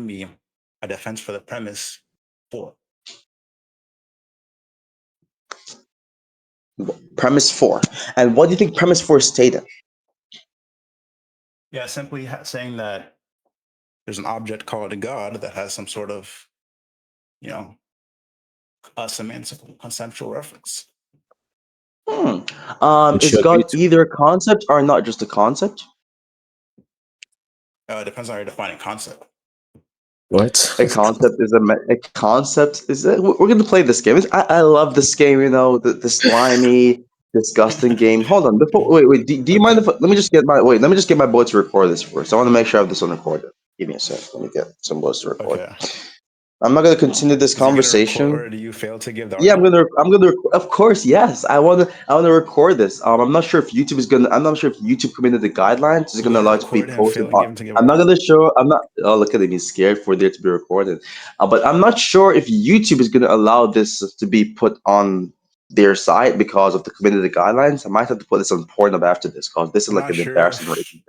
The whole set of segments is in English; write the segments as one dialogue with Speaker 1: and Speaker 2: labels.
Speaker 1: me a defense for the premise 4.
Speaker 2: Premise 4. And what do you think premise 4 stated?
Speaker 1: Yeah, simply saying that there's an object called a God that has some sort of, a semantic conceptual reference.
Speaker 2: Is God either a concept or not just a concept?
Speaker 1: It depends on how you're defining concept.
Speaker 3: What?
Speaker 2: A concept is a concept is it? We're gonna play this game. I love this game. The slimy, disgusting game. Hold on. Wait. Do you mind if let me just get my boy to record this first. I want to make sure I have this on recorded. Give me a sec. Let me get some boys to record.
Speaker 1: Okay.
Speaker 2: I'm not gonna continue this conversation.
Speaker 1: Or do you fail to give the
Speaker 2: Yeah,
Speaker 1: argument?
Speaker 2: I'm gonna. Of course, yes. I wanna record this. I'm not sure if YouTube is gonna. I'm not sure if YouTube committed the guidelines is gonna allow it to be posted. I'm not gonna show. I'm not. Oh, look at him. He's scared for there to be recorded. But I'm not sure if YouTube is gonna allow this to be put on their site because of the committed the guidelines. I might have to put this on Pornhub after this because this is like an embarrassing session.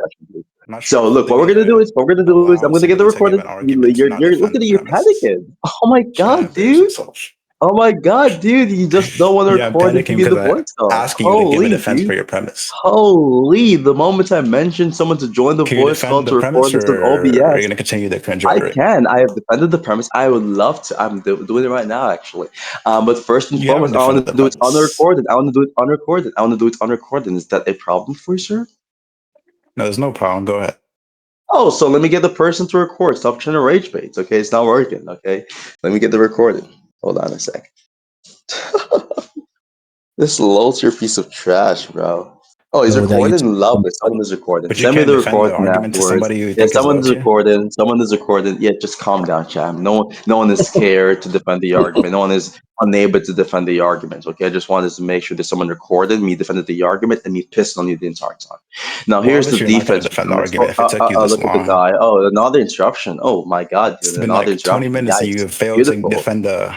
Speaker 2: So look, what we're gonna do is I'm gonna get the recorded. You're look at it. You're panicking. Oh my god, dude. Oh my god, dude! You just don't want to record it to be the voice call.
Speaker 1: Asking you to give a defense for your premise.
Speaker 2: Holy! The moment I mentioned someone to join the voice call to record this on OBS,
Speaker 1: are you going to continue the cringe?
Speaker 2: I can. I have defended the premise. I would love to. I'm doing it right now, actually. But first and foremost, I want to do it unrecorded. I want to do it unrecorded. Is that a problem for you, sir?
Speaker 1: No, there's no problem. Go ahead.
Speaker 2: Oh, so let me get the person to record. Stop trying to rage bait. Okay, it's not working. Okay, let me get the recording. Hold on a sec. This Lolter piece of trash, bro. Oh, he's recording? Lovely. Someone is recording. Send me the recording afterwards. Yeah, someone is recording. Yeah, just calm down, Cham. No one is scared to defend the argument. No one is unable to defend the argument. Okay, I just wanted to make sure there's someone recorded, me defended the argument, and me pissed on you the entire time. Now here's the defense.
Speaker 1: Defend the argument if it took you this
Speaker 2: look at the guy. Oh, another interruption. Oh my god, dude.
Speaker 1: It's been like 20 minutes and you have failed to defend the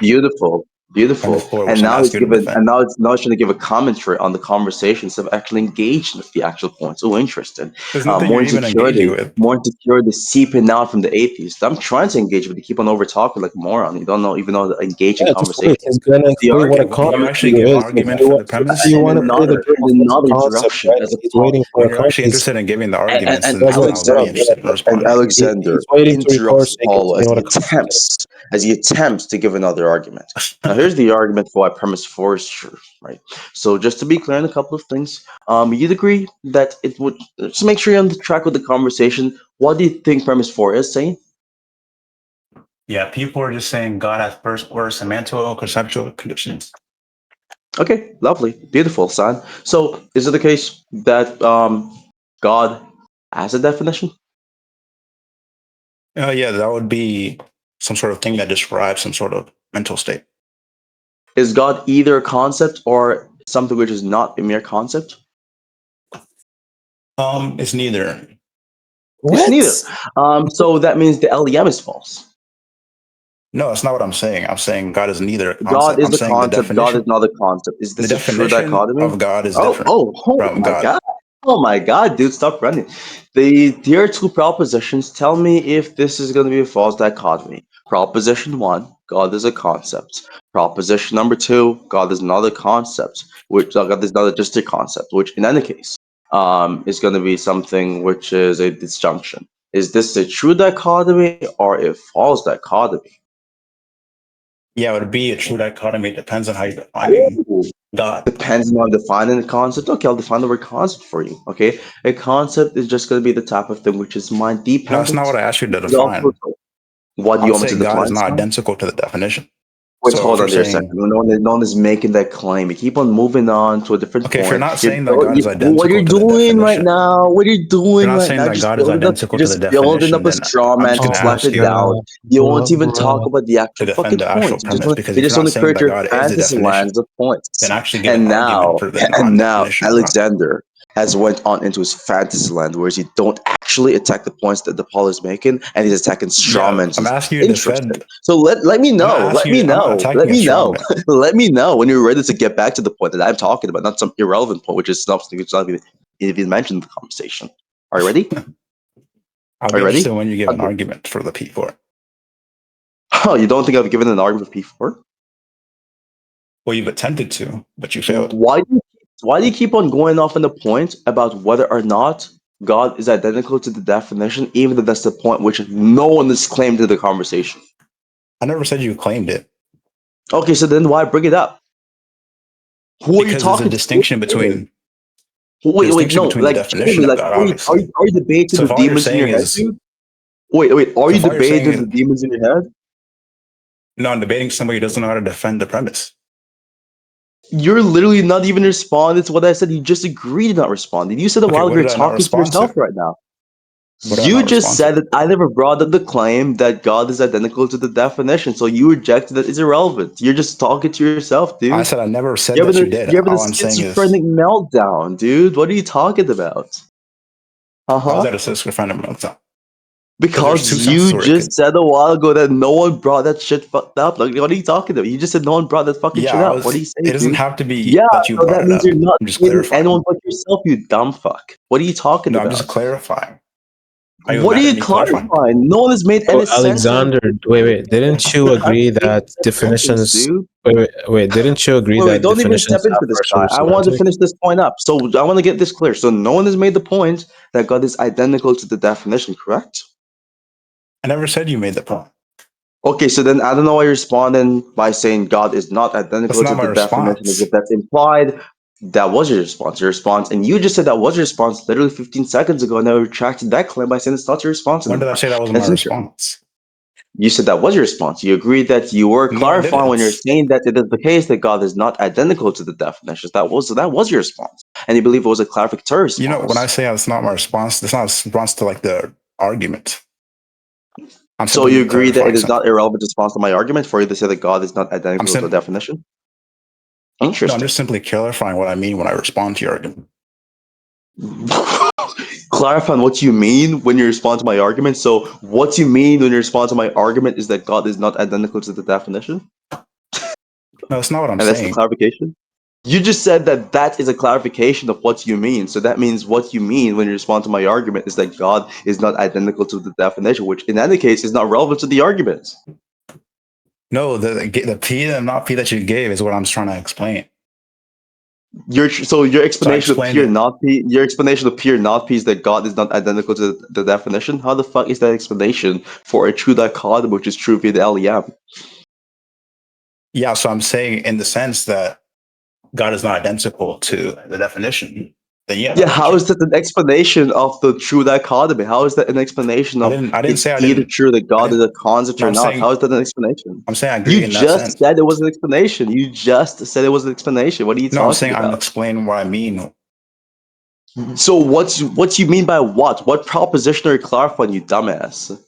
Speaker 2: Beautiful. And now he's trying to give a commentary on the conversation instead of actually engaging with the actual points. Oh, interesting. More insecurity seeping out from the atheist. I'm trying to engage, but you keep on over talking like a moron. You don't even know the engaging conversation.
Speaker 1: You actually give an argument for the premise.
Speaker 2: You want another interruption.
Speaker 1: You're actually interested in giving the arguments.
Speaker 2: And Alexander interrupts Paul as he attempts to give another argument. Now, here's the argument for why premise 4 is true, right? So, just to be clear on a couple of things, you'd agree that it would just make sure you're on the track with the conversation. What do you think premise 4 is saying?
Speaker 1: Yeah, people are just saying God has first order semantical conceptual conditions.
Speaker 2: Okay, lovely, beautiful, son. So, is it the case that God has a definition?
Speaker 1: Yeah, that would be some sort of thing that describes some sort of mental state.
Speaker 2: Is God either a concept or something which is not a mere concept?
Speaker 1: It's neither.
Speaker 2: What? It's neither. So that means the LEM is false.
Speaker 1: No, that's not what I'm saying. I'm saying God is neither a concept.
Speaker 2: God is the concept. God is not a concept. Is this a true dichotomy?
Speaker 1: Of God is different.
Speaker 2: Oh my God. Oh my God, dude, stop running. There are two propositions. Tell me if this is going to be a false dichotomy. Proposition 1, God is a concept. Proposition number 2, God is not a concept, which God is not just a concept, which in any case is going to be something which is a disjunction. Is this a true dichotomy or a false dichotomy?
Speaker 1: Yeah, it would be a true dichotomy. It depends on how you define God.
Speaker 2: Depends on defining the concept. Okay, I'll define the word concept for you. Okay, a concept is just going to be the type of thing which is mind dependent.
Speaker 1: No, that's not what I asked you to define.
Speaker 2: What do you want me to define?
Speaker 1: God is not identical to the definition.
Speaker 2: Wait, hold on there a second. No one is making that claim. You keep on moving on to a different point.
Speaker 1: If you're not saying that God is identical
Speaker 2: what you're
Speaker 1: to the
Speaker 2: doing
Speaker 1: definition,
Speaker 2: right now, what you're doing
Speaker 1: right
Speaker 2: now,
Speaker 1: that God is identical to the definition,
Speaker 2: building up a straw man to flash it down. You won't even talk about the actual fucking point. You just want to create your fantasy lands of points. And now, Alexander has went on into his fantasy land, where you don't actually attack the points that the Paul is making, and he's attacking strawmen.
Speaker 1: I'm asking you to defend.
Speaker 2: So let me know. Let me know. Let me know when you're ready to get back to the point that I'm talking about, not some irrelevant point, which is something which not even mentioned in the conversation. Are you ready?
Speaker 1: I'll be interested when you give an argument for the P4.
Speaker 2: Oh, you don't think I've given an argument for P4?
Speaker 1: Well, you've attempted to, but you failed.
Speaker 2: Why do you keep on going off on the point about whether or not God is identical to the definition, even though that's the point which no one has claimed in the conversation?
Speaker 1: I never said you claimed it.
Speaker 2: Okay, so then why bring it up? Who are you
Speaker 1: Because there's a
Speaker 2: talking
Speaker 1: distinction
Speaker 2: to?
Speaker 1: between
Speaker 2: Wait, no,
Speaker 1: the
Speaker 2: like,
Speaker 1: definition of God,
Speaker 2: are
Speaker 1: obviously.
Speaker 2: you debating
Speaker 1: So
Speaker 2: the
Speaker 1: if all you're
Speaker 2: demons in your
Speaker 1: saying
Speaker 2: head,
Speaker 1: is,
Speaker 2: dude? Wait, are
Speaker 1: so
Speaker 2: you
Speaker 1: if all you're saying
Speaker 2: debating the
Speaker 1: is,
Speaker 2: demons in your head?
Speaker 1: no, I'm debating somebody who doesn't know how to defend the premise.
Speaker 2: You're literally not even responding to what I said. You just agreed to not responding. You said a
Speaker 1: Okay,
Speaker 2: while
Speaker 1: what
Speaker 2: ago you're
Speaker 1: did I not
Speaker 2: talking to
Speaker 1: respond
Speaker 2: yourself
Speaker 1: to?
Speaker 2: right now.
Speaker 1: What did I
Speaker 2: You
Speaker 1: not
Speaker 2: just
Speaker 1: respond to?
Speaker 2: said that I never brought up the claim that God is identical to the definition, so you rejected that it's irrelevant. You're just talking to yourself, dude.
Speaker 1: I said I never said that you did.
Speaker 2: You're having a
Speaker 1: All I'm saying is,
Speaker 2: schizophrenic meltdown, dude. What are you talking about?
Speaker 1: how is
Speaker 2: Uh-huh.
Speaker 1: that a schizophrenic meltdown? Because there's two
Speaker 2: Because
Speaker 1: senses
Speaker 2: you
Speaker 1: where it
Speaker 2: just
Speaker 1: could.
Speaker 2: said a while ago that no one brought that shit fucked up. Like, what are you talking about? You just said no one brought that fucking shit
Speaker 1: Yeah,
Speaker 2: up. What are you
Speaker 1: it
Speaker 2: saying,
Speaker 1: doesn't
Speaker 2: dude?
Speaker 1: have to be
Speaker 2: Yeah,
Speaker 1: that you
Speaker 2: so
Speaker 1: brought
Speaker 2: that
Speaker 1: it
Speaker 2: means
Speaker 1: up.
Speaker 2: you're not
Speaker 1: I'm just
Speaker 2: kidding
Speaker 1: clarifying.
Speaker 2: anyone but yourself, you dumb fuck. What are you talking
Speaker 1: No, I'm
Speaker 2: about?
Speaker 1: just clarifying. Are you
Speaker 2: What are
Speaker 1: mad at
Speaker 2: you
Speaker 1: me clarifying?
Speaker 2: clarifying? No one has made
Speaker 3: Oh,
Speaker 2: any sense in
Speaker 3: Alexander, wait. Didn't you agree that
Speaker 2: that sentence,
Speaker 3: definitions?
Speaker 2: dude.
Speaker 3: Wait. Didn't you agree
Speaker 2: Wait,
Speaker 3: that
Speaker 2: don't even step
Speaker 3: definitions
Speaker 2: into
Speaker 3: have
Speaker 2: this
Speaker 3: virtual
Speaker 2: guy. I want to
Speaker 3: semantic?
Speaker 2: finish this point up. So I want to get this clear. So no one has made the point that God is identical to the definition, correct?
Speaker 1: I never said you made the point.
Speaker 2: Okay, so then I don't know why you're responding by saying God is not
Speaker 1: That's
Speaker 2: identical to
Speaker 1: not my
Speaker 2: the definition as if
Speaker 1: response.
Speaker 2: that's implied. That was your response. Your response, and you just said that was your response literally 15 seconds ago, and I retracted that claim by saying it's not your response
Speaker 1: When did I
Speaker 2: anymore.
Speaker 1: say that wasn't my
Speaker 2: That's interesting.
Speaker 1: response?
Speaker 2: You said that was your response. You agreed that you were
Speaker 1: No, I
Speaker 2: clarifying when you're
Speaker 1: didn't.
Speaker 2: saying that it is the case that God is not identical to the definitions. That was your response, and you believe it was a clarificatory
Speaker 1: You know, when I
Speaker 2: response.
Speaker 1: say that's not my response, that's not a response to like the argument. I'm
Speaker 2: So you
Speaker 1: simply
Speaker 2: agree that it
Speaker 1: clarifying
Speaker 2: is not
Speaker 1: something.
Speaker 2: irrelevant response to my argument for you to say that God is not
Speaker 1: I'm
Speaker 2: identical to the
Speaker 1: sim-
Speaker 2: definition?
Speaker 1: no, I'm
Speaker 2: Interesting.
Speaker 1: just simply clarifying what I mean when I respond to your argument.
Speaker 2: Clarifying what you mean when you respond to my argument. So what you mean when you respond to my argument is that God is not identical to the definition,
Speaker 1: No, that's not what I'm
Speaker 2: and that's the
Speaker 1: saying.
Speaker 2: clarification. You just said that that is a clarification of what you mean. So that means what you mean when you respond to my argument is that God is not identical to the definition, which in any case is not relevant to the argument.
Speaker 1: No, the P and not P that you gave is what I'm just trying to explain.
Speaker 2: Your
Speaker 1: So I
Speaker 2: explanation of
Speaker 1: explained
Speaker 2: P or
Speaker 1: it.
Speaker 2: not P, your explanation of P or not P is that God is not identical to the definition. How the fuck is that explanation for a true dichotomy, which is true via the LEM?
Speaker 1: Yeah, so I'm saying in the sense that God is not identical to the definition, then yeah,
Speaker 2: Yeah,
Speaker 1: that would be
Speaker 2: how is
Speaker 1: true.
Speaker 2: that an explanation of the true dichotomy? How is that an explanation of
Speaker 1: I didn't
Speaker 2: it's
Speaker 1: say I
Speaker 2: either
Speaker 1: didn't.
Speaker 2: true that
Speaker 1: I
Speaker 2: God is
Speaker 1: didn't.
Speaker 2: a concept
Speaker 1: No,
Speaker 2: or not? How is that an explanation?
Speaker 1: I'm saying I
Speaker 2: You
Speaker 1: agree in that
Speaker 2: just
Speaker 1: sense.
Speaker 2: said it was an explanation. You just said it was an explanation. What are you
Speaker 1: No, I'm
Speaker 2: talking
Speaker 1: saying I'm
Speaker 2: about?
Speaker 1: explaining what I mean.
Speaker 2: So what you mean by what? What proposition are you clarifying, you dumbass?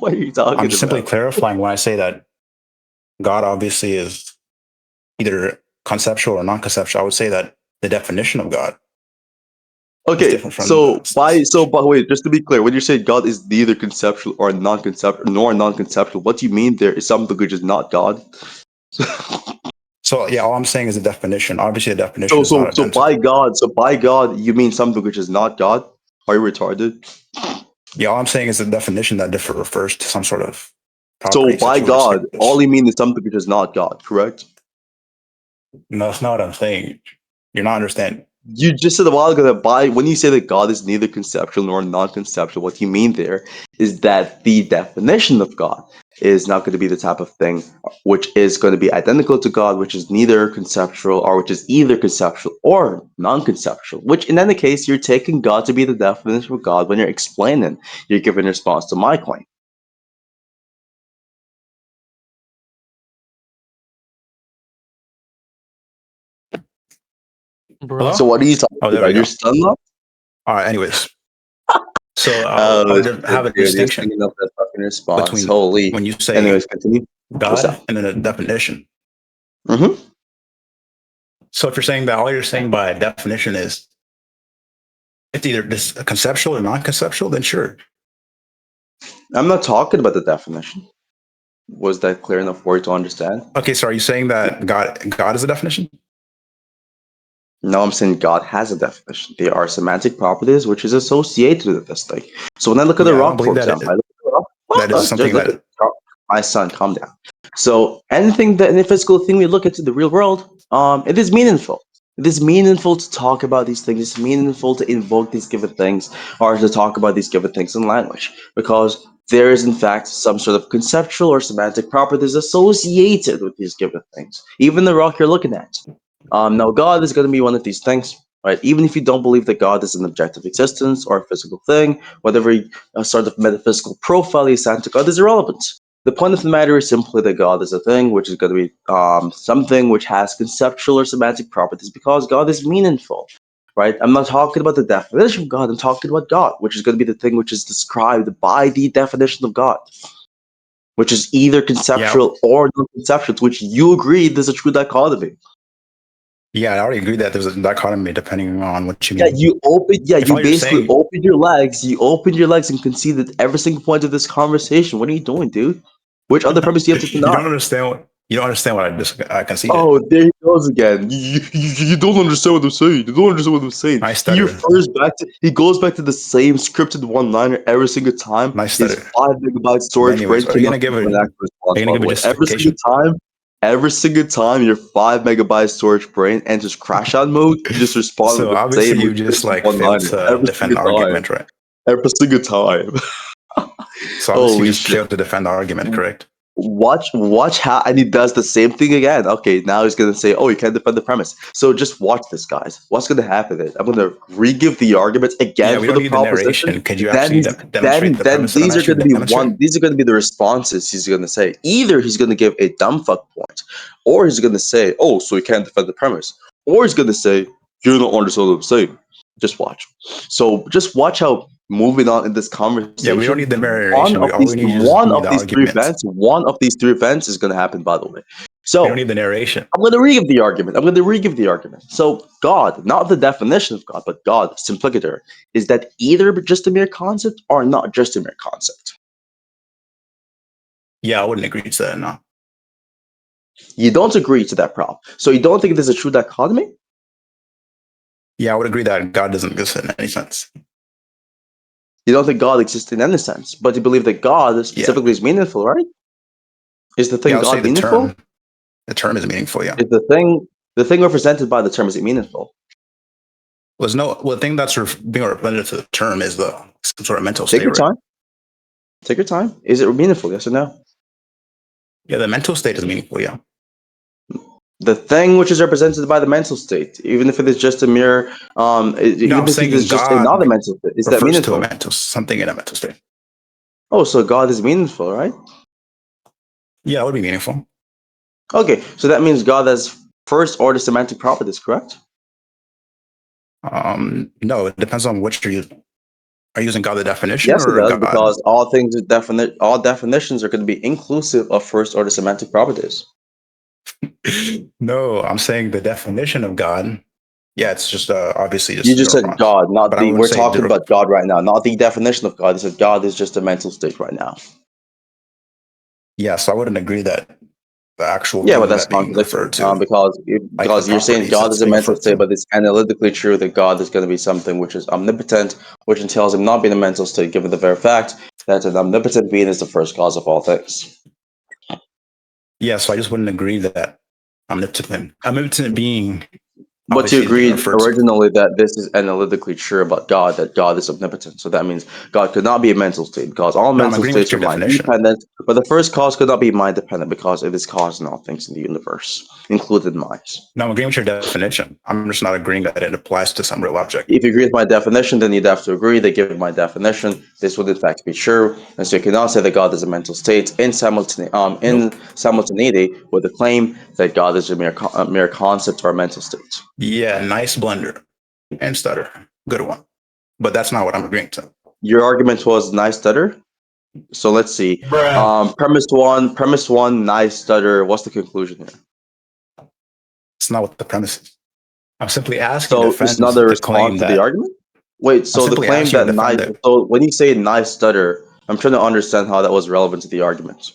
Speaker 2: What are you
Speaker 1: I'm
Speaker 2: talking
Speaker 1: just simply
Speaker 2: about?
Speaker 1: clarifying when I say that God obviously is either conceptual or non-conceptual. I would say that the definition of God is
Speaker 2: Okay,
Speaker 1: different from the.
Speaker 2: but wait, just to be clear, when you say God is neither conceptual or non-conceptual, nor non-conceptual, what you mean there is something which is not God.
Speaker 1: So yeah, all I'm saying is the definition. Obviously, the definition is not
Speaker 2: By
Speaker 1: identical.
Speaker 2: God, you mean something which is not God? Are you retarded?
Speaker 1: Yeah, all I'm saying is the definition that differ refers to some sort of
Speaker 2: So
Speaker 1: property,
Speaker 2: by
Speaker 1: situation
Speaker 2: God,
Speaker 1: like
Speaker 2: all
Speaker 1: this.
Speaker 2: you mean is something which is not God, correct?
Speaker 1: No, that's not what I'm saying. You're not understanding.
Speaker 2: You just said a while ago that by when you say that God is neither conceptual nor non-conceptual, what you mean there is that the definition of God is not going to be the type of thing which is going to be identical to God, which is neither conceptual or which is either conceptual or non-conceptual. Which in any case, you're taking God to be the definition of God when you're explaining, you're giving a response to my claim.
Speaker 1: Hello?
Speaker 2: So
Speaker 3: Bro.
Speaker 2: what are you talking
Speaker 1: Oh, there we
Speaker 2: about? You're
Speaker 1: go.
Speaker 2: stunned up?
Speaker 1: All right. Anyways, so I
Speaker 2: Oh
Speaker 1: would
Speaker 2: shit,
Speaker 1: have a
Speaker 2: dude, you're
Speaker 1: distinction
Speaker 2: singing up that fucking response.
Speaker 1: between
Speaker 2: Holy.
Speaker 1: when you
Speaker 2: Anyways,
Speaker 1: say
Speaker 2: continue. What's
Speaker 1: God
Speaker 2: up?
Speaker 1: and then a definition.
Speaker 2: Mm-hmm.
Speaker 1: So if you're saying that all you're saying by definition is it's either this conceptual or non-conceptual, then sure.
Speaker 2: I'm not talking about the definition. Was that clear enough for you to understand?
Speaker 1: Okay, so are you saying that God is a definition?
Speaker 2: No, I'm saying God has a definition. They are semantic properties which is associated with this thing. So when I look at the
Speaker 1: Yeah, I don't
Speaker 2: rock,
Speaker 1: believe
Speaker 2: for
Speaker 1: that
Speaker 2: example, I look at the rock.
Speaker 1: that is
Speaker 2: Just
Speaker 1: something
Speaker 2: look at
Speaker 1: that
Speaker 2: the rock. My son, calm down. So anything that any physical thing we look into the real world, it is meaningful. It is meaningful to talk about these things. It's meaningful to invoke these given things or to talk about these given things in language because there is in fact some sort of conceptual or semantic properties associated with these given things. Even the rock you're looking at. Now, God is going to be one of these things, right? Even if you don't believe that God is an objective existence or a physical thing, whatever sort of metaphysical profile you assign to God is irrelevant. The point of the matter is simply that God is a thing, which is going to be something which has conceptual or semantic properties because God is meaningful, right? I'm not talking about the definition of God. I'm talking about God, which is going to be the thing which is described by the definition of God, which is either conceptual or non-conceptual, which you agree there's a true dichotomy.
Speaker 1: Yeah, I already agree that there's a dichotomy depending on what you mean.
Speaker 2: Yeah, you basically open your legs. You open your legs and conceded every single point of this conversation. What are you doing, dude? Which other premise do you have to deny?
Speaker 1: You don't understand what I conceded.
Speaker 2: Oh, there he goes again. You don't understand what I'm saying. You don't understand what I'm saying. He goes back to the same scripted one-liner every single time. His 5 megabyte storage
Speaker 1: Anyways,
Speaker 2: brain cannot give an actual response. Every single time your 5 megabyte storage brain enters crash out mode, you just respond
Speaker 1: so
Speaker 2: with the
Speaker 1: obviously
Speaker 2: same
Speaker 1: you just like failed to defend the argument, right?
Speaker 2: Every single time.
Speaker 1: So obviously you just failed to defend the argument, correct?
Speaker 2: Watch how, and he does the same thing again. Okay, now he's gonna say, "Oh, you can't defend the premise." So just watch this, guys. What's gonna happen is I'm gonna re-give the arguments again for the proposition.
Speaker 1: Could you actually demonstrate the premise?
Speaker 2: These are gonna be the responses he's gonna say. Either he's gonna give a dumb fuck point, or he's gonna say, "Oh, so you can't defend the premise," or he's gonna say, "You don't understand what I'm saying." Just watch. So just watch how moving on in this conversation.
Speaker 1: Yeah, we don't need the narration.
Speaker 2: One of these three events is going to happen, by the way. So
Speaker 1: we don't need the narration.
Speaker 2: I'm going to re-give the argument. So God, not the definition of God, but God, simplicator, is that either just a mere concept or not just a mere concept?
Speaker 1: Yeah, I wouldn't agree to that, no.
Speaker 2: You don't agree to that prop. So you don't think there's a true dichotomy?
Speaker 1: Yeah, I would agree that God doesn't exist in any sense.
Speaker 2: You don't think God exists in any sense, but you believe that God specifically is meaningful, right? Is the thing God meaningful?
Speaker 1: The term is meaningful, yeah.
Speaker 2: Is the thing represented by the term, is it meaningful?
Speaker 1: The thing that's being represented to the term is some sort of mental state.
Speaker 2: Take your time. Is it meaningful? Yes or no?
Speaker 1: Yeah, the mental state is meaningful, yeah.
Speaker 2: The thing which is represented by the mental state, even if it is just a mere, even if it is just another mental state, is that meaningful?
Speaker 1: Something in a mental state.
Speaker 2: Oh, so God is meaningful, right?
Speaker 1: Yeah, it would be meaningful.
Speaker 2: Okay, so that means God has first order semantic properties, correct?
Speaker 1: No, it depends on what you're using. Are you using God the definition?
Speaker 2: Yes,
Speaker 1: or
Speaker 2: it does,
Speaker 1: God?
Speaker 2: because all definitions are going to be inclusive of first order semantic properties.
Speaker 1: No, I'm saying the definition of God. Yeah, it's just obviously just.
Speaker 2: You just said God, not the. We're talking about God right now, not the definition of God. You said God is just a mental state right now.
Speaker 1: Yeah, so I wouldn't agree that the actual.
Speaker 2: Yeah, but that's not referred to because you're saying God is a mental state, but it's analytically true that God is going to be something which is omnipotent, which entails him not being a mental state, given the very fact that an omnipotent being is the first cause of all things.
Speaker 1: Yeah, so I just wouldn't agree that omnipotent being.
Speaker 2: But you agreed originally that this is analytically true about God, that God is omnipotent. So that means God could not be a mental state because all mental states are mind-dependent. But the first cause could not be mind-dependent because it is causing all things in the universe, including minds.
Speaker 1: No, I'm agreeing with your definition. I'm just not agreeing that it applies to some real object.
Speaker 2: If you agree with my definition, then you'd have to agree that given my definition, this would in fact be true. And so you cannot say that God is a mental state in simultaneity with the claim that God is a mere concept or a mental state.
Speaker 1: Yeah, nice blender and stutter. Good one. But that's not what I'm agreeing to.
Speaker 2: Your argument was nice stutter? So let's see. Premise one, nice stutter. What's the conclusion here?
Speaker 1: It's not what the premise is. I'm simply asking.
Speaker 2: So it's not a response to the argument? Wait, so the claim that nice. So when you say nice stutter, I'm trying to understand how that was relevant to the argument.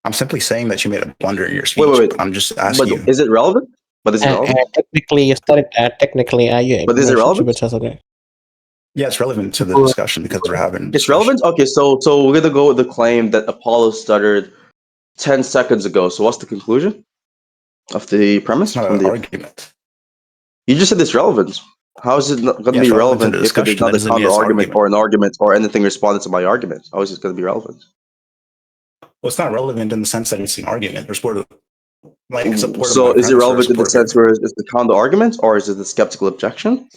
Speaker 1: I'm simply saying that you made a blunder in your speech.
Speaker 2: Wait.
Speaker 1: I'm just asking you.
Speaker 2: Is it relevant? But is it relevant?
Speaker 4: Technically, you started. Technically, you.
Speaker 2: But is it relevant?
Speaker 1: Yeah, it's relevant to the discussion because we're having.
Speaker 2: It's relevant. Okay, so we're gonna go with the claim that Apollo stuttered 10 seconds ago. So what's the conclusion of the premise?
Speaker 1: It's not an argument.
Speaker 2: You just said it's relevant. How is it not going to be
Speaker 1: relevant
Speaker 2: relevant if it is not a counter argument or an argument or anything responding to my argument? How is it going to be relevant?
Speaker 1: Well, it's not relevant in the sense that it's an argument.
Speaker 2: So is it relevant in the sense where it's the counter argument or is it the skeptical objection?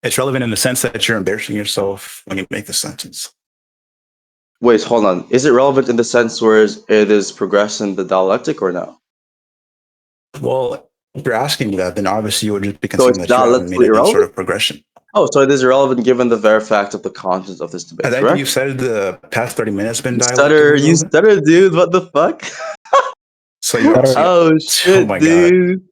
Speaker 1: It's relevant in the sense that you're embarrassing yourself when you make the sentence.
Speaker 2: Wait, hold on. Is it relevant in the sense where it is progressing the dialectic or no?
Speaker 1: Well, if you're asking me that, then obviously you would just be considering that you haven't made any sort of progression.
Speaker 2: Oh, so it is irrelevant given the very fact of the content of this debate, correct?
Speaker 1: You said the past 30 minutes been
Speaker 2: dialectic. You stutter, dude. What the fuck?
Speaker 1: So you
Speaker 2: shit, dude.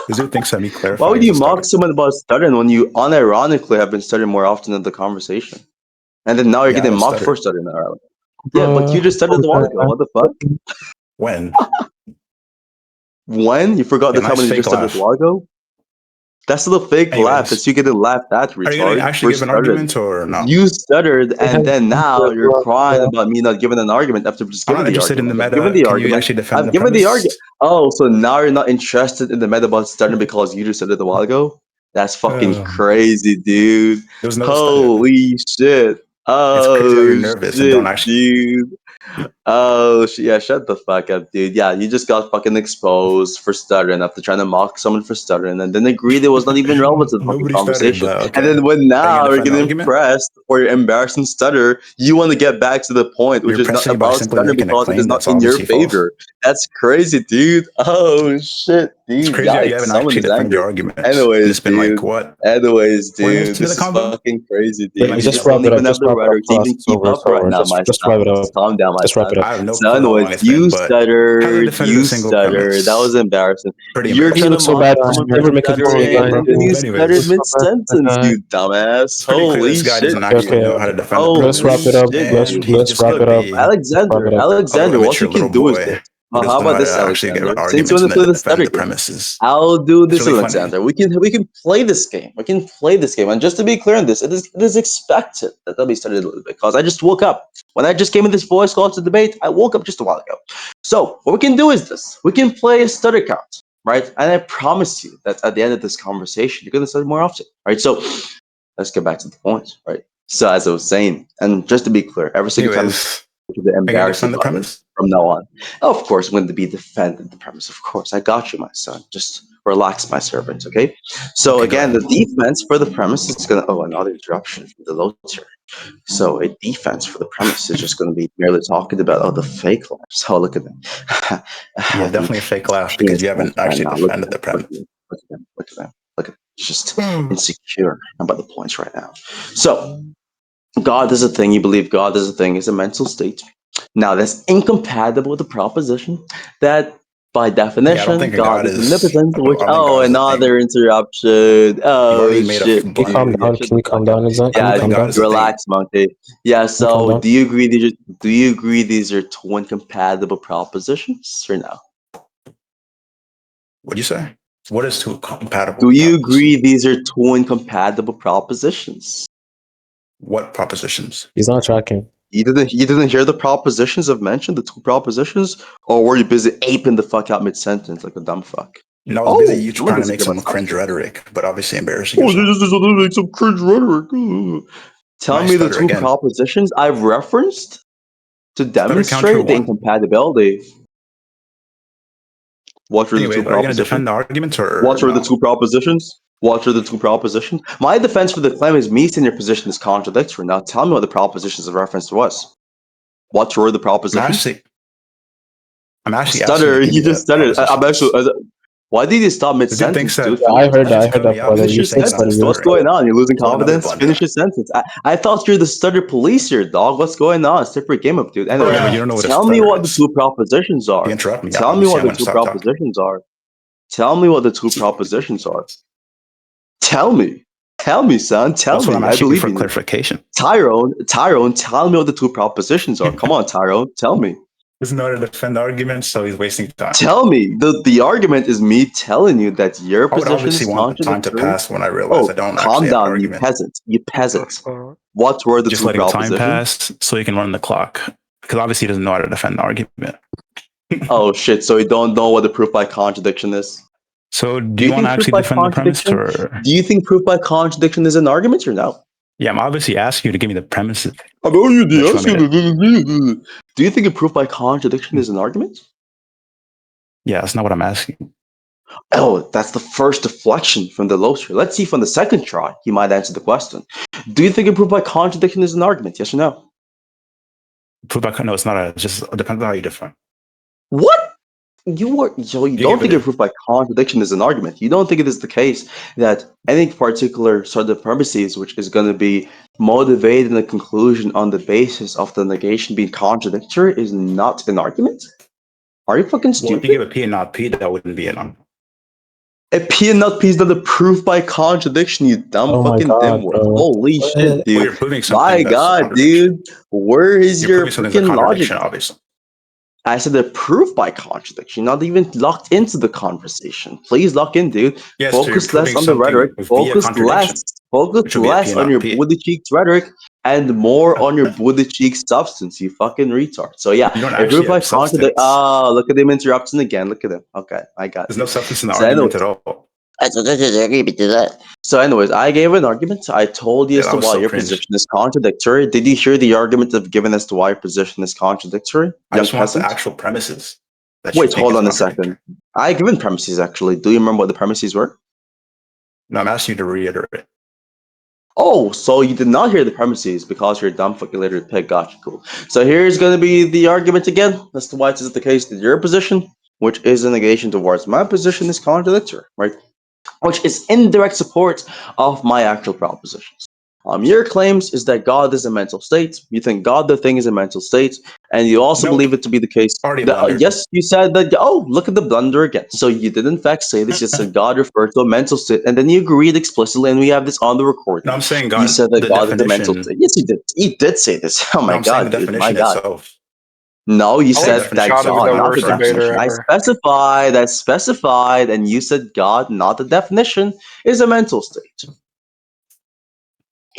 Speaker 1: This dude thinks that me clarifying.
Speaker 2: Why would you mock someone about stuttering when you unironically have been stuttering more often in the conversation? And then now you're getting mocked for stuttering. Yeah, but you just stuttered a while ago. What the fuck?
Speaker 1: When?
Speaker 2: When? You forgot the time when you just stuttered a while ago? That's still a fake laugh. It's you getting laughed at, retard.
Speaker 1: Are you going to actually give an argument or not?
Speaker 2: You stuttered, and then now you're crying about me not giving an argument after just giving the argument.
Speaker 1: In the meta. Can you actually defend
Speaker 2: I've given the argument. Oh, so now you're not interested in the meta about stuttering because you just said it a while ago? That's fucking crazy, dude. Holy shit. Oh,
Speaker 1: it's crazy that you're nervous
Speaker 2: shit,
Speaker 1: and don't actually.
Speaker 2: Dude. Oh, yeah, shut the fuck up, dude. Yeah, you just got fucking exposed for stuttering after trying to mock someone for stuttering and then agreed it was not even relevant to the fucking conversation. Okay. And then when now you're getting impressed for your embarrassing stutter, you want to get back to the point, which is not about stuttering because it is not in your favor. That's crazy, dude. Oh, shit, dude.
Speaker 1: It's crazy you haven't actually defended your argument.
Speaker 2: Anyways,
Speaker 1: it's been
Speaker 2: dude.
Speaker 1: like, what?
Speaker 2: Anyways, dude. This is fucking crazy, dude.
Speaker 3: You just wrap it up. Just wrap it up.
Speaker 2: Just
Speaker 3: wrap it up.
Speaker 2: Calm down, my
Speaker 3: Just wrap it up.
Speaker 1: I have no
Speaker 2: clue how long it's been, you stuttered. That was embarrassing. You're trying to
Speaker 3: so bad. Never make a video.
Speaker 2: You stuttered mid-sentence, you dumbass. Holy shit.
Speaker 3: Let's wrap it up. Let's wrap it up.
Speaker 2: Alexander, what you can do is this. How about this, Alexander? Since you want to play the stutter game, I'll do this, Alexander. We can play this game. We can play this game. And just to be clear on this, it is expected that they'll be started a little bit because I just woke up. When I just came in this voice call to debate, I woke up just a while ago. So what we can do is this. We can play a stutter count, right? And I promise you that at the end of this conversation, you're going to stutter more often, right? So let's get back to the point, right? So as I was saying, and just to be clear, every single time the embarrassing premise from now on. Of course, I'm going to be defending the premise. Of course, I got you, my son. Just relax, my servant. Okay. So again, the defense for the premise is going to. Oh, another interruption from the loader. So a defense for the premise is just going to be merely talking about the fake laughs. Oh, look at them.
Speaker 1: Yeah, definitely a fake laugh because you haven't actually defended the premise.
Speaker 2: Look at them. Look at them. Look at them. It's just insecure about the points right now. So. God is a thing, you believe God is a thing, is a mental state. Now, that's incompatible with the proposition that, by definition, God is omnipotent, which, another interruption. Oh, shit.
Speaker 3: Can you calm down?
Speaker 2: Yeah, relax, monkey. Yeah, so do you agree these are two incompatible propositions or no?
Speaker 1: What do you say? What is two compatible?
Speaker 2: Do you agree these are two incompatible propositions?
Speaker 1: What propositions?
Speaker 3: He's not tracking.
Speaker 2: You didn't hear the propositions I've mentioned, the two propositions, or were you busy aping the fuck out mid-sentence like a dumb fuck?
Speaker 1: No, I was busy you trying to make some cringe rhetoric, but obviously embarrassing.
Speaker 2: Oh, this is to make some cringe rhetoric. Tell me the two propositions I've referenced to demonstrate the incompatibility. What were the two propositions? Are you going to
Speaker 1: defend the arguments or
Speaker 2: what were the two propositions? What are the two propositions? My defense for the claim is me seeing your position is contradictory. Now tell me what the propositions of reference was. What were the propositions?
Speaker 1: I'm actually
Speaker 2: stutter. You just stuttered. I'm actually. Why did you stop mid-sentence, dude?
Speaker 3: Yeah, I heard that.
Speaker 2: What's going on? You're losing confidence? Finish your sentence. I thought you're the stutter police here, dog. What's going on? Step your game up, dude. Anyway, tell me what the two propositions are. Tell me what the two propositions are. Tell me what the two propositions are. Tell me, son. Tell me.
Speaker 1: I believe for clarification.
Speaker 2: Tyrone, tell me what the two propositions are. Come on, Tyrone, tell me.
Speaker 1: doesn't know how to defend the argument, so he's wasting time.
Speaker 2: Tell me. The argument is me telling you that your
Speaker 1: I would
Speaker 2: position
Speaker 1: obviously
Speaker 2: is
Speaker 1: want the time to
Speaker 2: contradictory.
Speaker 1: pass when I realize I don't
Speaker 2: Calm
Speaker 1: actually have an
Speaker 2: down, you
Speaker 1: argument.
Speaker 2: peasant. You peasant. What were the
Speaker 1: Just
Speaker 2: two
Speaker 1: letting time
Speaker 2: propositions?
Speaker 1: pass so he can run the clock. Because obviously he doesn't know how to defend the argument.
Speaker 2: Oh shit! So you don't know what the proof by contradiction is?
Speaker 1: So do you want to actually defend the premise, or
Speaker 2: do you think proof by contradiction is an argument or no?
Speaker 1: Yeah, I'm obviously asking you to give me the premises.
Speaker 2: Do you think a proof by contradiction is an argument?
Speaker 1: Yeah, that's not what I'm asking.
Speaker 2: Oh, that's the first deflection from the loser. Let's see if on the second try he might answer the question. Do you think a proof by contradiction is an argument? Yes or no?
Speaker 1: Proof by no, it's not. It just depends on how you define.
Speaker 2: What? You don't think a proof by contradiction is an argument. You don't think it is the case that any particular sort of premises which is going to be motivated in a conclusion on the basis of the negation being contradictory is not an argument? Are you fucking stupid?
Speaker 1: Well, if you give a P and not P, that wouldn't be an argument.
Speaker 2: A P and not P is not a proof by contradiction, you dumb fucking dimwit. Holy shit, dude.
Speaker 1: Well, you're proving something.
Speaker 2: My God, dude. Where is your freaking logic?
Speaker 1: Obviously.
Speaker 2: I said a proof by contradiction, not even locked into the conversation. Please lock in, dude.
Speaker 1: Yes,
Speaker 2: focus less on the rhetoric. Focus less on your booty cheeks rhetoric and more on your booty cheeks substance, you fucking retard. So yeah, a proof by contradiction. Oh, look at him interrupting again. Look at him. Okay, I got it.
Speaker 1: There's no substance in the argument at all.
Speaker 2: So anyways, I gave an argument. I told you as to why your position is contradictory. Did you hear the argument I've given as to why your position is contradictory?
Speaker 1: I just want the actual premises.
Speaker 2: Wait, hold on a second. I given premises actually. Do you remember what the premises were?
Speaker 1: No, I'm asking you to reiterate.
Speaker 2: Oh, so you did not hear the premises because you're a dumb fucking literate pig. Gotcha, cool. So here's going to be the argument again as to why it is the case that your position, which is a negation towards my position, is contradictory, right? Which is indirect support of my actual propositions. Your claims is that God is a mental state. You think God the thing is a mental state, and you also believe it to be the case. Yes, you said that. Oh, look at the blunder again. So you did in fact say this. You said God referred to a mental state, and then you agreed explicitly, and we have this on the recording.
Speaker 1: No, I'm saying God.
Speaker 2: You said that God is a mental state. Yes, you did. You did say this. Oh my God, dude. My God.
Speaker 1: Itself.
Speaker 2: No, you said that God, not the definition. I specified, and you said God, not the definition, is a mental state.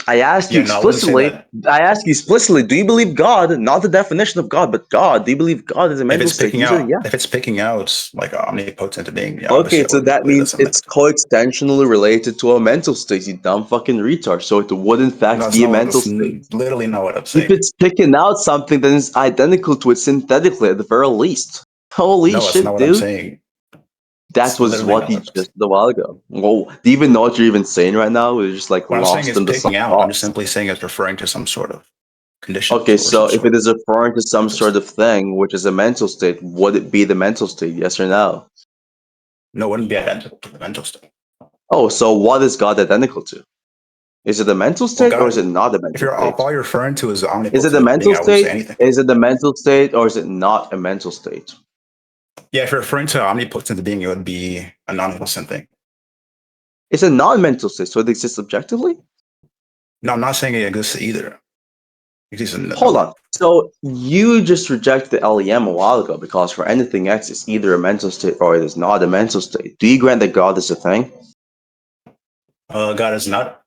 Speaker 2: I asked you explicitly. I asked you explicitly. Do you believe God, not the definition of God, but God? Do you believe God is a mental state? You said, yeah.
Speaker 1: If it's picking out like omnipotent being, yeah,
Speaker 2: okay, so that means it's coextensionally related to a mental state. You dumb fucking retard. So it would in fact be a mental state.
Speaker 1: Literally not what I'm saying.
Speaker 2: If it's picking out something that is identical to it synthetically, at the very least. Holy shit,
Speaker 1: that's not what I'm saying.
Speaker 2: That was what you just a while ago. Well, do you even know what you're even saying right now? We're just like
Speaker 1: what
Speaker 2: lost
Speaker 1: I'm saying
Speaker 2: in the
Speaker 1: picking out. I'm just simply saying it's referring to some sort of condition.
Speaker 2: Okay, so if it is referring to some sort of thing, which is a mental state, would it be the mental state? Yes or no?
Speaker 1: No, it wouldn't be identical to the mental state.
Speaker 2: Oh, so what is God identical to? Is it the mental state or is it not the mental state?
Speaker 1: If all you're referring to is omnipotent,
Speaker 2: is it the mental state? Is it the mental state or is it not a mental state?
Speaker 1: Yeah, if you're referring to omnipotent being, it would be a non-existent thing.
Speaker 2: It's a non-mental state, so it exists objectively?
Speaker 1: No, I'm not saying it exists either.
Speaker 2: Hold on. So you just rejected the LEM a while ago because for anything X, it's either a mental state or it is not a mental state. Do you grant that God is a thing?
Speaker 1: God is not.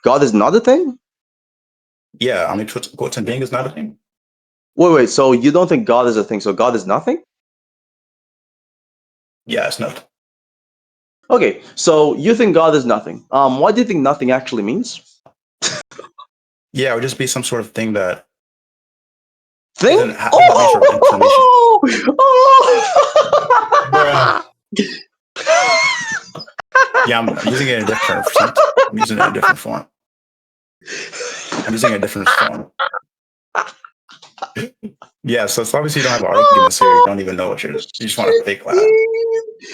Speaker 2: God is not a thing?
Speaker 1: Yeah, omnipotent being is not a thing.
Speaker 2: Wait. So you don't think God is a thing? So God is nothing?
Speaker 1: Yeah, it's not.
Speaker 2: Okay, so you think God is nothing. What do you think nothing actually means?
Speaker 1: Yeah, it would just be some sort of thing that.
Speaker 2: Thing?
Speaker 1: Yeah, I'm using it in a different. I'm using it in a different form. I'm using a different form. Yeah, so it's obviously you don't have arguments here. You don't even know what you just want to fake laugh.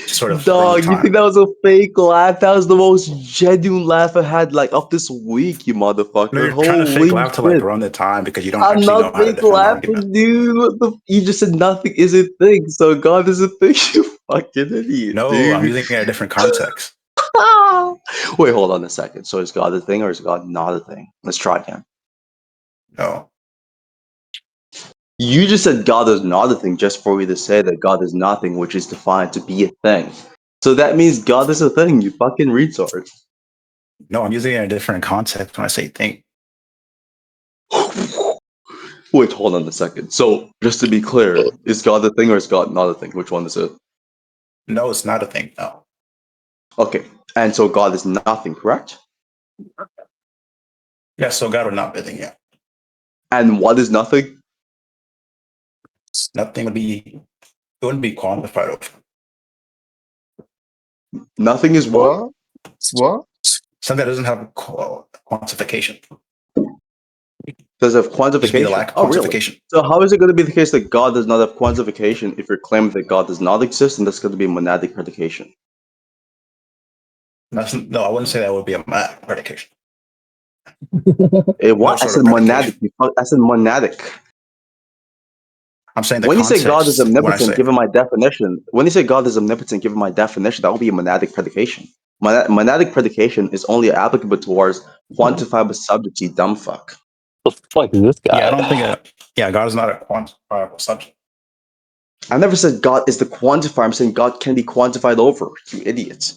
Speaker 1: Sort of.
Speaker 2: Dog, you think that was a fake laugh? That was the most genuine laugh I had like up this week, you motherfucker.
Speaker 1: No, you're trying to fake laugh to like run the time because you don't actually know how to defend
Speaker 2: laughing, dude. You just said nothing is a thing, so God is a thing. You fucking idiot.
Speaker 1: No,
Speaker 2: dude.
Speaker 1: I'm using it in a different context.
Speaker 2: Wait, hold on a second. So is God a thing or is God not a thing? Let's try again.
Speaker 1: No.
Speaker 2: You just said God is not a thing just for you to say that God is nothing, which is defined to be a thing. So that means God is a thing, you fucking retard.
Speaker 1: No, I'm using it in a different context when I say thing.
Speaker 2: Wait, hold on a second. So, just to be clear, is God a thing or is God not a thing? Which one is it?
Speaker 1: No, it's not a thing. No.
Speaker 2: Okay, and so God is nothing, correct?
Speaker 1: Yeah, so God would not be a thing, yeah.
Speaker 2: And what is nothing?
Speaker 1: Nothing would be, it wouldn't be quantified of.
Speaker 2: Nothing is what?
Speaker 3: What? What?
Speaker 1: Something that doesn't have quantification.
Speaker 2: Does it have
Speaker 1: Just be the
Speaker 2: quantification?
Speaker 1: lack of
Speaker 2: Oh, really?
Speaker 1: quantification.
Speaker 2: So how is it going to be the case that God does not have quantification if you're claiming that God does not exist and that's going to be monadic predication?
Speaker 1: No, I wouldn't say that would be a predication. No
Speaker 2: What? I
Speaker 1: sort
Speaker 2: said
Speaker 1: of
Speaker 2: monadic.
Speaker 1: predication.
Speaker 2: I said monadic.
Speaker 1: I'm saying the
Speaker 2: When you say God is
Speaker 1: context when I
Speaker 2: omnipotent,
Speaker 1: say,
Speaker 2: given my definition, when you say God is omnipotent, given my definition, that would be a monadic predication. Monadic predication is only applicable towards quantifiable subjects, you dumb fuck.
Speaker 3: The fuck is this
Speaker 1: yeah, I
Speaker 3: guy?
Speaker 1: don't think, God is not a quantifiable subject.
Speaker 2: I never said God is the quantifier. I'm saying God can be quantified over, you idiot.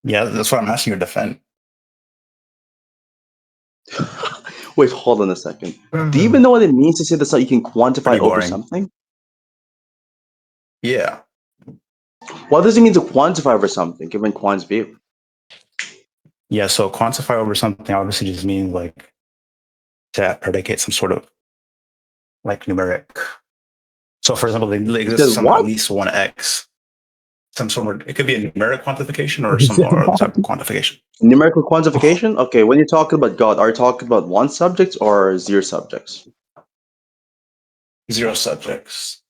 Speaker 1: Yeah, that's what I'm asking you to defend.
Speaker 2: Wait, hold on a second. Do you even know what it means to say that you can quantify
Speaker 1: Pretty
Speaker 2: over
Speaker 1: boring.
Speaker 2: something?
Speaker 1: Yeah.
Speaker 2: What does it mean to quantify over something, given Quant's view?
Speaker 1: Yeah, so quantify over something obviously just means like to predicate some sort of like numeric. So for example, there
Speaker 2: You
Speaker 1: exists
Speaker 2: said
Speaker 1: some at
Speaker 2: what?
Speaker 1: least one X, some sort of, it could be a numeric quantification or some other type of quantification.
Speaker 2: Numerical quantification? Okay, when you're talking about God, are you talking about one subject or zero subjects?
Speaker 1: Zero subjects.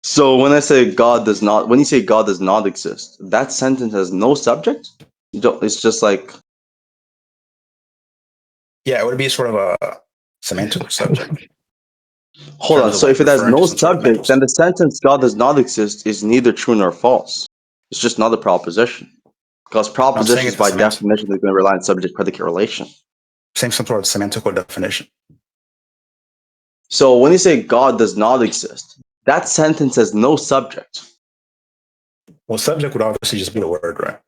Speaker 2: So when I say God does not, when you say God does not exist, that sentence has no subject. You don't. It's just like,
Speaker 1: Yeah, it would be sort of a semantic subject in
Speaker 2: hold on.
Speaker 1: terms of
Speaker 2: So
Speaker 1: like
Speaker 2: if it has
Speaker 1: referring to
Speaker 2: no
Speaker 1: some sort of
Speaker 2: subject, then
Speaker 1: mental.
Speaker 2: the sentence God does not exist is neither true nor false. It's just not a proposition. Because
Speaker 1: I'm saying
Speaker 2: propositions
Speaker 1: it's a
Speaker 2: by
Speaker 1: semantic,
Speaker 2: definition are going to rely on subject-predicate relation.
Speaker 1: same some sort of semantical definition.
Speaker 2: So when you say God does not exist, that sentence has no subject.
Speaker 1: Well, subject would obviously just be the word, right?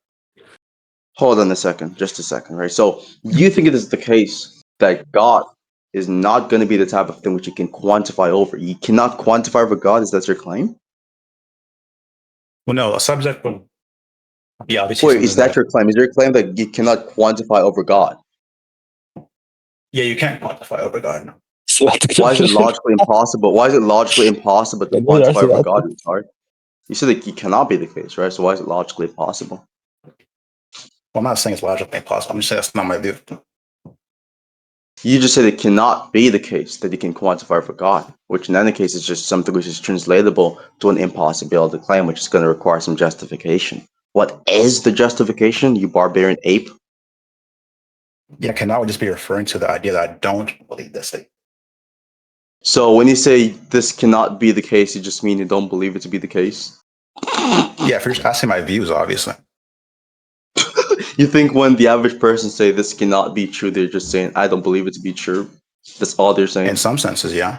Speaker 2: Hold on a second, just a second, right? So you think it is the case that God is not going to be the type of thing which you can quantify over? You cannot quantify over God. Is that your claim?
Speaker 1: Well, no, a subject would be obviously
Speaker 2: Wait, is
Speaker 1: something
Speaker 2: that
Speaker 1: that,
Speaker 2: your claim? Is your claim that you cannot quantify over God?
Speaker 1: yeah, you can't quantify over God. No.
Speaker 3: So that's the
Speaker 2: Why is it
Speaker 3: definition.
Speaker 2: logically impossible? Why is it logically impossible to
Speaker 3: Can we
Speaker 2: quantify
Speaker 3: answer
Speaker 2: over
Speaker 3: that?
Speaker 2: God, retard? You said that it cannot be the case, right? So why is it logically impossible?
Speaker 1: Well, I'm not saying it's logically impossible. I'm just saying that's not my view.
Speaker 2: You just said it cannot be the case that you can quantify for God, which in any case is just something which is translatable to an impossibility claim, which is going to require some justification. What is the justification, you barbarian ape?
Speaker 1: Yeah, cannot would just be referring to the idea that I don't believe this thing.
Speaker 2: So when you say this cannot be the case, you just mean you don't believe it to be the case?
Speaker 1: Yeah, if you're just asking my views, obviously.
Speaker 2: You think when the average person say this cannot be true, they're just saying, I don't believe it to be true? That's all they're
Speaker 1: In
Speaker 2: saying?
Speaker 1: some senses, yeah.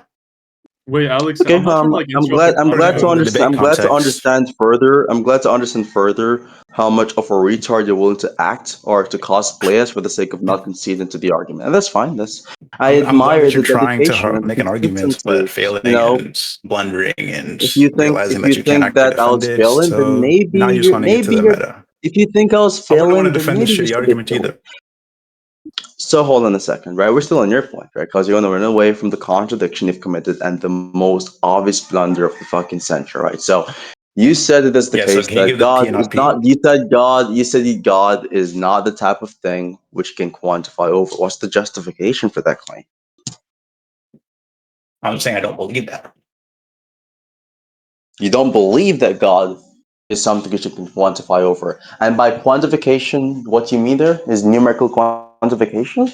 Speaker 4: Wait, Alex,
Speaker 2: Okay,
Speaker 4: I'm not trying to like
Speaker 2: I'm
Speaker 4: interrupt
Speaker 2: glad.
Speaker 4: your
Speaker 2: I'm
Speaker 1: I don't
Speaker 2: glad
Speaker 1: know,
Speaker 2: to
Speaker 1: in the
Speaker 4: conversation.
Speaker 2: understand.
Speaker 1: debate
Speaker 2: I'm glad to
Speaker 1: context,
Speaker 2: understand further. I'm glad to understand further how much of a retard you're willing to act or to cosplay as for the sake of not conceding to the argument, and that's fine. That's I
Speaker 1: I'm glad
Speaker 2: admire
Speaker 1: that you're
Speaker 2: the
Speaker 1: trying to
Speaker 2: dedication and
Speaker 1: make an argument,
Speaker 2: consistency.
Speaker 1: but
Speaker 2: You
Speaker 1: failing
Speaker 2: know,
Speaker 1: and blundering and
Speaker 2: if
Speaker 1: realizing
Speaker 2: you
Speaker 1: that you can't
Speaker 2: think
Speaker 1: actually
Speaker 2: that I
Speaker 1: defend
Speaker 2: was
Speaker 1: it.
Speaker 2: failing, then
Speaker 1: So now you just want to get to the meta.
Speaker 2: if you think I was
Speaker 1: I wouldn't want to
Speaker 2: failing, then
Speaker 1: defend this
Speaker 2: maybe you're
Speaker 1: shitty
Speaker 2: just a bit
Speaker 1: argument
Speaker 2: silly.
Speaker 1: either.
Speaker 2: So hold on a second, right? We're still on your point, right? Because you want to run away from the contradiction you've committed and the most obvious blunder of the fucking century, right? So you said it is the
Speaker 1: Yeah, so
Speaker 2: case
Speaker 1: can you
Speaker 2: that
Speaker 1: give the P
Speaker 2: God
Speaker 1: and
Speaker 2: is
Speaker 1: not P?
Speaker 2: not. You said God is not the type of thing which can quantify over. What's the justification for that claim?
Speaker 1: I'm saying I don't believe that.
Speaker 2: You don't believe that God is something which you can quantify over, and by quantification, what you mean there is numerical quantification.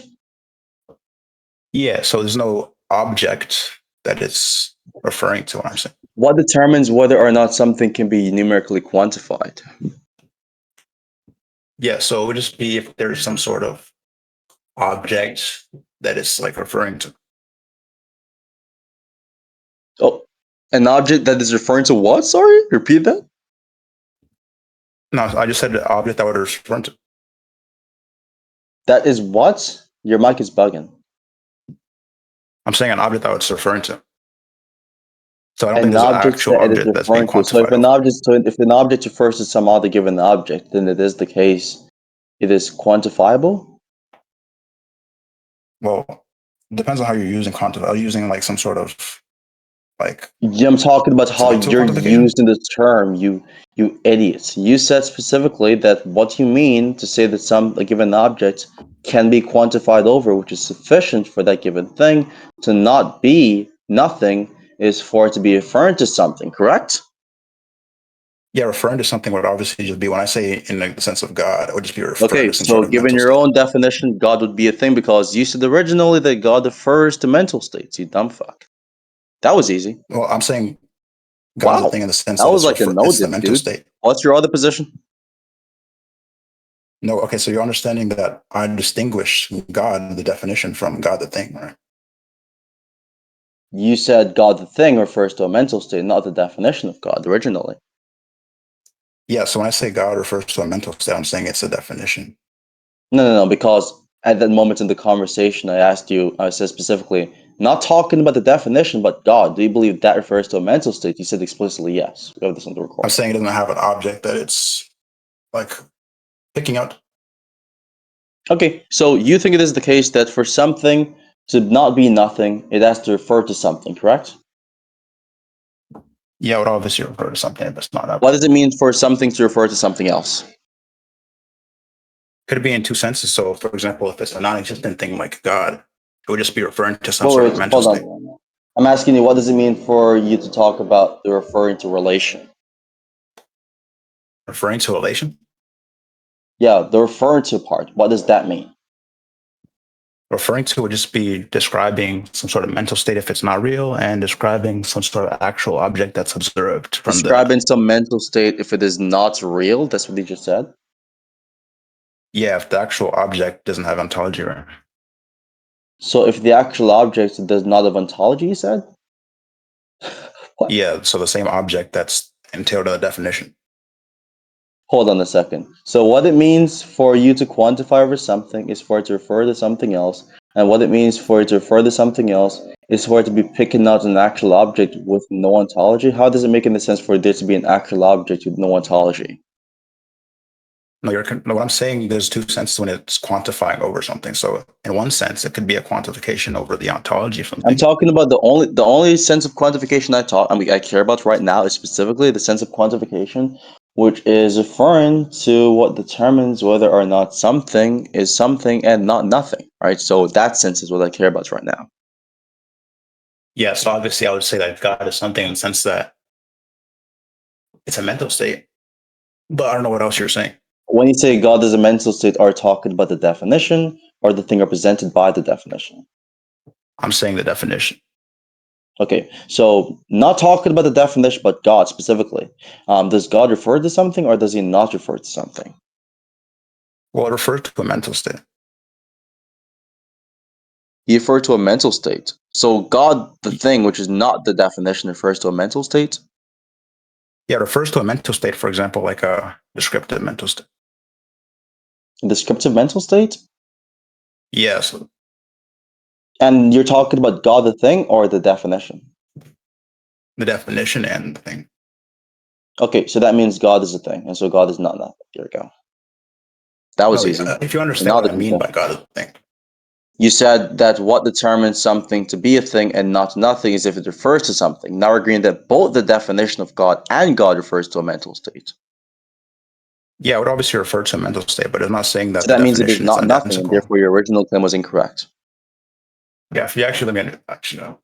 Speaker 1: Yeah, so there's no object that it's referring to what I'm saying.
Speaker 2: What determines whether or not something can be numerically quantified?
Speaker 1: Yeah, so it would just be if there's some sort of object that it's like referring to.
Speaker 2: Oh, an object that is referring to what? Sorry, repeat that.
Speaker 1: No, I just said the object that we're referring to.
Speaker 2: That is what? Your mic is bugging.
Speaker 1: I'm saying an object that it's referring to. So I don't
Speaker 2: An
Speaker 1: think there's an
Speaker 2: object
Speaker 1: actual
Speaker 2: that it is
Speaker 1: object that's being
Speaker 2: referring to. So
Speaker 1: quantified
Speaker 2: if an object refers to some other given object, then it is the case. It is quantifiable.
Speaker 1: Well, it depends on how you're using quantify. Are you using like some sort of like
Speaker 2: Yeah, I'm talking about how
Speaker 1: semantical
Speaker 2: you're
Speaker 1: quantification?
Speaker 2: using the term, you idiots. You said specifically that what you mean to say that a given object can be quantified over, which is sufficient for that given thing to not be nothing, is for it to be referring to something, correct?
Speaker 1: Yeah, referring to something would obviously just be when I say in the sense of God, it would just be referring
Speaker 2: Okay,
Speaker 1: to some
Speaker 2: so
Speaker 1: sort of
Speaker 2: given
Speaker 1: mental
Speaker 2: your
Speaker 1: state.
Speaker 2: own definition, God would be a thing because you said originally that God refers to mental states, you dumb fuck. That was easy.
Speaker 1: Well, I'm saying God is a
Speaker 2: Wow.
Speaker 1: thing in the sense
Speaker 2: That
Speaker 1: that
Speaker 2: was like a no
Speaker 1: it's the
Speaker 2: dip,
Speaker 1: mental
Speaker 2: dude.
Speaker 1: state.
Speaker 2: What's your other position?
Speaker 1: No, okay, so you're understanding that I distinguish God, the definition, from God, the thing, right?
Speaker 2: You said God the thing refers to a mental state, not the definition of God originally.
Speaker 1: Yeah, so when I say God refers to a mental state, I'm saying it's a definition.
Speaker 2: No, because at that moment in the conversation, I said specifically, not talking about the definition, but God. Do you believe that refers to a mental state? You said explicitly yes. We have this on the
Speaker 1: I'm
Speaker 2: record.
Speaker 1: saying it doesn't have an object that it's like picking out.
Speaker 2: Okay, so you think it is the case that for something to not be nothing, it has to refer to something, correct?
Speaker 1: Yeah, it would obviously refer to something that's not
Speaker 2: What
Speaker 1: object.
Speaker 2: does it mean for something to refer to something else?
Speaker 1: Could be in two senses. So, for example, if it's a non-existent thing like God, it would just be referring to some sort
Speaker 2: Wait,
Speaker 1: of mental
Speaker 2: hold
Speaker 1: state.
Speaker 2: on. I'm asking you, what does it mean for you to talk about the referring to relation?
Speaker 1: Referring to relation?
Speaker 2: Yeah, the referring to part. What does that mean?
Speaker 1: Referring to would just be describing some sort of mental state if it's not real, and describing some sort of actual object that's observed from the.
Speaker 2: Describing some mental state if it is not real. That's what he just said.
Speaker 1: Yeah, if the actual object doesn't have ontology, right?
Speaker 2: So if the actual object does not have ontology, you said? What?
Speaker 1: Yeah, so the same object that's entailed in the definition.
Speaker 2: Hold on a second. So what it means for you to quantify over something is for it to refer to something else, and what it means for it to refer to something else is for it to be picking out an actual object with no ontology. How does it make any sense for there to be an actual object with no ontology?
Speaker 1: No, what I'm saying, there's two senses when it's quantifying over something. So, in one sense, it could be a quantification over the ontology of
Speaker 2: I'm
Speaker 1: something.
Speaker 2: talking about the only sense of quantification I care about right now is specifically the sense of quantification, which is referring to what determines whether or not something is something and not nothing, right? So that sense is what I care about right now.
Speaker 1: Yeah, so obviously, I would say that God is something in the sense that it's a mental state. But I don't know what else you're saying.
Speaker 2: When you say God is a mental state, are you talking about the definition or the thing represented by the definition?
Speaker 1: I'm saying the definition.
Speaker 2: Okay, so not talking about the definition, but God specifically. Does God refer to something or does he not refer to something?
Speaker 1: Well, it refers to a mental state.
Speaker 2: He referred to a mental state. So God, the thing, which is not the definition, refers to a mental state?
Speaker 1: Yeah, it refers to a mental state, for example, like a descriptive mental state.
Speaker 2: A descriptive mental state?
Speaker 1: Yes,
Speaker 2: And you're talking about God, the thing, or the definition?
Speaker 1: the definition and the thing.
Speaker 2: Okay, so that means God is a thing, and so God is not nothing. Here we go. That was
Speaker 1: No,
Speaker 2: easy.
Speaker 1: if you
Speaker 2: And
Speaker 1: understand
Speaker 2: now
Speaker 1: what
Speaker 2: the
Speaker 1: I mean
Speaker 2: conclusion.
Speaker 1: by God is the thing.
Speaker 2: You said that what determines something to be a thing and not nothing is if it refers to something. Now we're agreeing that both the definition of God and God refers to a mental state.
Speaker 1: Yeah, it would obviously refer to a mental state, but it's not saying that
Speaker 2: So
Speaker 1: the
Speaker 2: that means it is
Speaker 1: definition is
Speaker 2: not nothing, and
Speaker 1: identical.
Speaker 2: therefore your original claim was incorrect.
Speaker 1: Yeah, if you actually let me actually know.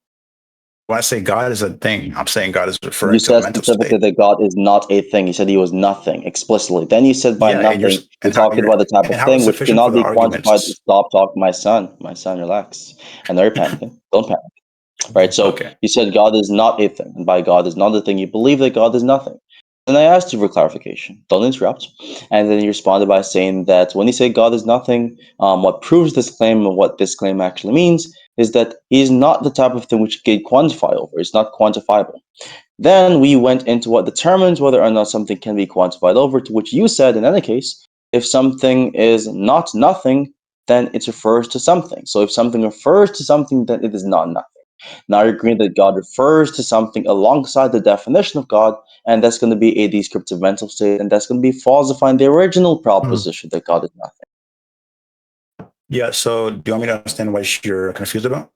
Speaker 1: When I say God is a thing, I'm saying God is
Speaker 2: You
Speaker 1: referring to a
Speaker 2: said
Speaker 1: mental
Speaker 2: specifically
Speaker 1: state.
Speaker 2: that God is not a thing. You said he was nothing explicitly. Then you said by
Speaker 1: Yeah,
Speaker 2: nothing, you're talking about the type of
Speaker 1: and how it's
Speaker 2: thing which
Speaker 1: sufficient for
Speaker 2: cannot
Speaker 1: the
Speaker 2: be quantified.
Speaker 1: arguments.
Speaker 2: Stop talking, my son. My son, relax. I know you're panicking. Don't panic. Right? So
Speaker 1: Okay.
Speaker 2: you said God is not a thing. And by God is not a thing, you believe that God is nothing. And I asked you for clarification. Don't interrupt. And then you responded by saying that when you say God is nothing, what proves this claim and what this claim actually means is that he's not the type of thing which you can quantify over. It's not quantifiable. Then we went into what determines whether or not something can be quantified over, to which you said, in any case, if something is not nothing, then it refers to something. So if something refers to something, then it is not nothing. Now you're agreeing that God refers to something alongside the definition of God, and that's going to be a descriptive mental state, and that's going to be falsifying the original proposition that God is nothing.
Speaker 1: Yeah, so do you want me to understand what you're confused about?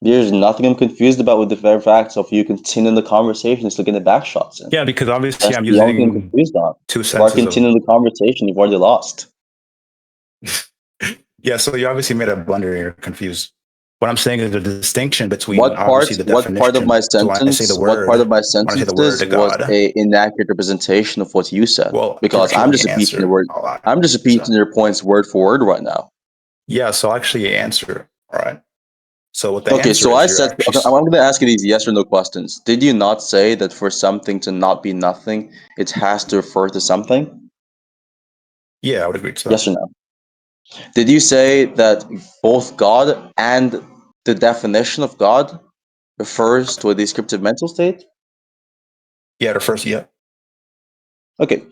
Speaker 2: There's nothing I'm confused about with the very fact of you continuing the conversation is looking at back shots.
Speaker 1: Yeah, because obviously
Speaker 2: that's
Speaker 1: I'm
Speaker 2: the only thing I'm
Speaker 1: using
Speaker 2: confused on.
Speaker 1: two
Speaker 2: If I
Speaker 1: senses
Speaker 2: continue the conversation, you've already lost.
Speaker 1: Yeah, so you obviously made a blunder and you're confused. What I'm saying is the distinction between
Speaker 2: what part
Speaker 1: obviously the definition.
Speaker 2: what part of my
Speaker 1: So when I say
Speaker 2: sentence
Speaker 1: the word,
Speaker 2: what part of my
Speaker 1: when I say the
Speaker 2: sentences
Speaker 1: word to
Speaker 2: was
Speaker 1: God,
Speaker 2: a inaccurate representation of what you said?
Speaker 1: well,
Speaker 2: Because
Speaker 1: actually
Speaker 2: I'm
Speaker 1: let
Speaker 2: just
Speaker 1: me
Speaker 2: repeating the
Speaker 1: answer.
Speaker 2: word. I'm just repeating your points word for word right now.
Speaker 1: Yeah, so actually answer. All right. So what the
Speaker 2: Okay,
Speaker 1: answer
Speaker 2: so I
Speaker 1: is, you're
Speaker 2: said,
Speaker 1: actually
Speaker 2: okay, I'm going to ask you these yes or no questions. Did you not say that for something to not be nothing, it has to refer to something?
Speaker 1: Yeah, I would agree to that.
Speaker 2: Yes or no? Did you say that both God and the definition of God refers to a descriptive mental state?
Speaker 1: Yeah, the first, yeah.
Speaker 2: Okay,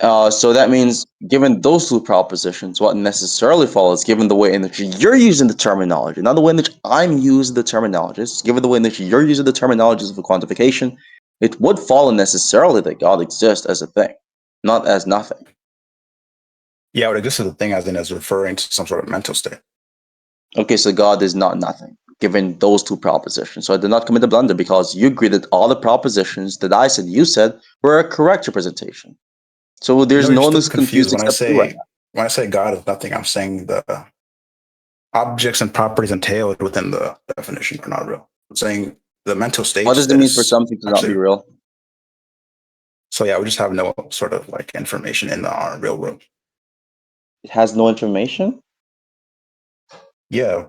Speaker 2: so that means, given those two propositions, what necessarily follows, given the way in which you're using the terminology, not the way in which I'm using the terminologies, given the way in which you're using the terminologies of quantification, it would follow necessarily that God exists as a thing, not as nothing.
Speaker 1: Yeah, it exists as a thing as referring to some sort of mental state.
Speaker 2: Okay, so God is not nothing, given those two propositions. So I did not commit a blunder because you agreed that all the propositions that I said you said were a correct representation. So there's no one who's confused except you right now.
Speaker 1: When I say God is nothing, I'm saying the objects and properties entailed within the definition are not real. I'm saying the mental states.
Speaker 2: What does it mean for something to not be real?
Speaker 1: So yeah, we just have no sort of like information in the real world.
Speaker 2: It has no information?
Speaker 1: Yeah.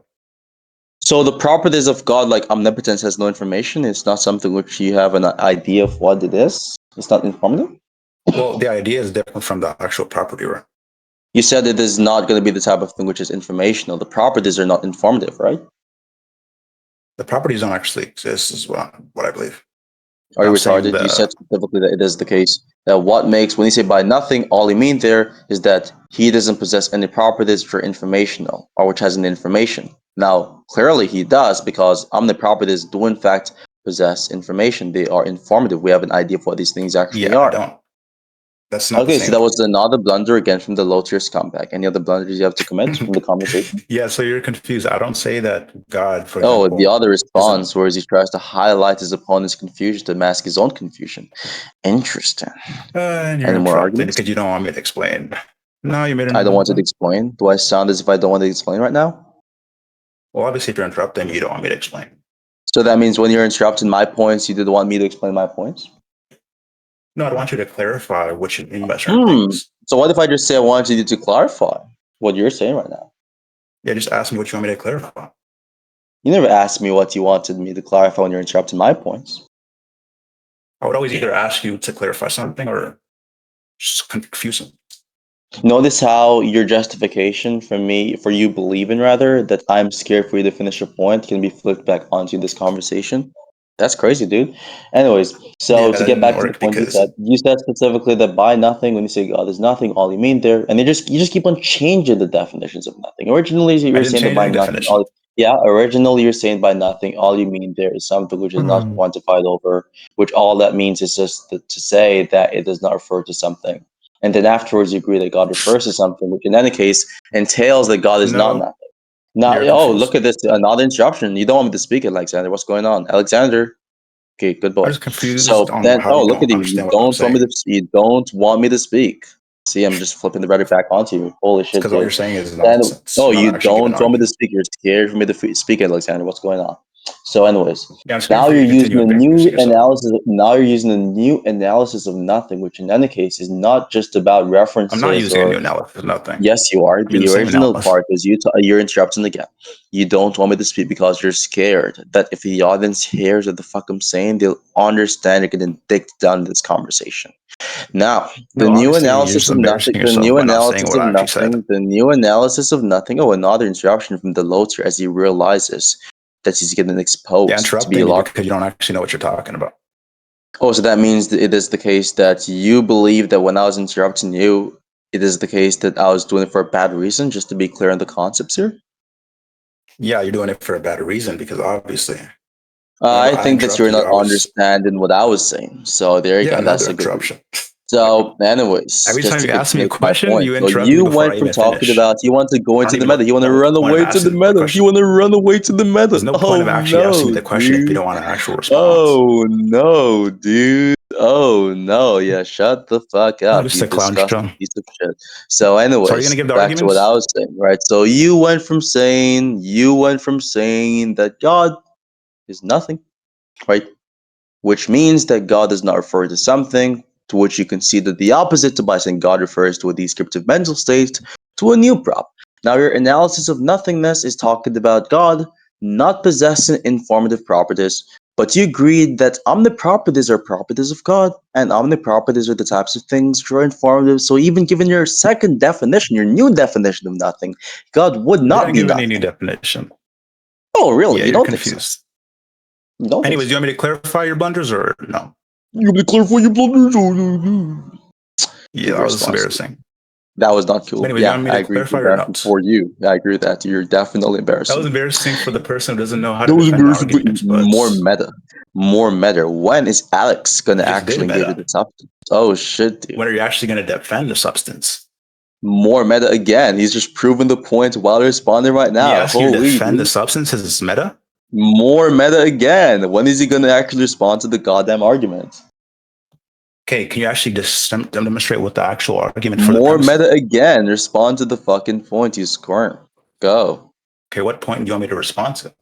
Speaker 2: So the properties of God, like omnipotence, has no information. It's not something which you have an idea of what it is. It's not informative.
Speaker 1: Well, the idea is different from the actual property, right?
Speaker 2: You said it is not going to be the type of thing which is informational. The properties are not informative, right?
Speaker 1: The properties don't actually exist, is what I believe.
Speaker 2: Are you retarded? You said specifically that it is the case. That what makes, when you say by nothing, all you mean there is that he doesn't possess any properties for informational, or which has an information. Now, clearly he does, because omniproperties do in fact possess information. They are informative. We have an idea of what these things actually are.
Speaker 1: I don't. That's not
Speaker 2: okay, so that was another blunder again from the low tier scumbag. Any other blunders you have to commit from the conversation?
Speaker 1: Yeah, so you're confused. I don't say that God, for example.
Speaker 2: Oh, the other response, whereas he tries to highlight his opponent's confusion to mask his own confusion. Interesting.
Speaker 1: And you're
Speaker 2: Any more arguments?
Speaker 1: because you don't want me to explain. No, you made.
Speaker 2: I don't want to explain. Do I sound as if I don't want to explain right now?
Speaker 1: Well, obviously, if you're interrupting, you don't want me to explain.
Speaker 2: So that means when you're interrupting my points, you did want me to explain my points?
Speaker 1: No, I want you to clarify what you mean by certain things.
Speaker 2: So what if I just say I want you to clarify what you're saying right now?
Speaker 1: Yeah, just ask me what you want me to clarify.
Speaker 2: You never asked me what you wanted me to clarify when you're interrupting my points.
Speaker 1: I would always either ask you to clarify something or just confuse them.
Speaker 2: Notice how your justification for you believing rather that I'm scared for you to finish your point can be flipped back onto this conversation. That's crazy, dude. Anyways, so to get back to the point you said specifically that by nothing, when you say God is nothing, all you mean there, and you just keep on changing the definitions of nothing. Originally, you're saying that by nothing, originally you're saying by nothing, all you mean there is something which is not quantified over, which all that means is just to say that it does not refer to something. And then afterwards, you agree that God refers to something, which in any case entails that God is not nothing. Now, look at this, another interruption. You don't want me to speak, Alexander. What's going on, Alexander? Okay, good boy.
Speaker 1: I'm just confused.
Speaker 2: So then, look at you. You don't want me to. You don't want me to speak. See, I'm just flipping the rhetoric back onto you. Holy shit!
Speaker 1: Because what you're saying is
Speaker 2: nonsense. Oh, you don't want me to speak. You're scared for me to speak, Alexander. What's going on? So, anyways, now you're using a new analysis. Now you're using a new analysis of nothing, which in any case is not just about references.
Speaker 1: I'm not using a new analysis of nothing.
Speaker 2: Yes, you are. The original part is you're interrupting again. You don't want me to speak because you're scared that if the audience hears what the fuck I'm saying, they'll understand you're getting dicked down in this conversation. Now, the
Speaker 1: No,
Speaker 2: new
Speaker 1: obviously you're
Speaker 2: analysis
Speaker 1: just
Speaker 2: of nothing.
Speaker 1: embarrassing
Speaker 2: The
Speaker 1: yourself
Speaker 2: new
Speaker 1: by not saying
Speaker 2: analysis
Speaker 1: what
Speaker 2: of
Speaker 1: I actually said.
Speaker 2: nothing. The new analysis of nothing. Oh, another interruption from the Loter as he realizes that he's getting exposed
Speaker 1: Yeah,
Speaker 2: to be a
Speaker 1: interrupting you
Speaker 2: lot.
Speaker 1: because you don't actually know what you're talking about.
Speaker 2: Oh, so that means that it is the case that you believe that when I was interrupting you, it is the case that I was doing it for a bad reason. Just to be clear on the concepts here.
Speaker 1: Yeah, you're doing it for a bad reason because obviously,
Speaker 2: I
Speaker 1: whenever I
Speaker 2: think that you're
Speaker 1: interrupted you,
Speaker 2: not
Speaker 1: I was
Speaker 2: understanding what I was saying. So there you
Speaker 1: yeah
Speaker 2: go. That's
Speaker 1: another
Speaker 2: a good.
Speaker 1: interruption.
Speaker 2: So, anyways,
Speaker 1: Every
Speaker 2: just
Speaker 1: time
Speaker 2: to
Speaker 1: you ask me
Speaker 2: continue
Speaker 1: a
Speaker 2: with my
Speaker 1: question,
Speaker 2: point.
Speaker 1: you
Speaker 2: So
Speaker 1: interrupt me
Speaker 2: you
Speaker 1: before
Speaker 2: went
Speaker 1: I
Speaker 2: from
Speaker 1: even
Speaker 2: talking
Speaker 1: finish.
Speaker 2: about you want to go
Speaker 1: I
Speaker 2: into
Speaker 1: don't
Speaker 2: the
Speaker 1: even
Speaker 2: meta.
Speaker 1: know
Speaker 2: You want to
Speaker 1: the
Speaker 2: run
Speaker 1: point of
Speaker 2: away to the
Speaker 1: asking a
Speaker 2: meta. You
Speaker 1: question.
Speaker 2: want to run away to the meta.
Speaker 1: There's no point
Speaker 2: Oh
Speaker 1: of actually asking me
Speaker 2: no,
Speaker 1: the question if you
Speaker 2: dude.
Speaker 1: don't want an actual response.
Speaker 2: Oh no, dude. Oh no. Yeah, shut the fuck
Speaker 1: Oh,
Speaker 2: up,
Speaker 1: just
Speaker 2: you
Speaker 1: a clown
Speaker 2: disgusting
Speaker 1: show.
Speaker 2: piece of shit. So,
Speaker 1: So are you gonna
Speaker 2: anyways,
Speaker 1: give the
Speaker 2: back to what I
Speaker 1: arguments?
Speaker 2: was saying, right? So you went from saying that God is nothing, right? Which means that God does not refer to something, to which you consider the opposite to by saying God refers to a descriptive mental state, to a new prop. Now, your analysis of nothingness is talking about God not possessing informative properties, but you agreed that omniproperties are properties of God, and omniproperties are the types of things which are informative. So, even given your second definition, your new definition of nothing, God would
Speaker 1: I
Speaker 2: not
Speaker 1: didn't
Speaker 2: be
Speaker 1: give any new
Speaker 2: nothing.
Speaker 1: definition.
Speaker 2: Oh, really?
Speaker 1: Yeah,
Speaker 2: You
Speaker 1: you're
Speaker 2: don't think so?
Speaker 1: confused.
Speaker 2: You don't think
Speaker 1: Anyways,
Speaker 2: so?
Speaker 1: do you want me to clarify your blunders or no?
Speaker 2: You be clarify your blunders.
Speaker 1: Yeah,
Speaker 2: Good
Speaker 1: that was
Speaker 2: response.
Speaker 1: embarrassing.
Speaker 2: That was not
Speaker 1: But
Speaker 2: cool.
Speaker 1: anyways, you
Speaker 2: Yeah,
Speaker 1: want me
Speaker 2: I
Speaker 1: to
Speaker 2: agree. It's
Speaker 1: clarify or
Speaker 2: embarrassing
Speaker 1: not?
Speaker 2: for you. I agree with that. You're definitely
Speaker 1: That was
Speaker 2: embarrassing.
Speaker 1: embarrassing for the person who doesn't know how to
Speaker 2: That was
Speaker 1: defend the
Speaker 2: embarrassing, but
Speaker 1: arguments, but
Speaker 2: more meta. More meta. When is Alex gonna
Speaker 1: you just did
Speaker 2: actually engage with
Speaker 1: meta.
Speaker 2: the substance? Oh shit, dude.
Speaker 1: When are you actually going to defend the substance?
Speaker 2: More meta again. He's just proving the point while responding right
Speaker 1: Me
Speaker 2: now.
Speaker 1: asking you to
Speaker 2: Holy
Speaker 1: defend the
Speaker 2: dude.
Speaker 1: substance is meta?
Speaker 2: More meta again. When is he gonna actually respond to the goddamn argument?
Speaker 1: Okay, can you actually just demonstrate what the actual argument for the
Speaker 2: More
Speaker 1: premise
Speaker 2: meta
Speaker 1: is?
Speaker 2: again. Respond to the fucking point, you squirm. Go.
Speaker 1: Okay, what point do you want me to respond to?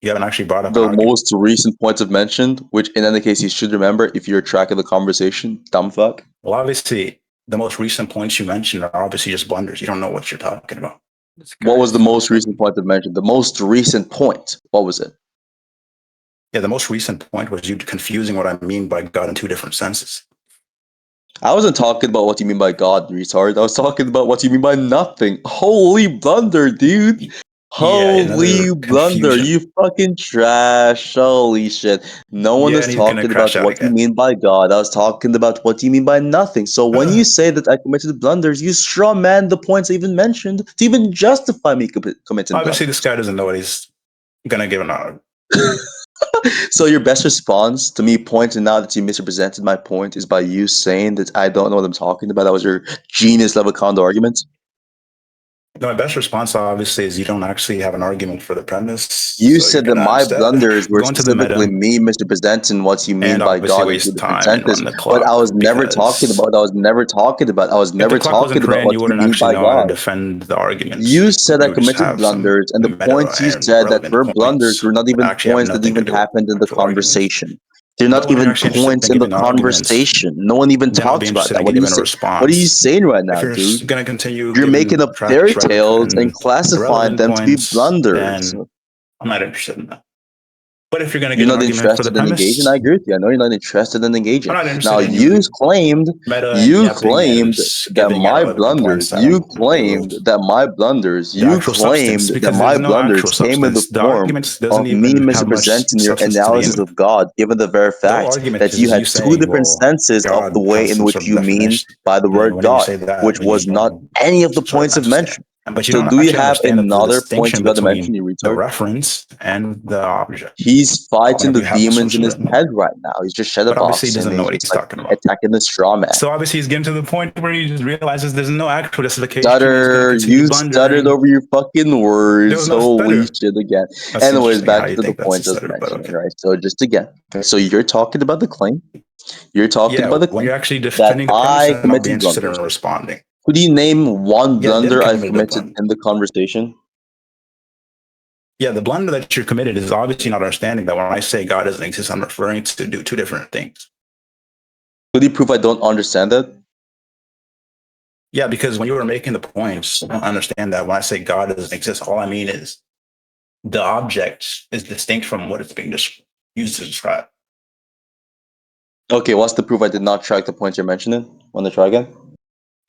Speaker 1: You haven't actually brought up an
Speaker 2: The
Speaker 1: argument.
Speaker 2: most recent points I've mentioned, which in any case you should remember if you're tracking the conversation, dumb fuck.
Speaker 1: Well, obviously, the most recent points you mentioned are obviously just blunders. You don't know what you're talking about. This
Speaker 2: What
Speaker 1: guy
Speaker 2: was the
Speaker 1: is
Speaker 2: most
Speaker 1: fucking.
Speaker 2: recent point I've mentioned? The most recent point. What was it?
Speaker 1: Yeah, the most recent point was you confusing what I mean by God in two different senses.
Speaker 2: I wasn't talking about what you mean by God, retard. I was talking about what you mean by nothing. Holy blunder, dude.
Speaker 1: Yeah,
Speaker 2: Holy
Speaker 1: another
Speaker 2: blunder.
Speaker 1: confusion.
Speaker 2: You fucking trash. Holy shit. No one
Speaker 1: Yeah,
Speaker 2: is
Speaker 1: and he's gonna
Speaker 2: talking about
Speaker 1: crash out
Speaker 2: what you
Speaker 1: again.
Speaker 2: mean by God. I was talking about what you mean by nothing. So when you say that I committed blunders, you straw man the points I even mentioned to even justify me committing
Speaker 1: Obviously, this
Speaker 2: blunders.
Speaker 1: guy doesn't know what he's gonna give an argument.
Speaker 2: So your best response to me pointing out that you misrepresented my point is by you saying that I don't know what I'm talking about. That was your genius level counter argument.
Speaker 1: No, my best response, obviously, is you don't actually have an argument for the premise.
Speaker 2: You
Speaker 1: So you're
Speaker 2: said that
Speaker 1: gonna
Speaker 2: my
Speaker 1: instead
Speaker 2: blunders were
Speaker 1: go into the
Speaker 2: specifically
Speaker 1: meta
Speaker 2: me misrepresenting what you mean
Speaker 1: and
Speaker 2: by
Speaker 1: obviously
Speaker 2: God in two
Speaker 1: waste
Speaker 2: different
Speaker 1: time and
Speaker 2: sentences.
Speaker 1: run the
Speaker 2: But I was
Speaker 1: clock
Speaker 2: never talking
Speaker 1: because
Speaker 2: about. I was never talking about. I was
Speaker 1: if the
Speaker 2: never
Speaker 1: clock wasn't
Speaker 2: talking about
Speaker 1: ran,
Speaker 2: what
Speaker 1: you
Speaker 2: you
Speaker 1: wouldn't
Speaker 2: mean
Speaker 1: actually
Speaker 2: by
Speaker 1: know how to
Speaker 2: God.
Speaker 1: defend the arguments.
Speaker 2: You said I
Speaker 1: You would just
Speaker 2: committed
Speaker 1: have some
Speaker 2: blunders, and the
Speaker 1: meta
Speaker 2: points you
Speaker 1: and
Speaker 2: said that
Speaker 1: irrelevant
Speaker 2: were blunders
Speaker 1: points
Speaker 2: were not
Speaker 1: that
Speaker 2: even
Speaker 1: actually have
Speaker 2: points that
Speaker 1: nothing to
Speaker 2: even
Speaker 1: do with
Speaker 2: happened in the
Speaker 1: actual arguments.
Speaker 2: conversation. They're
Speaker 1: But
Speaker 2: not
Speaker 1: when you're
Speaker 2: even
Speaker 1: actually interested
Speaker 2: points
Speaker 1: in
Speaker 2: in the
Speaker 1: giving the arguments,
Speaker 2: conversation. No one even
Speaker 1: then I'll be
Speaker 2: talks about
Speaker 1: interested
Speaker 2: that.
Speaker 1: in
Speaker 2: What are you
Speaker 1: giving a
Speaker 2: say? What are you
Speaker 1: response.
Speaker 2: saying right
Speaker 1: If
Speaker 2: now,
Speaker 1: you're
Speaker 2: dude?
Speaker 1: going to continue
Speaker 2: You're making
Speaker 1: giving
Speaker 2: up
Speaker 1: trash
Speaker 2: fairy
Speaker 1: rhetoric
Speaker 2: tales and
Speaker 1: and
Speaker 2: classifying
Speaker 1: irrelevant
Speaker 2: them to be
Speaker 1: points,
Speaker 2: blunders.
Speaker 1: then I'm not interested in that. But if you're going to
Speaker 2: You're
Speaker 1: give an
Speaker 2: not
Speaker 1: argument for the
Speaker 2: interested in engaging.
Speaker 1: premise,
Speaker 2: I agree with you. I know you're not interested in
Speaker 1: I'm
Speaker 2: engaging.
Speaker 1: not
Speaker 2: Now
Speaker 1: interested in you meta and
Speaker 2: you
Speaker 1: yapping and
Speaker 2: claimed that
Speaker 1: giving
Speaker 2: my
Speaker 1: irrelevant
Speaker 2: blunders,
Speaker 1: points that don't move the
Speaker 2: you
Speaker 1: actual substance
Speaker 2: claimed that
Speaker 1: because
Speaker 2: my
Speaker 1: there's no
Speaker 2: blunders
Speaker 1: actual
Speaker 2: came in the
Speaker 1: substance. The
Speaker 2: form
Speaker 1: argument doesn't
Speaker 2: of me
Speaker 1: even have much
Speaker 2: misrepresenting your
Speaker 1: substance to begin
Speaker 2: analysis
Speaker 1: with.
Speaker 2: of God, given the very
Speaker 1: The whole
Speaker 2: fact
Speaker 1: argument
Speaker 2: that you
Speaker 1: is
Speaker 2: had
Speaker 1: you
Speaker 2: two
Speaker 1: saying,
Speaker 2: different
Speaker 1: well,
Speaker 2: senses of the
Speaker 1: God
Speaker 2: way
Speaker 1: has
Speaker 2: in
Speaker 1: some
Speaker 2: which
Speaker 1: sort of
Speaker 2: you mean
Speaker 1: definition.
Speaker 2: by the
Speaker 1: And then
Speaker 2: word
Speaker 1: when you
Speaker 2: God,
Speaker 1: say that,
Speaker 2: which
Speaker 1: then you
Speaker 2: was not
Speaker 1: know
Speaker 2: any of the
Speaker 1: some sort of
Speaker 2: points I've
Speaker 1: mental state.
Speaker 2: mentioned.
Speaker 1: But you
Speaker 2: So
Speaker 1: don't
Speaker 2: do you
Speaker 1: actually
Speaker 2: have
Speaker 1: understand that there's a
Speaker 2: another point
Speaker 1: distinction
Speaker 2: you got to mention,
Speaker 1: between
Speaker 2: you
Speaker 1: the
Speaker 2: retard?
Speaker 1: reference and the object.
Speaker 2: He's fighting the
Speaker 1: Whenever you have some
Speaker 2: demons in
Speaker 1: sort
Speaker 2: his
Speaker 1: of
Speaker 2: head right now. He's just
Speaker 1: but obviously he
Speaker 2: shadowboxing and
Speaker 1: doesn't know
Speaker 2: he's
Speaker 1: what
Speaker 2: just
Speaker 1: he's
Speaker 2: like
Speaker 1: talking about.
Speaker 2: attacking the straw man.
Speaker 1: So obviously he's getting to the point where he just realizes there's no actual justification. He's going to
Speaker 2: Stutter,
Speaker 1: continue
Speaker 2: you stuttered
Speaker 1: blundering.
Speaker 2: over your fucking
Speaker 1: There
Speaker 2: words.
Speaker 1: was no
Speaker 2: Holy
Speaker 1: stutter.
Speaker 2: shit again.
Speaker 1: That's
Speaker 2: Anyways,
Speaker 1: interesting how
Speaker 2: back
Speaker 1: you
Speaker 2: to the
Speaker 1: think that's
Speaker 2: point
Speaker 1: a
Speaker 2: I was
Speaker 1: stutter, but
Speaker 2: mentioning,
Speaker 1: okay.
Speaker 2: right? So just again, so you're talking about the claim. You're talking
Speaker 1: Yeah,
Speaker 2: about the
Speaker 1: when
Speaker 2: claim
Speaker 1: you're actually
Speaker 2: that
Speaker 1: defending the premise,
Speaker 2: I
Speaker 1: then I'll be
Speaker 2: committed
Speaker 1: interested in
Speaker 2: blunders.
Speaker 1: responding.
Speaker 2: Could you name one
Speaker 1: Yeah, I did
Speaker 2: blunder I've
Speaker 1: commit a
Speaker 2: committed
Speaker 1: blunder.
Speaker 2: in the conversation?
Speaker 1: Yeah, the blunder that you're committed is obviously not understanding that when I say God doesn't exist, I'm referring to do two different things.
Speaker 2: Could you prove I don't understand that?
Speaker 1: Yeah, because when you were making the points, I don't understand that when I say God doesn't exist, all I mean is the object is distinct from what it's being used to describe.
Speaker 2: Okay, what's the proof I did not track the points you're mentioning? Want to try again?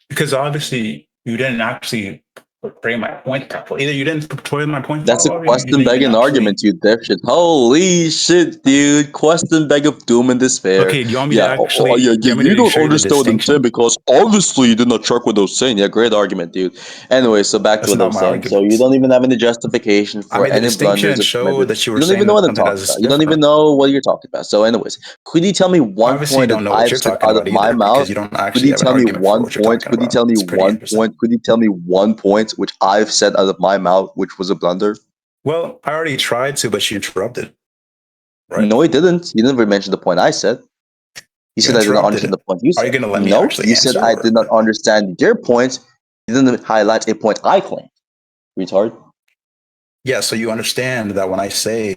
Speaker 1: Because obviously you didn't actually portray my point properly. Either you didn't portray my point
Speaker 2: That's a
Speaker 1: properly, or you didn't
Speaker 2: question
Speaker 1: even
Speaker 2: begging
Speaker 1: actually.
Speaker 2: argument, you dipshit. Holy shit, dude. Question beg of doom and despair.
Speaker 1: Okay, do you want me to
Speaker 2: Yeah,
Speaker 1: actually?
Speaker 2: yeah,
Speaker 1: Do you want me
Speaker 2: you
Speaker 1: to
Speaker 2: don't
Speaker 1: show you the
Speaker 2: understand what I'm saying
Speaker 1: distinction?
Speaker 2: because obviously you did not track what I was saying. Yeah, great argument, dude. Anyway, so back to
Speaker 1: That's
Speaker 2: what I
Speaker 1: not
Speaker 2: was
Speaker 1: my
Speaker 2: saying. So you
Speaker 1: argument.
Speaker 2: don't even have any justification
Speaker 1: I
Speaker 2: for
Speaker 1: made the
Speaker 2: any
Speaker 1: distinction
Speaker 2: blunders
Speaker 1: and
Speaker 2: you've
Speaker 1: showed
Speaker 2: committed.
Speaker 1: that you
Speaker 2: You
Speaker 1: were
Speaker 2: don't even
Speaker 1: saying
Speaker 2: know
Speaker 1: that
Speaker 2: what I'm
Speaker 1: something that
Speaker 2: talking
Speaker 1: is
Speaker 2: about. You don't even
Speaker 1: different.
Speaker 2: know what you're talking about. So, anyways, could you tell me one
Speaker 1: Obviously, you
Speaker 2: point that
Speaker 1: don't know what
Speaker 2: I've
Speaker 1: you're
Speaker 2: said
Speaker 1: talking
Speaker 2: out of
Speaker 1: about
Speaker 2: my
Speaker 1: either
Speaker 2: mouth?
Speaker 1: because you don't
Speaker 2: Could
Speaker 1: actually
Speaker 2: you
Speaker 1: have an
Speaker 2: tell me
Speaker 1: argument for
Speaker 2: one
Speaker 1: what you're
Speaker 2: point?
Speaker 1: talking
Speaker 2: Could you
Speaker 1: about.
Speaker 2: tell me
Speaker 1: It's pretty
Speaker 2: one
Speaker 1: interesting.
Speaker 2: point? Could you tell me one point which I've said out of my mouth which was a blunder?
Speaker 1: Well, I already tried to, but she interrupted. Right?
Speaker 2: No, he didn't. You never mentioned the point I said. You
Speaker 1: You
Speaker 2: said I did not understand
Speaker 1: interrupted.
Speaker 2: the point you
Speaker 1: Are you
Speaker 2: said.
Speaker 1: going to let me
Speaker 2: No,
Speaker 1: actually
Speaker 2: you said
Speaker 1: answer,
Speaker 2: I did
Speaker 1: or
Speaker 2: not
Speaker 1: no?
Speaker 2: understand your point. You didn't highlight a point I claimed. Retard.
Speaker 1: Yeah. So you understand that when I say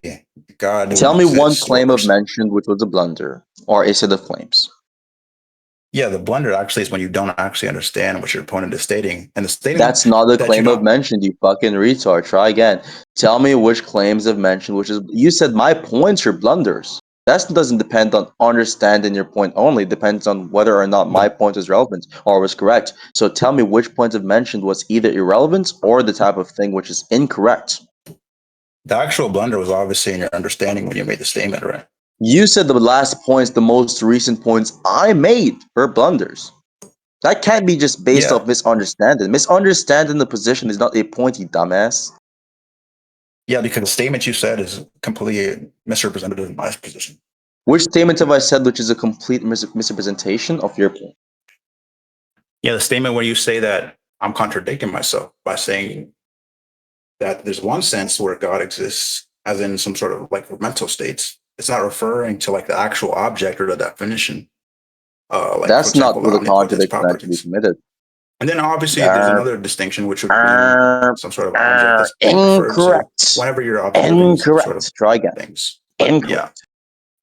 Speaker 1: God
Speaker 2: Tell
Speaker 1: didn't
Speaker 2: me one
Speaker 1: exist,
Speaker 2: claim of mention which was a blunder or a set of claims.
Speaker 1: yeah, the blunder actually is when you don't actually understand what your opponent is stating, and the statement
Speaker 2: That's not a
Speaker 1: that you
Speaker 2: claim of
Speaker 1: don't.
Speaker 2: mention, you fucking retard. Try again. Tell me which claims of mention, which is you said my points are blunders. That doesn't depend on understanding your point only. It depends on whether or not my
Speaker 1: The,
Speaker 2: point is relevant or was correct. So tell me which point of mention was either irrelevant or the type of thing which is incorrect.
Speaker 1: the actual blunder was obviously in your understanding when you made the statement, right?
Speaker 2: You said the last points, the most recent points I made were blunders. That can't be just based
Speaker 1: Yeah,
Speaker 2: off misunderstanding. Misunderstanding the position is not a point, you dumbass.
Speaker 1: yeah, because the statement you said is completely misrepresentative in my position.
Speaker 2: Which statement have I said which is a complete misrepresentation of your point?
Speaker 1: Yeah, the statement where you say that I'm contradicting myself by saying that there's one sense where God exists, as in some sort of like mental states. It's not referring to like the actual object or the definition. Like for
Speaker 2: That's not
Speaker 1: example, the
Speaker 2: what the
Speaker 1: omnipotence
Speaker 2: contradiction actually
Speaker 1: properties.
Speaker 2: committed.
Speaker 1: And then obviously there's
Speaker 2: Arr,
Speaker 1: another distinction, which would be
Speaker 2: arr,
Speaker 1: some sort of object
Speaker 2: arr.
Speaker 1: that's being referred to
Speaker 2: Incorrect.
Speaker 1: whenever you're observing some sort of
Speaker 2: Incorrect. Try again.
Speaker 1: things. But yeah,
Speaker 2: Incorrect.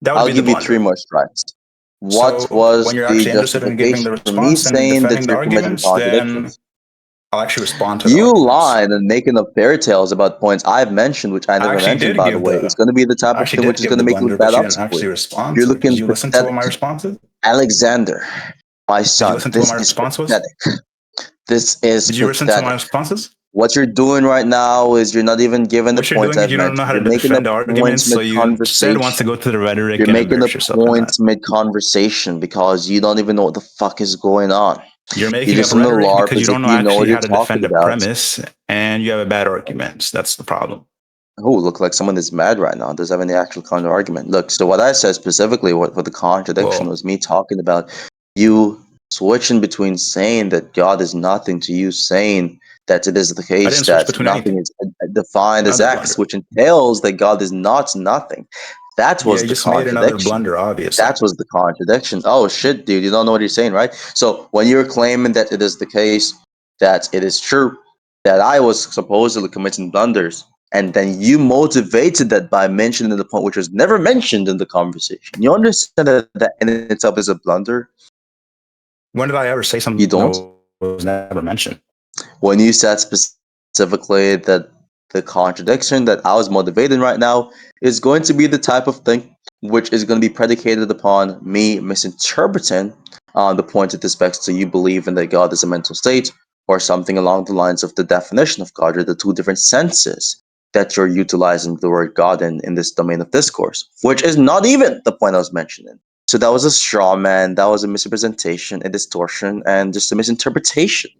Speaker 1: that would
Speaker 2: I'll
Speaker 1: be the
Speaker 2: give you three
Speaker 1: blunder.
Speaker 2: more strikes. What
Speaker 1: So
Speaker 2: was
Speaker 1: when you're
Speaker 2: the
Speaker 1: actually interested in giving the
Speaker 2: justification for me
Speaker 1: response and
Speaker 2: saying that
Speaker 1: defending the
Speaker 2: you're committing
Speaker 1: arguments, then
Speaker 2: contradictions?
Speaker 1: I'll actually respond to the
Speaker 2: You
Speaker 1: arguments.
Speaker 2: lying and making up fairy tales about points I've mentioned, which I
Speaker 1: I
Speaker 2: never
Speaker 1: actually
Speaker 2: mentioned,
Speaker 1: did
Speaker 2: by the
Speaker 1: give
Speaker 2: way, is
Speaker 1: the
Speaker 2: going to be the type
Speaker 1: I
Speaker 2: of
Speaker 1: actually
Speaker 2: thing which
Speaker 1: did
Speaker 2: is
Speaker 1: give
Speaker 2: going to
Speaker 1: the
Speaker 2: make you look
Speaker 1: blunder,
Speaker 2: bad
Speaker 1: but you didn't
Speaker 2: optically.
Speaker 1: actually respond
Speaker 2: You're
Speaker 1: to it. Did
Speaker 2: looking
Speaker 1: you listen to what
Speaker 2: pathetic.
Speaker 1: my response is?
Speaker 2: Alexander, my
Speaker 1: Did you
Speaker 2: son,
Speaker 1: listen to what
Speaker 2: this
Speaker 1: my
Speaker 2: is
Speaker 1: response was?
Speaker 2: pathetic. This is
Speaker 1: Did you listen to my
Speaker 2: pathetic.
Speaker 1: responses?
Speaker 2: What you're doing right now is you're not even giving the
Speaker 1: What you're
Speaker 2: points
Speaker 1: doing is
Speaker 2: I've
Speaker 1: you don't know
Speaker 2: mentioned.
Speaker 1: how to
Speaker 2: You're making the
Speaker 1: defend the
Speaker 2: points
Speaker 1: arguments, so you said want to
Speaker 2: mid-conversation.
Speaker 1: go to the rhetoric
Speaker 2: You're
Speaker 1: and
Speaker 2: making the
Speaker 1: embarrass yourself in that.
Speaker 2: points mid-conversation because you don't even know what the fuck is going on.
Speaker 1: You're
Speaker 2: You're
Speaker 1: making up
Speaker 2: just on the
Speaker 1: rhetoric
Speaker 2: LARP
Speaker 1: because you
Speaker 2: as if
Speaker 1: don't know
Speaker 2: you know what
Speaker 1: actually
Speaker 2: you're
Speaker 1: how to
Speaker 2: talking
Speaker 1: defend a
Speaker 2: about.
Speaker 1: premise, and you have a bad arguments. That's the problem.
Speaker 2: Oh, look like someone is mad right now. Does have any actual counter argument? Look, so what I said specifically, what the contradiction
Speaker 1: Well,
Speaker 2: was me talking about you switching between saying that God is nothing to you saying that it is the
Speaker 1: I
Speaker 2: case
Speaker 1: didn't switch
Speaker 2: that
Speaker 1: between
Speaker 2: nothing
Speaker 1: anything.
Speaker 2: is defined as
Speaker 1: Another
Speaker 2: X,
Speaker 1: blunder.
Speaker 2: which entails that God is not nothing. That
Speaker 1: Yeah,
Speaker 2: was
Speaker 1: you
Speaker 2: the
Speaker 1: just made another
Speaker 2: contradiction.
Speaker 1: blunder, obviously.
Speaker 2: That was the contradiction. Oh shit, dude, you don't know what you're saying, right? So when you're claiming that it is the case, that it is true, that I was supposedly committing blunders, and then you motivated that by mentioning the point which was never mentioned in the conversation. You understand that that in itself is a blunder?
Speaker 1: When did I ever say
Speaker 2: You
Speaker 1: something
Speaker 2: don't?
Speaker 1: that was never mentioned?
Speaker 2: When you said specifically that the contradiction that I was motivating right now is going to be the type of thing which is going to be predicated upon me misinterpreting the point with respect to you believing that God is a mental state or something along the lines of the definition of God or the two different senses that you're utilizing the word God in this domain of discourse, which is not even the point I was mentioning. So that was a straw man, that was a misrepresentation, a distortion, and just a misinterpretation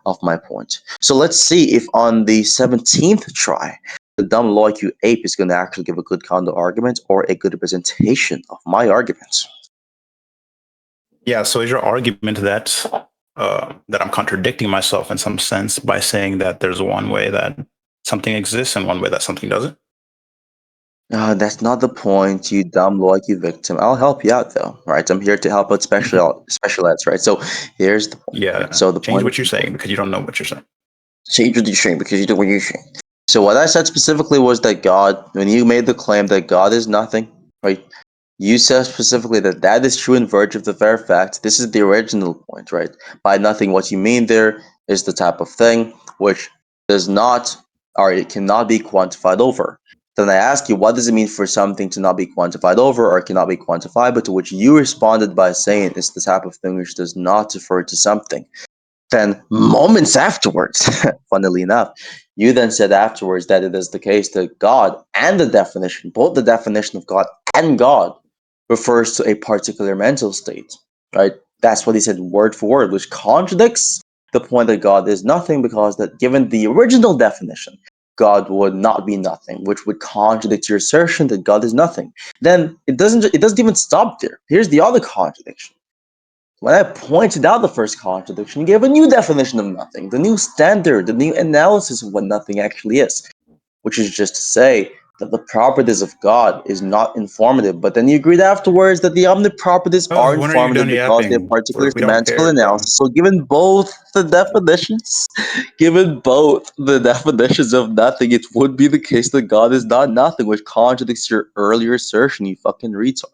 Speaker 2: of my point. So let's see if on the 17th try, the dumb like you ape is going to actually give a good counter argument or a good representation of my arguments.
Speaker 1: Yeah. So is your argument that I'm contradicting myself in some sense by saying that there's one way that something exists and one way that something doesn't?
Speaker 2: That's not the point, you dumb like you victim. I'll help you out though, right? I'm here to help out special eds, right? So here's the point, right?
Speaker 1: Yeah.
Speaker 2: So the
Speaker 1: Change
Speaker 2: point
Speaker 1: what
Speaker 2: is
Speaker 1: you're
Speaker 2: simple.
Speaker 1: saying because you don't know what you're saying.
Speaker 2: Change what you're saying because you do what you're saying. So what I said specifically was that God, when you made the claim that God is nothing, right? You said specifically that that is true in virtue of the very fact. This is the original point, right? By nothing, what you mean there is the type of thing which does not or it cannot be quantified over. Then I ask you, what does it mean for something to not be quantified over or cannot be quantified? But to which you responded by saying it's the type of thing which does not refer to something. Then moments afterwards, funnily enough, you then said afterwards that it is the case that God and the definition, both the definition of God and God, refers to a particular mental state, right? That's what he said word for word, which contradicts the point that God is nothing, because that given the original definition, God would not be nothing, which would contradict your assertion that God is nothing. Then it doesn't even stop there. Here's the other contradiction. When I pointed out the first contradiction, you gave a new definition of nothing, the new standard, the new analysis of what nothing actually is, which is just to say that the properties of God is not informative. But then you agreed afterwards that the omniproperties are
Speaker 1: When are you
Speaker 2: informative
Speaker 1: done
Speaker 2: because they're
Speaker 1: yapping?
Speaker 2: particular
Speaker 1: We don't
Speaker 2: semantical
Speaker 1: care, bro.
Speaker 2: analysis. So given both the definitions, of nothing, it would be the case that God is not nothing, which contradicts your earlier assertion, you fucking retard.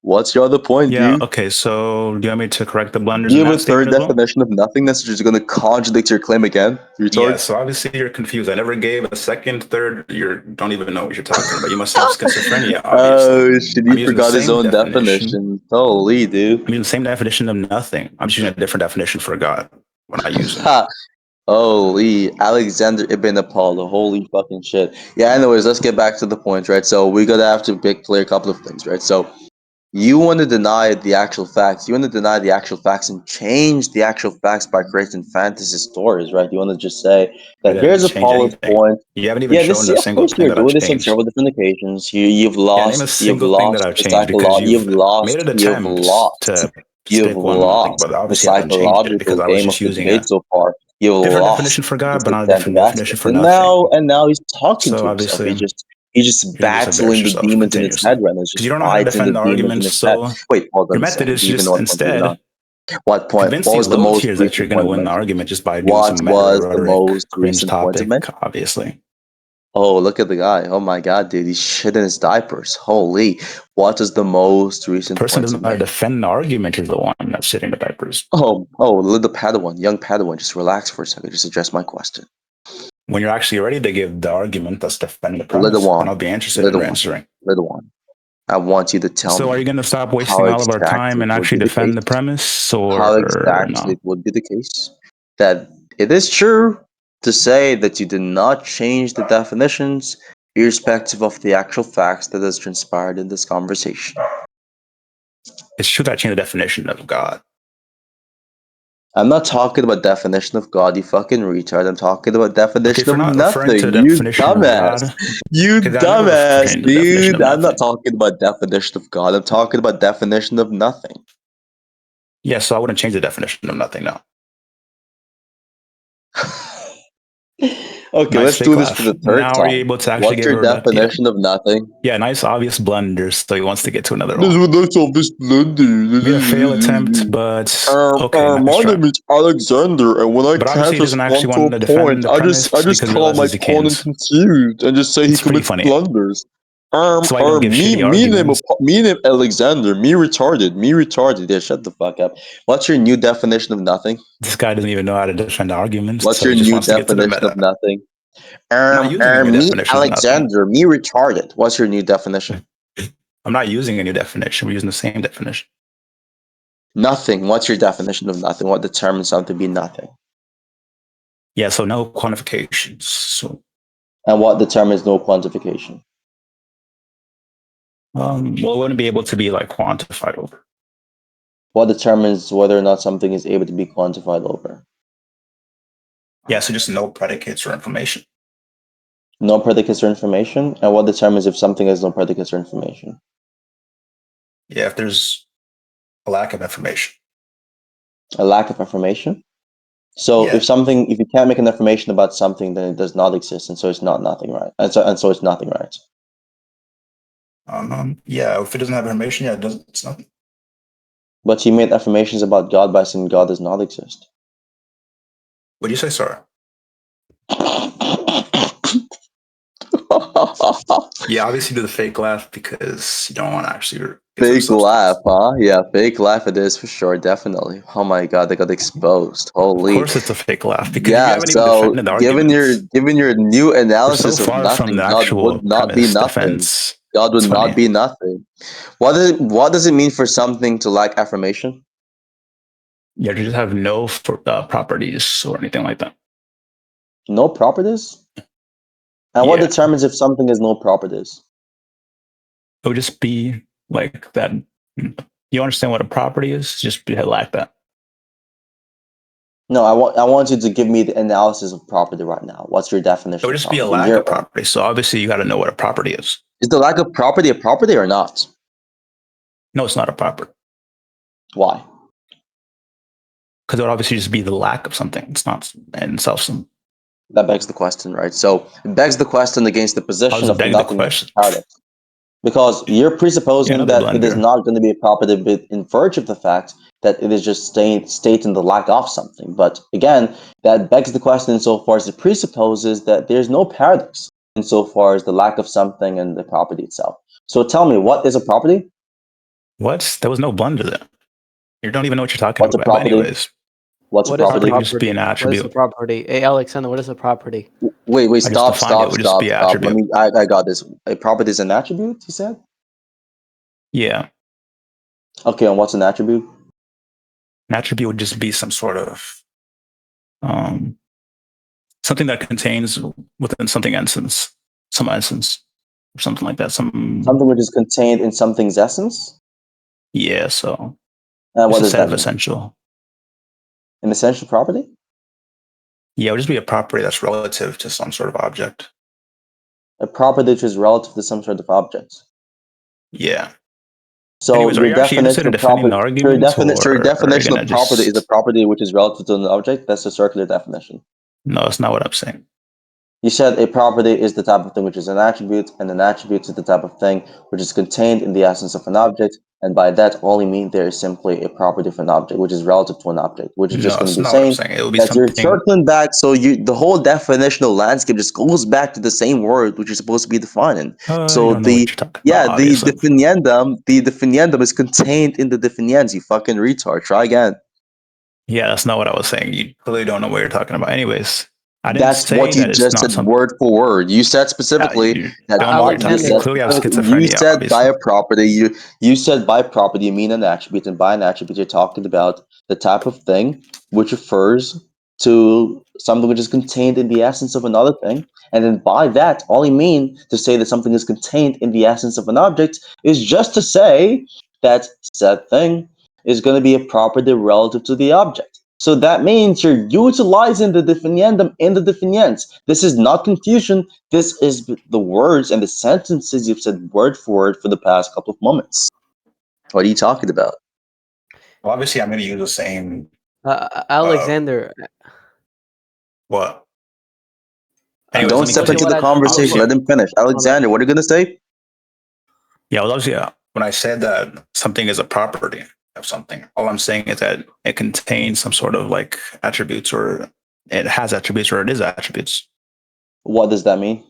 Speaker 2: What's your other point,
Speaker 1: Yeah,
Speaker 2: dude?
Speaker 1: okay, so do you want me to correct the blunders
Speaker 2: Do
Speaker 1: in
Speaker 2: you have
Speaker 1: that
Speaker 2: a third
Speaker 1: statement as well?
Speaker 2: definition of nothingness which is going to contradict your claim again,
Speaker 1: Yeah,
Speaker 2: retard?
Speaker 1: so obviously you're confused. I never gave a second, third. You don't even know what you're talking about. You must have schizophrenia, obviously.
Speaker 2: Oh shit,
Speaker 1: I'm
Speaker 2: he
Speaker 1: using the
Speaker 2: forgot his
Speaker 1: same
Speaker 2: own
Speaker 1: definition.
Speaker 2: definition. Holy dude.
Speaker 1: I'm using the same definition of nothing. I'm just using a different definition for God when I use it.
Speaker 2: Ha! Holy Alexander Ibn Apollo. Holy fucking shit. Yeah, anyways, let's get back to the point, right? So we gotta have to clear a couple of things, right? So you want to deny the actual facts. You want to deny the actual facts and change the actual facts by creating fantasy stories, right? You want to just say
Speaker 1: I
Speaker 2: that
Speaker 1: didn't
Speaker 2: here's
Speaker 1: change
Speaker 2: Apollo's
Speaker 1: anything.
Speaker 2: point.
Speaker 1: You haven't even
Speaker 2: Yeah,
Speaker 1: shown
Speaker 2: this
Speaker 1: a
Speaker 2: of
Speaker 1: single
Speaker 2: course
Speaker 1: thing
Speaker 2: you're
Speaker 1: that I've
Speaker 2: doing this on
Speaker 1: changed.
Speaker 2: several different occasions.
Speaker 1: Yeah, name a
Speaker 2: You've
Speaker 1: single thing that
Speaker 2: lost
Speaker 1: I've changed because made an
Speaker 2: you've
Speaker 1: attempt
Speaker 2: lost
Speaker 1: to stick one thing, but
Speaker 2: the
Speaker 1: obviously I haven't changed it
Speaker 2: psychological
Speaker 1: because I was
Speaker 2: game of
Speaker 1: just
Speaker 2: the
Speaker 1: using
Speaker 2: debate
Speaker 1: a
Speaker 2: so far. You've
Speaker 1: different
Speaker 2: lost
Speaker 1: definition for
Speaker 2: the
Speaker 1: God, but not a
Speaker 2: substantive
Speaker 1: different definition
Speaker 2: aspect.
Speaker 1: for nothing.
Speaker 2: And now he's talking
Speaker 1: So
Speaker 2: to himself.
Speaker 1: obviously
Speaker 2: He's just
Speaker 1: you can just embarrass
Speaker 2: battling the
Speaker 1: yourself
Speaker 2: demons in his head
Speaker 1: continuously
Speaker 2: right now. He's
Speaker 1: because
Speaker 2: just
Speaker 1: you don't know how to
Speaker 2: fighting the
Speaker 1: defend the
Speaker 2: demons in
Speaker 1: arguments.
Speaker 2: his head.
Speaker 1: So
Speaker 2: Wait, hold on
Speaker 1: your
Speaker 2: a
Speaker 1: method
Speaker 2: second.
Speaker 1: is
Speaker 2: Do you even know
Speaker 1: just
Speaker 2: what point you
Speaker 1: instead
Speaker 2: What point?
Speaker 1: convince
Speaker 2: What
Speaker 1: these
Speaker 2: was the
Speaker 1: low
Speaker 2: most
Speaker 1: tiers that you're
Speaker 2: recent
Speaker 1: going to
Speaker 2: point of
Speaker 1: win the
Speaker 2: mention?
Speaker 1: argument just by doing
Speaker 2: What
Speaker 1: some meta
Speaker 2: was the
Speaker 1: rhetoric,
Speaker 2: most
Speaker 1: cringe
Speaker 2: recent point of
Speaker 1: topic,
Speaker 2: mention?
Speaker 1: obviously.
Speaker 2: Oh, look at the guy. Oh my god, dude. He's shit in his diapers. Holy. What is the most
Speaker 1: The
Speaker 2: recent
Speaker 1: person
Speaker 2: point
Speaker 1: doesn't
Speaker 2: of
Speaker 1: know how to
Speaker 2: mention?
Speaker 1: defend the argument is the one that's shitting the diapers.
Speaker 2: Little Padawan, young Padawan. Just relax for a second. Just address my question.
Speaker 1: When you're actually ready to give the argument that's defending the
Speaker 2: Little
Speaker 1: premise, then
Speaker 2: one,
Speaker 1: I'll be interested in
Speaker 2: little one,
Speaker 1: answering.
Speaker 2: little one. I want you to tell
Speaker 1: So are
Speaker 2: me
Speaker 1: you going to stop
Speaker 2: how
Speaker 1: wasting all of our time
Speaker 2: exactly it
Speaker 1: and
Speaker 2: would
Speaker 1: actually
Speaker 2: be the
Speaker 1: defend the
Speaker 2: case.
Speaker 1: premise
Speaker 2: How
Speaker 1: or
Speaker 2: exactly
Speaker 1: no?
Speaker 2: it would be the case that it is true to say that you did not change the definitions irrespective of the actual facts that has transpired in this conversation.
Speaker 1: It's true that I changed the definition of God.
Speaker 2: I'm not talking about definition of God, you fucking retard. I'm talking about
Speaker 1: Okay,
Speaker 2: definition
Speaker 1: if we're
Speaker 2: of
Speaker 1: not referring to
Speaker 2: nothing,
Speaker 1: the
Speaker 2: you
Speaker 1: definition of
Speaker 2: dumbass.
Speaker 1: God,
Speaker 2: You
Speaker 1: because I never
Speaker 2: dumbass,
Speaker 1: changed the definition
Speaker 2: dude.
Speaker 1: of
Speaker 2: I'm not
Speaker 1: nothing.
Speaker 2: talking about definition of God. I'm talking about definition of nothing.
Speaker 1: Yeah, so I wouldn't change the definition of nothing now.
Speaker 2: Okay,
Speaker 1: Nice
Speaker 2: let's
Speaker 1: fake
Speaker 2: do this for
Speaker 1: laugh.
Speaker 2: the third
Speaker 1: Now are you
Speaker 2: time.
Speaker 1: able to actually
Speaker 2: What's
Speaker 1: give
Speaker 2: your
Speaker 1: her the yeah.
Speaker 2: definition of nothing?
Speaker 1: Yeah, nice obvious blunders. So he wants to get to another
Speaker 2: This
Speaker 1: one.
Speaker 2: was not obvious
Speaker 1: Made a fail attempt,
Speaker 2: blunder.
Speaker 1: but okay, nice
Speaker 2: My
Speaker 1: try.
Speaker 2: name is Alexander, and when I
Speaker 1: But
Speaker 2: can't
Speaker 1: obviously he doesn't actually
Speaker 2: respond to
Speaker 1: want to
Speaker 2: a
Speaker 1: defend
Speaker 2: point,
Speaker 1: the
Speaker 2: I
Speaker 1: premise
Speaker 2: just
Speaker 1: because he
Speaker 2: call my
Speaker 1: realizes he
Speaker 2: opponent
Speaker 1: can't.
Speaker 2: confused and just say he
Speaker 1: It's pretty
Speaker 2: commits
Speaker 1: funny.
Speaker 2: blunders.
Speaker 1: So why you gonna give shitty arguments?
Speaker 2: Me name Alexander, me retarded. Yeah, shut the fuck up. What's your new definition of nothing?
Speaker 1: This guy doesn't even know how to defend arguments,
Speaker 2: What's
Speaker 1: so
Speaker 2: your
Speaker 1: he just
Speaker 2: new
Speaker 1: wants to get to the
Speaker 2: definition of
Speaker 1: meta.
Speaker 2: nothing?
Speaker 1: I'm not using a new
Speaker 2: Me
Speaker 1: definition of nothing.
Speaker 2: Alexander, me retarded. What's your new definition?
Speaker 1: I'm not using a new definition. We're using the same definition.
Speaker 2: Nothing. What's your definition of nothing? What determines something to be nothing?
Speaker 1: Yeah, so no quantifications. So
Speaker 2: And what determines no quantification?
Speaker 1: well, it wouldn't be able to be like quantified over.
Speaker 2: What determines whether or not something is able to be quantified over?
Speaker 1: Yeah, so just no predicates or information.
Speaker 2: No predicates or information? And what determines if something has no predicates or information?
Speaker 1: Yeah, if there's a lack of information.
Speaker 2: A lack of information? So
Speaker 1: Yeah.
Speaker 2: if you can't make an information about something, then it does not exist, and so it's not nothing, right? And so it's nothing, right?
Speaker 1: Yeah, if it doesn't have information, yeah, it's nothing.
Speaker 2: But you made affirmations about God by saying God does not exist.
Speaker 1: What do you say, sorry? Yeah, obviously do the fake laugh because you don't want to actually
Speaker 2: Fake laugh, huh? Yeah, fake laugh it is for sure, definitely. Oh my god, they got exposed.
Speaker 1: Of
Speaker 2: Holy.
Speaker 1: course, it's a fake laugh because you
Speaker 2: Yeah,
Speaker 1: haven't even
Speaker 2: so
Speaker 1: defended the
Speaker 2: given
Speaker 1: arguments.
Speaker 2: your new
Speaker 1: We're so
Speaker 2: analysis of
Speaker 1: far from
Speaker 2: nothing,
Speaker 1: the
Speaker 2: God
Speaker 1: actual
Speaker 2: would not be
Speaker 1: premise
Speaker 2: nothing.
Speaker 1: defense.
Speaker 2: God would
Speaker 1: It's
Speaker 2: not
Speaker 1: funny.
Speaker 2: be nothing. What does it mean for something to lack affirmation?
Speaker 1: Yeah, you just have no properties or anything like that.
Speaker 2: No properties? And what
Speaker 1: Yeah,
Speaker 2: determines if something has no properties?
Speaker 1: it would just be like that. You understand what a property is? Just be like that.
Speaker 2: No, I want you to give me the analysis of property right now. What's your
Speaker 1: It
Speaker 2: definition
Speaker 1: would
Speaker 2: of
Speaker 1: just be a
Speaker 2: property?
Speaker 1: lack of property. So obviously, you got to know what a property is.
Speaker 2: Is the lack of property a property or not?
Speaker 1: No, it's not a property
Speaker 2: Why?
Speaker 1: because it would obviously just be the lack of something. It's not in itself some.
Speaker 2: That begs the question, right? So it begs the question against the
Speaker 1: How
Speaker 2: position
Speaker 1: does it
Speaker 2: of
Speaker 1: beg the
Speaker 2: nothingness
Speaker 1: question?
Speaker 2: paradox. Because you're
Speaker 1: Yeah,
Speaker 2: presupposing
Speaker 1: another
Speaker 2: that it is
Speaker 1: blunder.
Speaker 2: not going to be a property but in virtue of the fact that it is just stating the lack of something. But again, that begs the question insofar as it presupposes that there's no paradox insofar as the lack of something and the property itself. So tell me, what is a property?
Speaker 1: What? There was no blunder there. You don't even know what you're talking
Speaker 2: What's a
Speaker 1: about. But
Speaker 2: property?
Speaker 1: anyways,
Speaker 2: What's a
Speaker 4: What is a
Speaker 1: property
Speaker 2: property?
Speaker 1: would just be an
Speaker 4: property? What is a
Speaker 1: attribute.
Speaker 4: property? Hey, Alexander, what is a property?
Speaker 2: Wait,
Speaker 1: I just
Speaker 2: stop,
Speaker 1: defined it. It
Speaker 2: stop,
Speaker 1: would just
Speaker 2: stop,
Speaker 1: be an
Speaker 2: stop. Let
Speaker 1: attribute.
Speaker 2: me, I got this. A property is an attribute, you said?
Speaker 1: Yeah,
Speaker 2: Okay, and what's an attribute?
Speaker 1: an attribute would just be some sort of um, something that contains within something essence, some essence, or something like that. Some
Speaker 2: Something which is contained in something's essence?
Speaker 1: yeah. So
Speaker 2: What
Speaker 1: just a
Speaker 2: does
Speaker 1: set
Speaker 2: that
Speaker 1: of
Speaker 2: mean?
Speaker 1: essential.
Speaker 2: An essential property?
Speaker 1: Yeah, it would just be a property that's relative to some sort of object.
Speaker 2: A property which is relative to some sort of object.
Speaker 1: Yeah.
Speaker 2: So
Speaker 1: Anyways, are
Speaker 2: your
Speaker 1: you actually interested
Speaker 2: definition
Speaker 1: in
Speaker 2: of
Speaker 1: defending the
Speaker 2: property,
Speaker 1: arguments,
Speaker 2: so your
Speaker 1: or are you
Speaker 2: definition
Speaker 1: gonna
Speaker 2: of property is a
Speaker 1: just?
Speaker 2: property which is relative to an object. That's a circular definition.
Speaker 1: No, that's not what I'm saying.
Speaker 2: You said a property is the type of thing which is an attribute, and an attribute is the type of thing which is contained in the essence of an object. And by that, all you mean there is simply a property of an object, which is relative to an object, which is just
Speaker 1: No,
Speaker 2: going to
Speaker 1: it's
Speaker 2: be
Speaker 1: not what I'm
Speaker 2: saying
Speaker 1: saying. It would be
Speaker 2: that you're
Speaker 1: something.
Speaker 2: circling back. So the whole definitional landscape just goes back to the same word which you're supposed to be defining.
Speaker 1: You
Speaker 2: So
Speaker 1: don't know what you're talking about,
Speaker 2: the
Speaker 1: obviously.
Speaker 2: definiendum is contained in the definiens. You fucking retard. Try again.
Speaker 1: Yeah, that's not what I was saying. You clearly don't know what you're talking about. Anyways, I didn't
Speaker 2: That's
Speaker 1: say
Speaker 2: what you
Speaker 1: that it's
Speaker 2: just
Speaker 1: not
Speaker 2: said
Speaker 1: some.
Speaker 2: word for word. You said specifically
Speaker 1: You
Speaker 2: that
Speaker 1: don't know what you're
Speaker 2: you
Speaker 1: talking.
Speaker 4: Alexander,
Speaker 1: You
Speaker 2: said
Speaker 1: clearly have
Speaker 2: you
Speaker 1: schizophrenia,
Speaker 2: said by
Speaker 1: obviously.
Speaker 2: a property. You said by property you mean an attribute, and by an attribute you're talking about the type of thing which refers to something which is contained in the essence of another thing. And then by that, all you mean to say that something is contained in the essence of an object is just to say that said thing is going to be a property relative to the object. So that means you're utilizing the definiendum in the definiens. This is not confusion. This is the words and the sentences you've said word for word for the past couple of moments. What are you talking about?
Speaker 1: Well, obviously, I'm going to use the same.
Speaker 4: Alexander,
Speaker 1: What? Anyways,
Speaker 2: Don't
Speaker 1: let me
Speaker 2: step
Speaker 4: obviously
Speaker 2: into
Speaker 1: continue.
Speaker 4: what
Speaker 2: the
Speaker 4: I
Speaker 2: conversation.
Speaker 1: Obviously,
Speaker 2: Let him finish.
Speaker 4: hold on.
Speaker 2: Alexander, what are you going to say?
Speaker 1: yeah. Well, obviously, when I said that something is a property of something, all I'm saying is that it contains some sort of like attributes, or it has attributes, or it is attributes.
Speaker 2: What does that mean?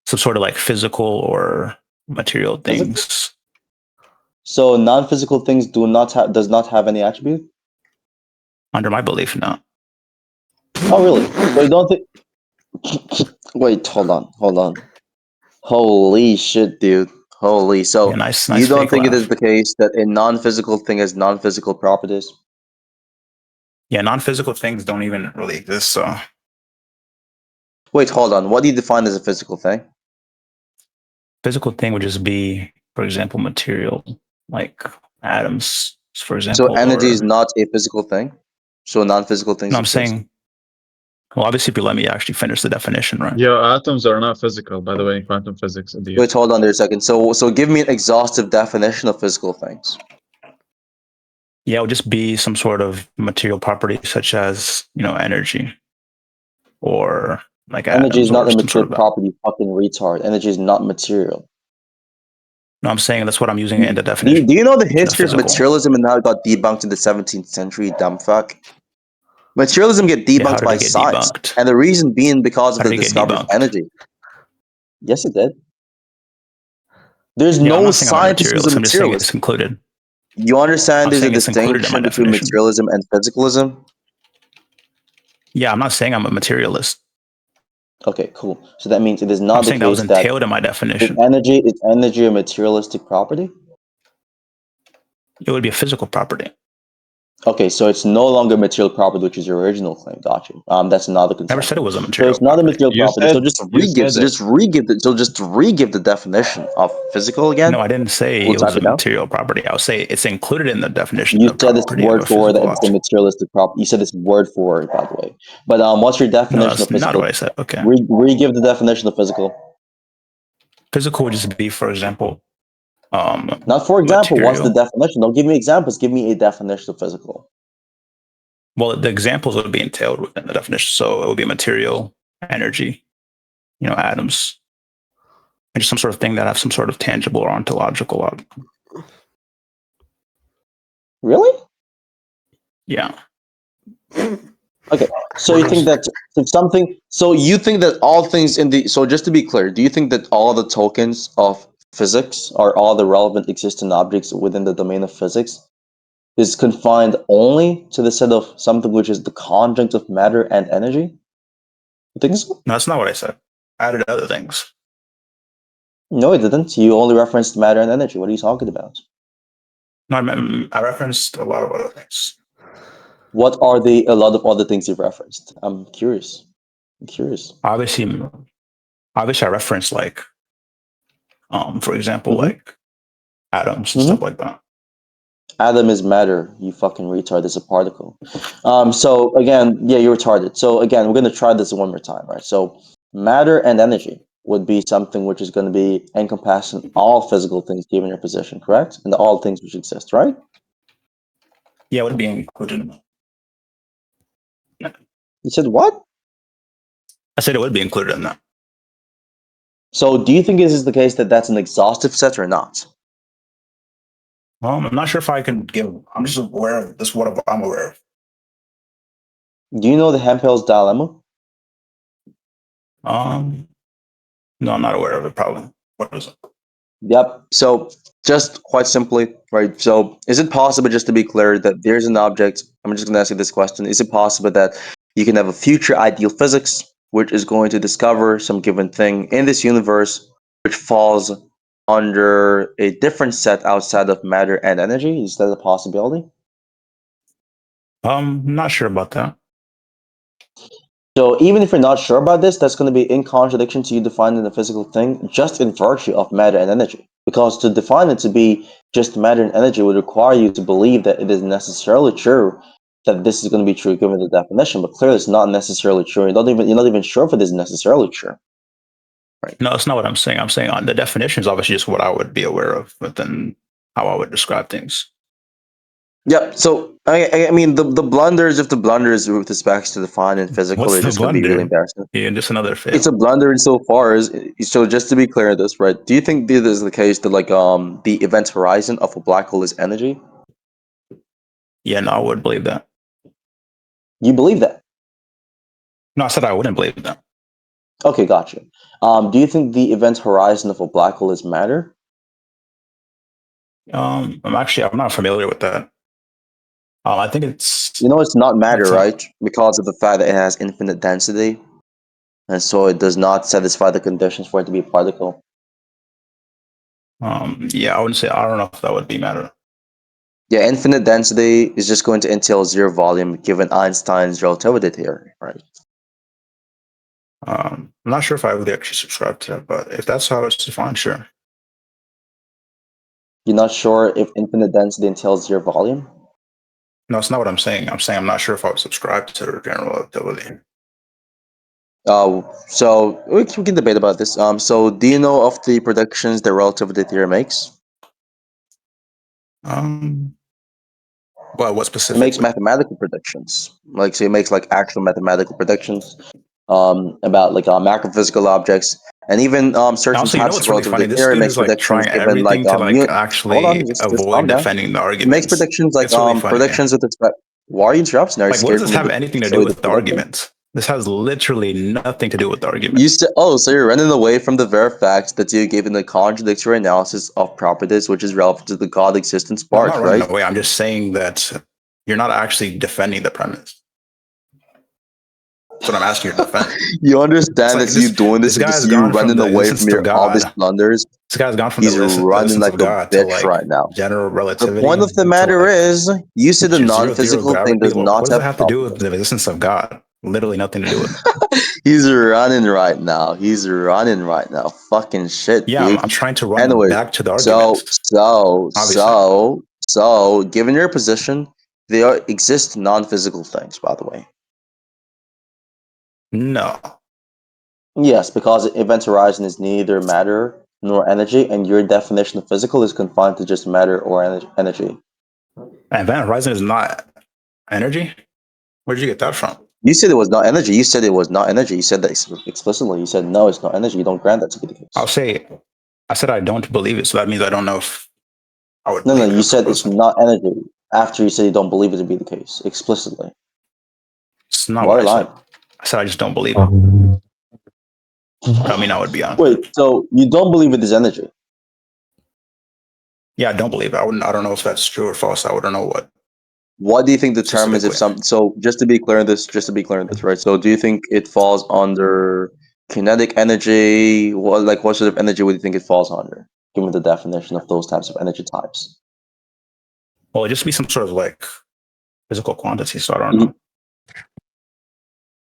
Speaker 1: Some sort of like physical or material
Speaker 2: Physical?
Speaker 1: things.
Speaker 2: So non-physical things does not have any attribute?
Speaker 1: Under my belief, no.
Speaker 2: Oh, really? So you don't think? Wait, hold on. Holy shit, dude. Holy.
Speaker 1: Yeah,
Speaker 2: So
Speaker 1: nice
Speaker 2: you don't
Speaker 1: fake
Speaker 2: think it is
Speaker 1: laugh.
Speaker 2: the case that a non-physical thing has non-physical properties?
Speaker 1: Yeah, non-physical things don't even really exist. So
Speaker 2: Wait, hold on. What do you define as a physical thing?
Speaker 1: physical thing would just be, for example, material like atoms, for
Speaker 2: So
Speaker 1: example,
Speaker 2: energy is
Speaker 1: or
Speaker 2: not a physical thing. So non-physical things
Speaker 1: no, I'm
Speaker 2: exist.
Speaker 1: saying, well, obviously, if you let me actually finish the definition, right?
Speaker 3: Yeah, atoms are not physical, by the way, in quantum physics.
Speaker 2: Wait, hold on there a second. So give me an exhaustive definition of physical things.
Speaker 1: Yeah, it would just be some sort of material property, such as energy, or like
Speaker 2: Energy is
Speaker 1: atoms,
Speaker 2: not
Speaker 1: or
Speaker 2: a
Speaker 1: some sort
Speaker 2: material
Speaker 1: of.
Speaker 2: property, you fucking retard. Energy is not material.
Speaker 1: No, I'm saying that's what I'm using
Speaker 2: Do
Speaker 1: it in the definition.
Speaker 2: do you know the
Speaker 1: The
Speaker 2: history of
Speaker 1: physical.
Speaker 2: materialism and how it got debunked in the 17th century, you dumb fuck? Materialism get
Speaker 1: Yeah, how
Speaker 2: debunked
Speaker 1: did
Speaker 2: by
Speaker 1: it get
Speaker 2: science,
Speaker 1: debunked?
Speaker 2: and the reason being because of
Speaker 1: How did
Speaker 2: the
Speaker 1: it get
Speaker 2: discovery of
Speaker 1: debunked?
Speaker 2: energy. Yes, it did. There's
Speaker 1: Yeah, I'm
Speaker 2: no
Speaker 1: not saying I'm a
Speaker 2: scientist who's a
Speaker 1: materialist. I'm just saying it's
Speaker 2: materialist.
Speaker 1: included.
Speaker 2: You understand
Speaker 1: I'm
Speaker 2: there's a
Speaker 1: saying it's included in my
Speaker 2: distinction between
Speaker 1: definition.
Speaker 2: materialism and physicalism?
Speaker 1: Yeah, I'm not saying I'm a materialist.
Speaker 2: Okay, cool. So that means it is
Speaker 1: I'm
Speaker 2: not the
Speaker 1: saying that was
Speaker 2: case that
Speaker 1: entailed in my
Speaker 2: is
Speaker 1: definition.
Speaker 2: energy a materialistic property?
Speaker 1: It would be a physical property.
Speaker 2: Okay, so it's no longer material property, which is your original claim. Got you. That's another
Speaker 1: Never said
Speaker 2: concession.
Speaker 1: it was a
Speaker 2: So
Speaker 1: material
Speaker 2: it's not a
Speaker 1: property.
Speaker 2: material
Speaker 3: You
Speaker 2: property. So
Speaker 3: said
Speaker 2: just
Speaker 3: you
Speaker 2: re-give.
Speaker 3: said
Speaker 2: So
Speaker 3: that.
Speaker 2: just to re-give the definition of physical again.
Speaker 1: No, I didn't say
Speaker 2: We'll
Speaker 1: it was
Speaker 2: type
Speaker 1: a
Speaker 2: it down.
Speaker 1: material property. I would say it's included in the definition
Speaker 2: You
Speaker 1: of
Speaker 2: said it's
Speaker 1: property of
Speaker 2: word
Speaker 1: a
Speaker 2: for word that
Speaker 1: physical
Speaker 2: it's a
Speaker 1: object.
Speaker 2: materialistic property. You said it's word for word, by the way. But what's your
Speaker 1: No,
Speaker 2: definition of
Speaker 1: that's not
Speaker 2: physical?
Speaker 1: what I said. Okay.
Speaker 2: Re-give the definition of physical.
Speaker 1: Physical would just be, for example,
Speaker 2: Not for example. What's the
Speaker 1: material.
Speaker 2: definition? Don't give me examples. Give me a definition of physical.
Speaker 1: Well, the examples would be entailed within the definition. So it would be material, energy, atoms, and just some sort of thing that have some sort of tangible or ontological.
Speaker 2: Really?
Speaker 1: Yeah.
Speaker 2: Okay. So you think that if something, so you think that all things in the, so just to be clear, do you think that all the tokens of physics are all the relevant existing objects within the domain of physics is confined only to the set of something which is the conjunct of matter and energy? You think so?
Speaker 1: No, that's not what I said. I added other things.
Speaker 2: No, it didn't. You only referenced matter and energy. What are you talking about?
Speaker 1: No, I referenced a lot of other things.
Speaker 2: What are a lot of other things you've referenced? I'm curious.
Speaker 1: Obviously, I referenced like, for example,
Speaker 2: Mm-hmm.
Speaker 1: like atoms and stuff like that.
Speaker 2: Atom is matter, you fucking retard. It's a particle. So again, yeah, you're retarded. So again, we're gonna try this one more time, right? So matter and energy would be something which is going to be encompassing all physical things given your position, correct? And all things which exist, right?
Speaker 1: Yeah, it would be included in that.
Speaker 2: You said what?
Speaker 1: I said it would be included in that.
Speaker 2: So do you think this is the case that that's an exhaustive set or not?
Speaker 1: I'm not sure if I can give. I'm just aware of this. What I'm aware of.
Speaker 2: Do you know the Hempel's dilemma?
Speaker 1: No, I'm not aware of it. Probably. What is it?
Speaker 2: Yep. So just quite simply, right? So is it possible, just to be clear, that there's an object? I'm just going to ask you this question. Is it possible that you can have a future ideal physics, which is going to discover some given thing in this universe, which falls under a different set outside of matter and energy? Is that a possibility?
Speaker 1: I'm not sure about that.
Speaker 2: So even if you're not sure about this, that's going to be in contradiction to you defining the physical thing just in virtue of matter and energy. Because to define it to be just matter and energy would require you to believe that it is necessarily true that this is going to be true given the definition. But clearly, it's not necessarily true. You're not even sure if it is necessarily true. Right?
Speaker 1: No, it's not what I'm saying. I'm saying the definition is obviously just what I would be aware of, but then how I would describe things.
Speaker 2: Yep. So I mean the blunders of the blunders with respect to define and physical
Speaker 1: What's
Speaker 2: are
Speaker 1: the
Speaker 2: just going to be really
Speaker 1: blunder?
Speaker 2: embarrassing.
Speaker 1: Yeah, just another fail.
Speaker 2: It's a blunder insofar as, so just to be clear on this, right? Do you think this is the case that like the event horizon of a black hole is energy?
Speaker 1: Yeah, no, I would believe that.
Speaker 2: You believe that?
Speaker 1: No, I said I wouldn't believe that.
Speaker 2: Okay, gotcha. Do you think the event horizon of a black hole is matter?
Speaker 1: I'm not familiar with that. I think it's.
Speaker 2: You know, it's not matter,
Speaker 1: It's
Speaker 2: right? Because of the fact that it has infinite density, and so it does not satisfy the conditions for it to be a particle.
Speaker 1: Yeah, I wouldn't say. I don't know if that would be matter.
Speaker 2: Yeah, infinite density is just going to entail zero volume given Einstein's relativity theory, right?
Speaker 1: I'm not sure if I would actually subscribe to that, but if that's how it's defined, sure.
Speaker 2: You're not sure if infinite density entails zero volume?
Speaker 1: No, it's not what I'm saying. I'm saying I'm not sure if I would subscribe to the general relativity.
Speaker 2: So we can debate about this. So do you know of the predictions the relativity theory makes?
Speaker 1: Well, what
Speaker 2: It
Speaker 1: specifically?
Speaker 2: makes mathematical predictions. Like, so it makes like actual mathematical predictions about like macrophysical objects, and even certain
Speaker 1: Also,
Speaker 2: types
Speaker 1: what's
Speaker 2: of
Speaker 1: really funny?
Speaker 2: relativity
Speaker 1: This
Speaker 2: theory
Speaker 1: dude
Speaker 2: makes
Speaker 1: is like
Speaker 2: predictions
Speaker 1: trying
Speaker 2: given like
Speaker 1: everything to like
Speaker 2: hold on,
Speaker 1: actually
Speaker 2: just calm
Speaker 1: avoid
Speaker 2: down.
Speaker 1: defending the
Speaker 2: It makes
Speaker 1: arguments.
Speaker 2: predictions like
Speaker 1: It's really funny.
Speaker 2: predictions with respect. Why are you interrupting? Are you
Speaker 1: Like, what does
Speaker 2: scared
Speaker 1: this
Speaker 2: from
Speaker 1: have anything to
Speaker 2: so
Speaker 1: do
Speaker 2: the
Speaker 1: with the
Speaker 2: prediction?
Speaker 1: argument? This has literally nothing to do with the argument.
Speaker 2: You said, so you're running away from the very fact that you gave in the contradictory analysis of properties, which is relevant to the God existence
Speaker 1: No, I'm
Speaker 2: part,
Speaker 1: not
Speaker 2: right?
Speaker 1: running away. I'm just saying that you're not actually defending the premise. That's what I'm asking you to defend.
Speaker 2: You understand
Speaker 1: like
Speaker 2: that you doing this
Speaker 1: guy
Speaker 2: is
Speaker 1: has
Speaker 2: you
Speaker 1: gone from
Speaker 2: running
Speaker 1: the
Speaker 2: away
Speaker 1: existence
Speaker 2: from
Speaker 1: of
Speaker 2: your obvious
Speaker 1: God.
Speaker 2: blunders.
Speaker 1: This guy's gone from
Speaker 2: He's
Speaker 1: the
Speaker 2: running
Speaker 1: existence
Speaker 2: like
Speaker 1: of
Speaker 2: a
Speaker 1: God to
Speaker 2: bitch
Speaker 1: like
Speaker 2: right now.
Speaker 1: general
Speaker 2: The
Speaker 1: relativity.
Speaker 2: point of the
Speaker 1: to,
Speaker 2: matter
Speaker 1: like,
Speaker 2: is, you said the
Speaker 1: zero
Speaker 2: non-physical thing
Speaker 1: gravity.
Speaker 2: does not
Speaker 1: What does
Speaker 2: have
Speaker 1: that have to do with
Speaker 2: properties.
Speaker 1: the existence of God? Literally nothing to do with it.
Speaker 2: He's running right now. He's running right now. Fucking shit,
Speaker 1: Yeah,
Speaker 2: dude.
Speaker 1: I'm trying to run
Speaker 2: Anyways,
Speaker 1: back to the argument. Obviously.
Speaker 2: given your position, there exist non-physical things, by the way.
Speaker 1: No.
Speaker 2: Yes, because event horizon is neither matter nor energy, and your definition of physical is confined to just matter or energy.
Speaker 1: And Event Horizon is not energy? Where'd you get that from?
Speaker 2: You said it was not energy. You said it was not energy. You said that explicitly. You said no, it's not energy. You don't grant that to be the case.
Speaker 1: I said I don't believe it, so that means I don't know if I would
Speaker 2: No,
Speaker 1: believe it.
Speaker 2: you said it's
Speaker 1: Supposedly.
Speaker 2: not energy. After you said you don't believe it to be the case, explicitly.
Speaker 1: It's not
Speaker 2: Why
Speaker 1: what I
Speaker 2: lying?
Speaker 1: said. I said I just don't believe it. I mean, I would be honest.
Speaker 2: Wait, so you don't believe it is energy?
Speaker 1: Yeah, I don't believe it. I don't know if that's true or false. I wouldn't know what.
Speaker 2: What do you think determines if
Speaker 1: Specifically.
Speaker 2: so just to be clear on this, right? So do you think it falls under kinetic energy? What sort of energy would you think it falls under, given the definition of those types of energy types?
Speaker 1: Well, it'd just be some sort of like physical quantity, so I don't know.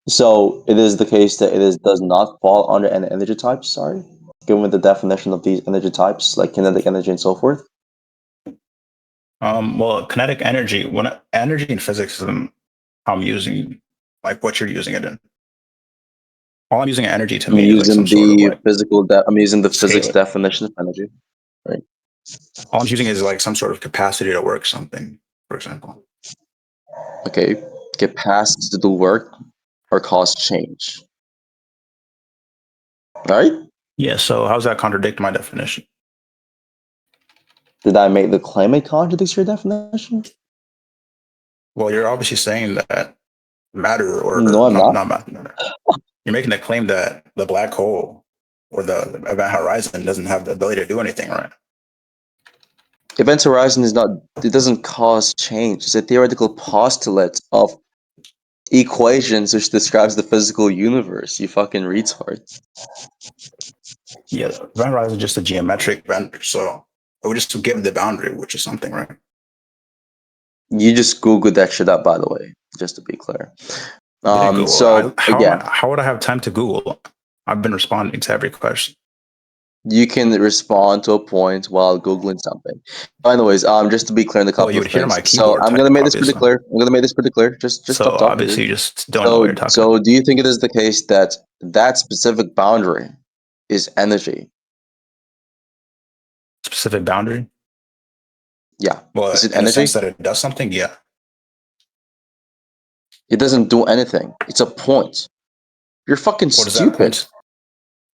Speaker 2: So it is the case that does not fall under an energy type, sorry, given the definition of these energy types, like kinetic energy and so forth.
Speaker 1: Well, kinetic energy, energy in physics is I'm using like what you're using it in. All I'm using energy to me is like some sort of like
Speaker 2: I'm using the physics
Speaker 1: scale.
Speaker 2: definition of energy, right?
Speaker 1: All I'm using is like some sort of capacity to work something, for example.
Speaker 2: Okay, capacity to do work or cause change. Right?
Speaker 1: Yeah, so how does that contradict my definition?
Speaker 2: Did I make the claim it contradicts your definition?
Speaker 1: Well, you're obviously saying that matter or
Speaker 2: No, I'm not.
Speaker 1: matter. You're making the claim that the black hole or the event horizon doesn't have the ability to do anything, right?
Speaker 2: Event horizon doesn't cause change. It's a theoretical postulate of equations which describes the physical universe. You fucking retard.
Speaker 1: Yeah, the event horizon is just a geometric vector, so it would just give the boundary, which is something, right?
Speaker 2: You just Googled that shit up, by the way, just to be clear.
Speaker 1: So
Speaker 2: again,
Speaker 1: how would I have time to Google? I've been responding to every question.
Speaker 2: You can respond to a point while Googling something. Anyways, just to be clear in a couple
Speaker 1: you
Speaker 2: of
Speaker 1: would hear
Speaker 2: things.
Speaker 1: my
Speaker 2: So
Speaker 1: keyboard
Speaker 2: I'm gonna
Speaker 1: type,
Speaker 2: make this pretty
Speaker 1: obviously.
Speaker 2: clear. Just
Speaker 1: So
Speaker 2: stop talking.
Speaker 1: obviously
Speaker 2: Dude.
Speaker 1: you just don't know what you're talking about.
Speaker 2: Do you think it is the case that that specific boundary is energy?
Speaker 1: Specific boundary?
Speaker 2: Yeah.
Speaker 1: Well,
Speaker 2: Is it
Speaker 1: in the
Speaker 2: energy?
Speaker 1: sense that it does something, yeah.
Speaker 2: It doesn't do anything. It's a point. You're fucking
Speaker 1: What does that
Speaker 2: stupid.
Speaker 1: point?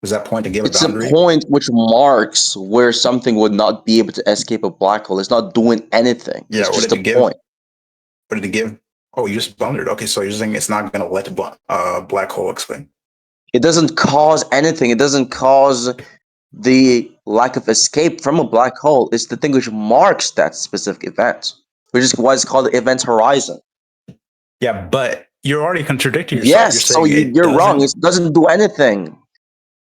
Speaker 1: Does that point to give
Speaker 2: It's
Speaker 1: a boundary?
Speaker 2: a point which marks where something would not be able to escape a black hole. It's not doing anything.
Speaker 1: Yeah,
Speaker 2: It's
Speaker 1: what
Speaker 2: just
Speaker 1: did
Speaker 2: a
Speaker 1: it give?
Speaker 2: point.
Speaker 1: What did it give? Oh, you just bounded. Okay, so you're saying it's not going to let a black hole explain.
Speaker 2: It doesn't cause anything. It doesn't cause the lack of escape from a black hole. It's the thing which marks that specific event, which is why it's called the event horizon.
Speaker 1: Yeah, but you're already contradicting yourself.
Speaker 2: Yes,
Speaker 1: You're
Speaker 2: so
Speaker 1: saying
Speaker 2: you're wrong. It doesn't do anything.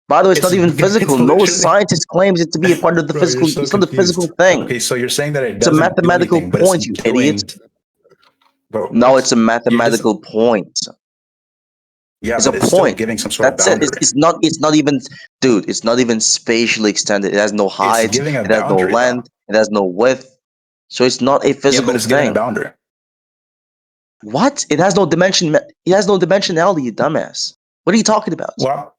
Speaker 2: By the way, it's not even physical. No scientist claims it to be a part of the
Speaker 1: Bro,
Speaker 2: physical.
Speaker 1: so
Speaker 2: It's not a physical thing.
Speaker 1: Okay, so you're saying that it
Speaker 2: It's a
Speaker 1: doesn't do
Speaker 2: mathematical
Speaker 1: anything, but
Speaker 2: point, you idiot.
Speaker 1: Bro,
Speaker 2: No, it's a mathematical point.
Speaker 1: Yeah,
Speaker 2: it's
Speaker 1: but
Speaker 2: a
Speaker 1: it's
Speaker 2: point.
Speaker 1: still giving some sort
Speaker 2: That's
Speaker 1: of boundary.
Speaker 2: It's not even, dude. It's not even spatially extended. It has no height.
Speaker 1: It's giving a
Speaker 2: it has
Speaker 1: boundary,
Speaker 2: no length. It has no width. So it's not a physical
Speaker 1: but it's
Speaker 2: thing.
Speaker 1: giving a boundary.
Speaker 2: What? It has no dimension. It has no dimensionality, you dumbass. What are you talking about?
Speaker 1: Well,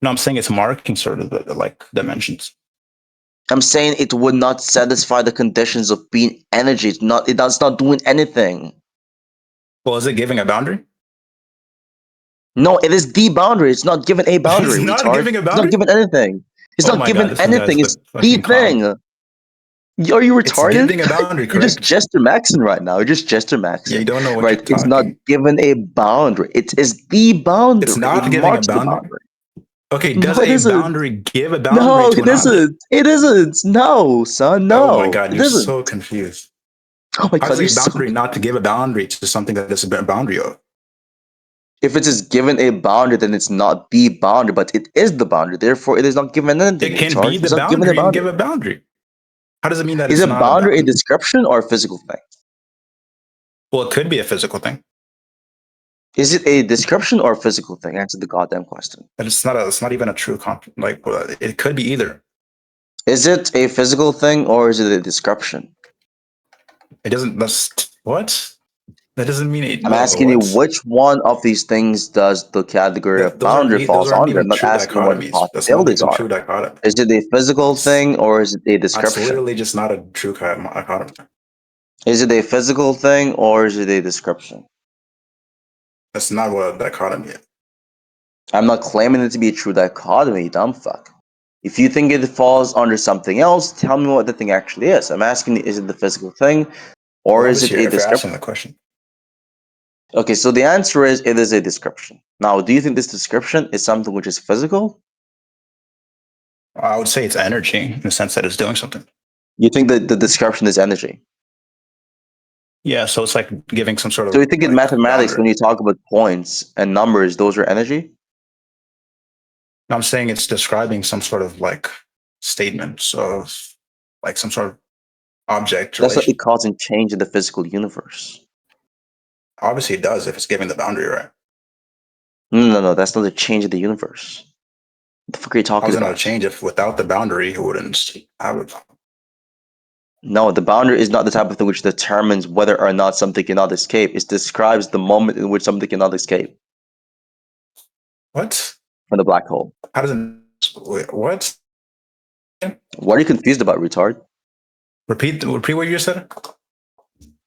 Speaker 1: no, I'm saying it's marking sort of the like dimensions.
Speaker 2: I'm saying it would not satisfy the conditions of being energy. It's not doing anything.
Speaker 1: Well, is it giving a boundary?
Speaker 2: No, it is the boundary. It's not given a boundary.
Speaker 1: It's not
Speaker 2: retard.
Speaker 1: giving a boundary.
Speaker 2: It's not given anything. It's not given anything. It's the thing. Are you
Speaker 1: It's
Speaker 2: retarded?
Speaker 1: giving a boundary,
Speaker 2: You're just
Speaker 1: correct?
Speaker 2: gesture maxing right now. You're just gesture
Speaker 1: Yeah,
Speaker 2: maxing.
Speaker 1: you don't know what
Speaker 2: Right?
Speaker 1: you're
Speaker 2: It's not
Speaker 1: talking.
Speaker 2: given a boundary. It is the
Speaker 1: It's
Speaker 2: boundary. It
Speaker 1: not giving a
Speaker 2: marks the
Speaker 1: boundary.
Speaker 2: boundary.
Speaker 1: Okay,
Speaker 2: No,
Speaker 1: does
Speaker 2: it
Speaker 1: a
Speaker 2: isn't.
Speaker 1: boundary give a boundary
Speaker 2: No,
Speaker 1: to
Speaker 2: it
Speaker 1: an object?
Speaker 2: isn't. It isn't. No, son.
Speaker 1: Oh my
Speaker 2: No,
Speaker 1: God,
Speaker 2: it
Speaker 1: you're
Speaker 2: isn't.
Speaker 1: so confused.
Speaker 2: Oh my
Speaker 1: How
Speaker 2: god,
Speaker 1: does
Speaker 2: you're
Speaker 1: a
Speaker 2: so.
Speaker 1: boundary not to give a boundary to something that is a boundary of?
Speaker 2: If it is given a boundary, then it's not the boundary, but it is the boundary. Therefore, it is not given anything.
Speaker 1: It can be
Speaker 2: Retard.
Speaker 1: the
Speaker 2: It's not given a
Speaker 1: boundary and give
Speaker 2: boundary.
Speaker 1: a boundary. How does it mean that
Speaker 2: Is
Speaker 1: it's
Speaker 2: a
Speaker 1: not a
Speaker 2: boundary a
Speaker 1: boundary?
Speaker 2: description or a physical thing?
Speaker 1: Well, it could be a physical thing,
Speaker 2: Is it a description or a physical thing? Answer the goddamn question.
Speaker 1: but it's not. It's not even a true like. It could be either.
Speaker 2: Is it a physical thing or is it a description?
Speaker 1: It doesn't. That's what. That doesn't mean it.
Speaker 2: I'm asking you
Speaker 1: What?
Speaker 2: which one of these things does the category of boundary
Speaker 1: Those
Speaker 2: falls
Speaker 1: aren't
Speaker 2: under. I'm
Speaker 1: even
Speaker 2: not
Speaker 1: true
Speaker 2: asking what the
Speaker 1: dichotomies. That's not
Speaker 2: possibilities
Speaker 1: even
Speaker 2: are.
Speaker 1: true dichotomy.
Speaker 2: Is it a physical
Speaker 1: It's,
Speaker 2: thing or is it a
Speaker 1: that's
Speaker 2: description?
Speaker 1: literally just not a true dichotomy.
Speaker 2: Is it a physical thing or is it a description?
Speaker 1: That's not what a dichotomy is.
Speaker 2: I'm not claiming it to be a true dichotomy, you dumb fuck. If you think it falls under something else, tell me what the thing actually is. I'm asking you, is it the physical thing or
Speaker 1: Well,
Speaker 2: is it
Speaker 1: obviously,
Speaker 2: a
Speaker 1: if you're asking
Speaker 2: description?
Speaker 1: the question,
Speaker 2: Okay, so the answer is it is a description. Now, do you think this description is something which is physical?
Speaker 1: I would say it's energy in the sense that it's doing something.
Speaker 2: You think that the description is energy?
Speaker 1: Yeah, so it's like giving some sort
Speaker 2: So you
Speaker 1: of
Speaker 2: think in
Speaker 1: like
Speaker 2: mathematics, when
Speaker 1: boundary.
Speaker 2: you talk about points and numbers, those are energy?
Speaker 1: I'm saying it's describing some sort of like statements of like some sort of object
Speaker 2: That's not
Speaker 1: relation.
Speaker 2: it causing change in the physical universe.
Speaker 1: Obviously, it does if it's giving the boundary, right?
Speaker 2: No, that's not a change in the universe. What the fuck are you
Speaker 1: How
Speaker 2: talking
Speaker 1: is it not a
Speaker 2: about?
Speaker 1: change if without the boundary, it wouldn't have it?
Speaker 2: No, the boundary is not the type of thing which determines whether or not something cannot escape. It describes the moment in which something cannot escape
Speaker 1: What?
Speaker 2: from the black hole.
Speaker 1: How does it? Wait, what?
Speaker 2: What are you confused about, retard?
Speaker 1: Repeat what you said.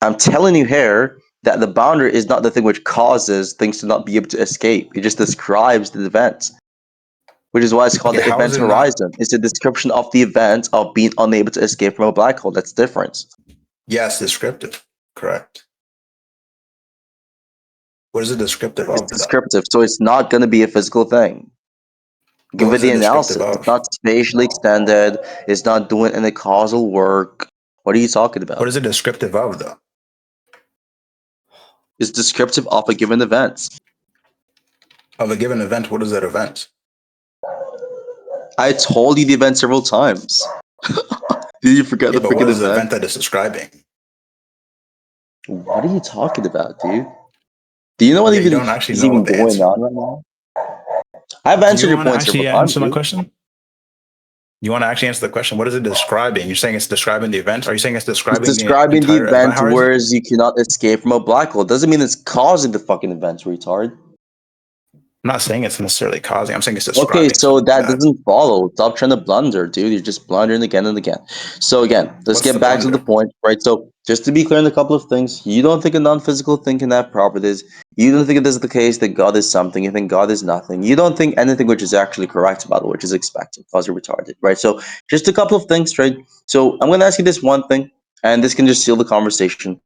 Speaker 2: I'm telling you here that the boundary is not the thing which causes things to not be able to escape. It just describes the event, which is why it's called
Speaker 1: Okay,
Speaker 2: the
Speaker 1: how is
Speaker 2: event
Speaker 1: it not?
Speaker 2: horizon. It's a description of the event of being unable to escape from a black hole. That's different.
Speaker 1: Yes, descriptive. Correct. What is it descriptive
Speaker 2: It's
Speaker 1: of, though?
Speaker 2: descriptive, so it's not going to be a physical thing. Give
Speaker 1: What
Speaker 2: it
Speaker 1: is
Speaker 2: the
Speaker 1: it descriptive
Speaker 2: analysis. It's
Speaker 1: of?
Speaker 2: not spatially extended. It's not doing any causal work. What are you talking
Speaker 1: What
Speaker 2: about?
Speaker 1: is it descriptive of, though?
Speaker 2: It's descriptive of a given event.
Speaker 1: Of a given event, what is that event?
Speaker 2: I told you the event several times. Did you forget
Speaker 1: Yeah,
Speaker 2: the
Speaker 1: but what
Speaker 2: freaking
Speaker 1: is the
Speaker 2: event?
Speaker 1: event that it's describing?
Speaker 2: What are you talking about, dude? Do you know what
Speaker 1: Yeah, you
Speaker 2: even
Speaker 1: don't actually
Speaker 2: is
Speaker 1: know
Speaker 2: even
Speaker 1: what the
Speaker 2: going
Speaker 1: answer.
Speaker 2: on right now? I've
Speaker 1: Do you
Speaker 2: answered your
Speaker 1: want to
Speaker 2: point several
Speaker 1: actually
Speaker 2: times,
Speaker 1: answer my
Speaker 2: dude.
Speaker 1: question? You want to actually answer the question? What is it describing? You're saying it's describing the event? Are you saying it's
Speaker 2: It's
Speaker 1: describing the
Speaker 2: describing the
Speaker 1: entire event
Speaker 2: event
Speaker 1: horizon?
Speaker 2: whereas you cannot escape from a black hole. Doesn't mean it's causing the fucking event, retard.
Speaker 1: I'm not saying it's necessarily causing. I'm saying it's
Speaker 2: Okay,
Speaker 1: describing
Speaker 2: so
Speaker 1: something
Speaker 2: that
Speaker 1: that.
Speaker 2: doesn't follow. Stop trying to blunder, dude. You're just blundering again and again. So again, let's
Speaker 1: What's
Speaker 2: get
Speaker 1: the
Speaker 2: back to the
Speaker 1: blunder?
Speaker 2: point, right? So just to be clear on a couple of things, you don't think a non-physical thing can have properties. You don't think it is the case that God is something. You think God is nothing. You don't think anything which is actually correct about it, which is expected, because you're retarded, right? So just a couple of things, right? So I'm going to ask you this one thing, and this can just seal the conversation.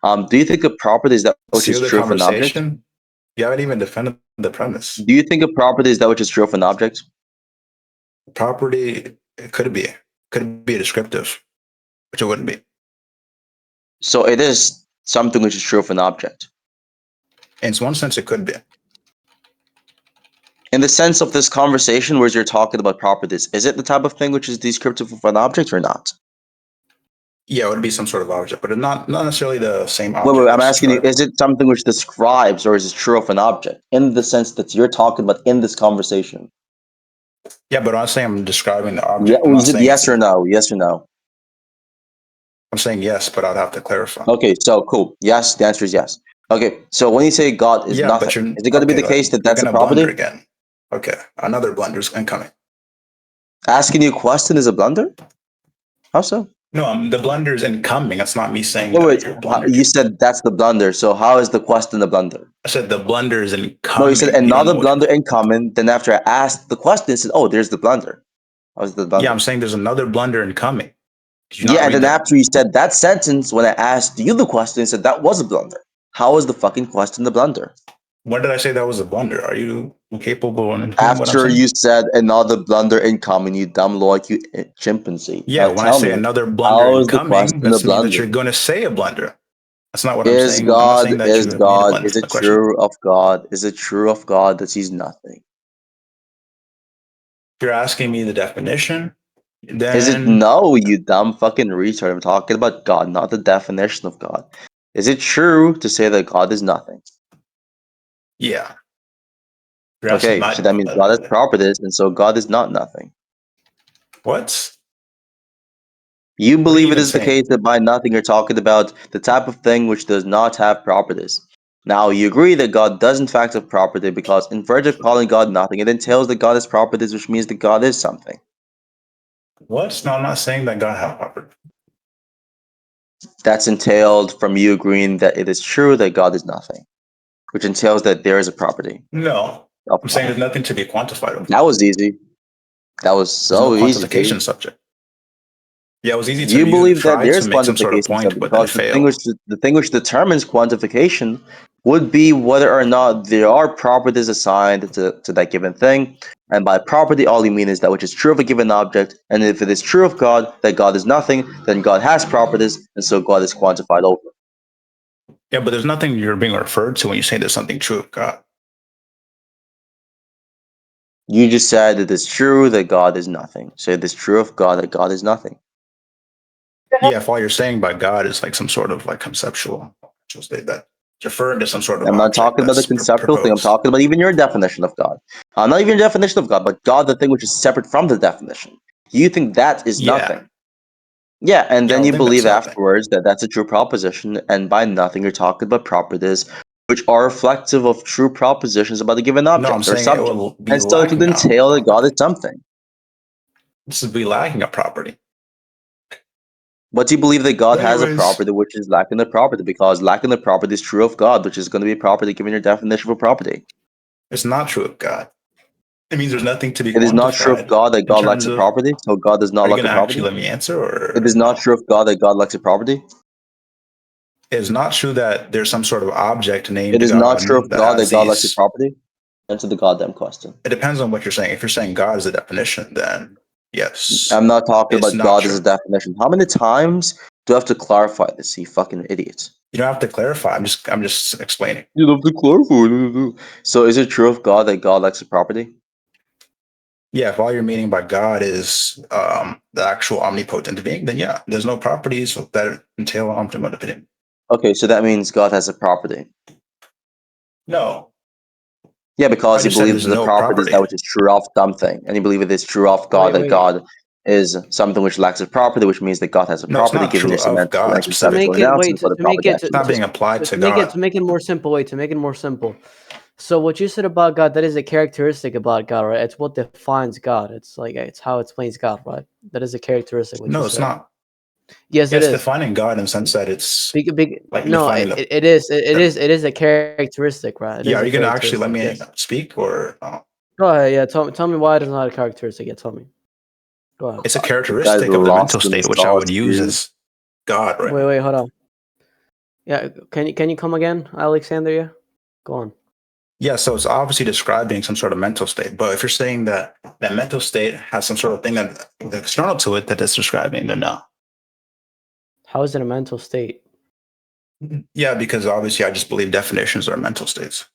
Speaker 2: Do you think a property is that which is
Speaker 1: Seal the
Speaker 2: true of an object?
Speaker 1: conversation? You haven't even defended the premise.
Speaker 2: Do you think a property is that which is true of an object?
Speaker 1: Property, it could be descriptive, which it wouldn't be.
Speaker 2: So it is something which is true of an object.
Speaker 1: In one sense, it could be.
Speaker 2: In the sense of this conversation where you're talking about properties, is it the type of thing which is descriptive of an object or not?
Speaker 1: Yeah, it would be some sort of object, but not necessarily the same
Speaker 2: Wait,
Speaker 1: object
Speaker 2: I'm
Speaker 1: that's
Speaker 2: asking you,
Speaker 1: described.
Speaker 2: is it something which describes or is it true of an object? In the sense that you're talking about in this conversation.
Speaker 1: Yeah, but I'm saying I'm describing the
Speaker 2: Yeah,
Speaker 1: object. I'm not
Speaker 2: is it
Speaker 1: saying it's.
Speaker 2: yes or no? Yes or no?
Speaker 1: I'm saying yes, but I'd have to clarify.
Speaker 2: Okay, so cool. Yes, the answer is yes. Okay, so when you say God is
Speaker 1: Yeah, but
Speaker 2: nothing,
Speaker 1: you're
Speaker 2: is it going to be
Speaker 1: okay.
Speaker 2: the
Speaker 1: Like,
Speaker 2: case that
Speaker 1: you're
Speaker 2: that's a
Speaker 1: gonna blunder
Speaker 2: property?
Speaker 1: again. Okay, another blunder's incoming.
Speaker 2: Asking you a question is a blunder? How so?
Speaker 1: No, the blunder's incoming. That's not me saying
Speaker 2: Wait,
Speaker 1: that you're blundered.
Speaker 2: you said that's the blunder. So how is the question the blunder?
Speaker 1: I said the blunder's
Speaker 2: No, you said
Speaker 1: incoming. You don't
Speaker 2: another
Speaker 1: know which.
Speaker 2: blunder in common. Then after I asked the question, it said, "Oh, there's the blunder." How's the
Speaker 1: Yeah, I'm
Speaker 2: blunder?
Speaker 1: saying there's another blunder incoming.
Speaker 2: Yeah, and then after you said that sentence, when I asked you the question, you said that was a blunder. How is the fucking question the blunder?
Speaker 1: When did I say that was a blunder? Are you capable of
Speaker 2: After what I'm saying? You said another blunder incoming, you dumb like you chimpanzee.
Speaker 1: Yeah, when I say another blunder incoming, that means that you're going to say a blunder. That's not what I'm saying. I'm not saying that you made a blunder.
Speaker 2: Is it true of God? Is it true of God that he's nothing?
Speaker 1: You're asking me the definition. Then
Speaker 2: is it no, you dumb fucking retard? I'm talking about God, not the definition of God. Is it true to say that God is nothing?
Speaker 1: Yeah.
Speaker 2: Okay, so that means God has properties, and so God is not nothing.
Speaker 1: What?
Speaker 2: You believe it is the case that by nothing you're talking about the type of thing which does not have properties. Now, you agree that God does in fact have property because in virtue of calling God nothing, it entails that God has properties, which means that God is something.
Speaker 1: What? No, I'm not saying that God has property.
Speaker 2: That's entailed from you agreeing that it is true that God is nothing, which entails that there is a property.
Speaker 1: No, I'm saying there's nothing to be quantified.
Speaker 2: That was easy. That was so easy.
Speaker 1: Quantification subject. Yeah, it was easy to
Speaker 2: you believe that
Speaker 1: try
Speaker 2: there's
Speaker 1: to make some sort of
Speaker 2: quantification
Speaker 1: point, but then it failed.
Speaker 2: The thing which determines quantification would be whether or not there are properties assigned to that given thing. And by property, all you mean is that which is true of a given object. And if it is true of God, that God is nothing, then God has properties, and so God is quantified over.
Speaker 1: Yeah, but there's nothing you're being referred to when you say there's something true of God.
Speaker 2: You just said it is true that God is nothing. So it is true of God that God is nothing.
Speaker 1: Yeah, if all you're saying by God is like some sort of like conceptual state that referring to some sort of
Speaker 2: I'm not talking about the conceptual thing. I'm talking about even your definition of God. Not even your definition of God, but God, the thing which is separate from the definition. You think that is nothing. Yeah, and then you believe afterwards that that's a true proposition, and by nothing you're talking about properties which are reflective of true propositions about a given object or subject. And so it could entail that God is something.
Speaker 1: This would be lacking a property.
Speaker 2: But you believe that God has a property which is lacking the property, because lacking the property is true of God, which is going to be a property given your definition of a property.
Speaker 1: It's not true of God. It means there's nothing to be quantified.
Speaker 2: It is not true of God that God lacks a property, so God does not lack a property.
Speaker 1: Actually let me answer, or
Speaker 2: it is not true of God that God lacks a property.
Speaker 1: It is not true that there's some sort of object named
Speaker 2: God. It is not true of God that God lacks a property. Answer the goddamn question.
Speaker 1: It depends on what you're saying. If you're saying God is a definition, then yes.
Speaker 2: I'm not talking about God as a definition. How many times do I have to clarify this, you fucking idiots?
Speaker 1: You don't have to clarify. I'm just explaining.
Speaker 2: You don't have to clarify. So is it true of God that God lacks a property?
Speaker 1: Yeah, if all you're meaning by God is the actual omnipotent being, then yeah, there's no properties that entail omnipotent being.
Speaker 2: Okay, so that means God has a property.
Speaker 1: No.
Speaker 2: Yeah, because he believes that the property is that which is true of something, and he believes it is true of God that God is something which lacks a property, which means that God has a property given your semantical and conceptual analysis for the property.
Speaker 1: It's not being applied to God.
Speaker 4: To make it more simple, to make it more simple. So what you said about God, that is a characteristic about God, right? It's what defines God. It's like it's how it explains God, right? That is a characteristic.
Speaker 1: No, it's not.
Speaker 4: Yes, it is.
Speaker 1: It's defining God in the sense that it's
Speaker 4: like no, it is a characteristic, right?
Speaker 1: Yeah, are you gonna actually let me speak or?
Speaker 4: Go ahead. Yeah, tell me why it's not a characteristic. Yeah, tell me. Go ahead.
Speaker 1: It's a characteristic of the mental state, which I would use as God, right?
Speaker 4: Wait, hold on. Yeah, can you come again, Alexander? Yeah, go on.
Speaker 1: Yeah, so it's obviously describing some sort of mental state. But if you're saying that that mental state has some sort of thing that's external to it that it's describing, then no.
Speaker 4: How is it a mental state?
Speaker 1: Yeah, because obviously I just believe definitions are mental states.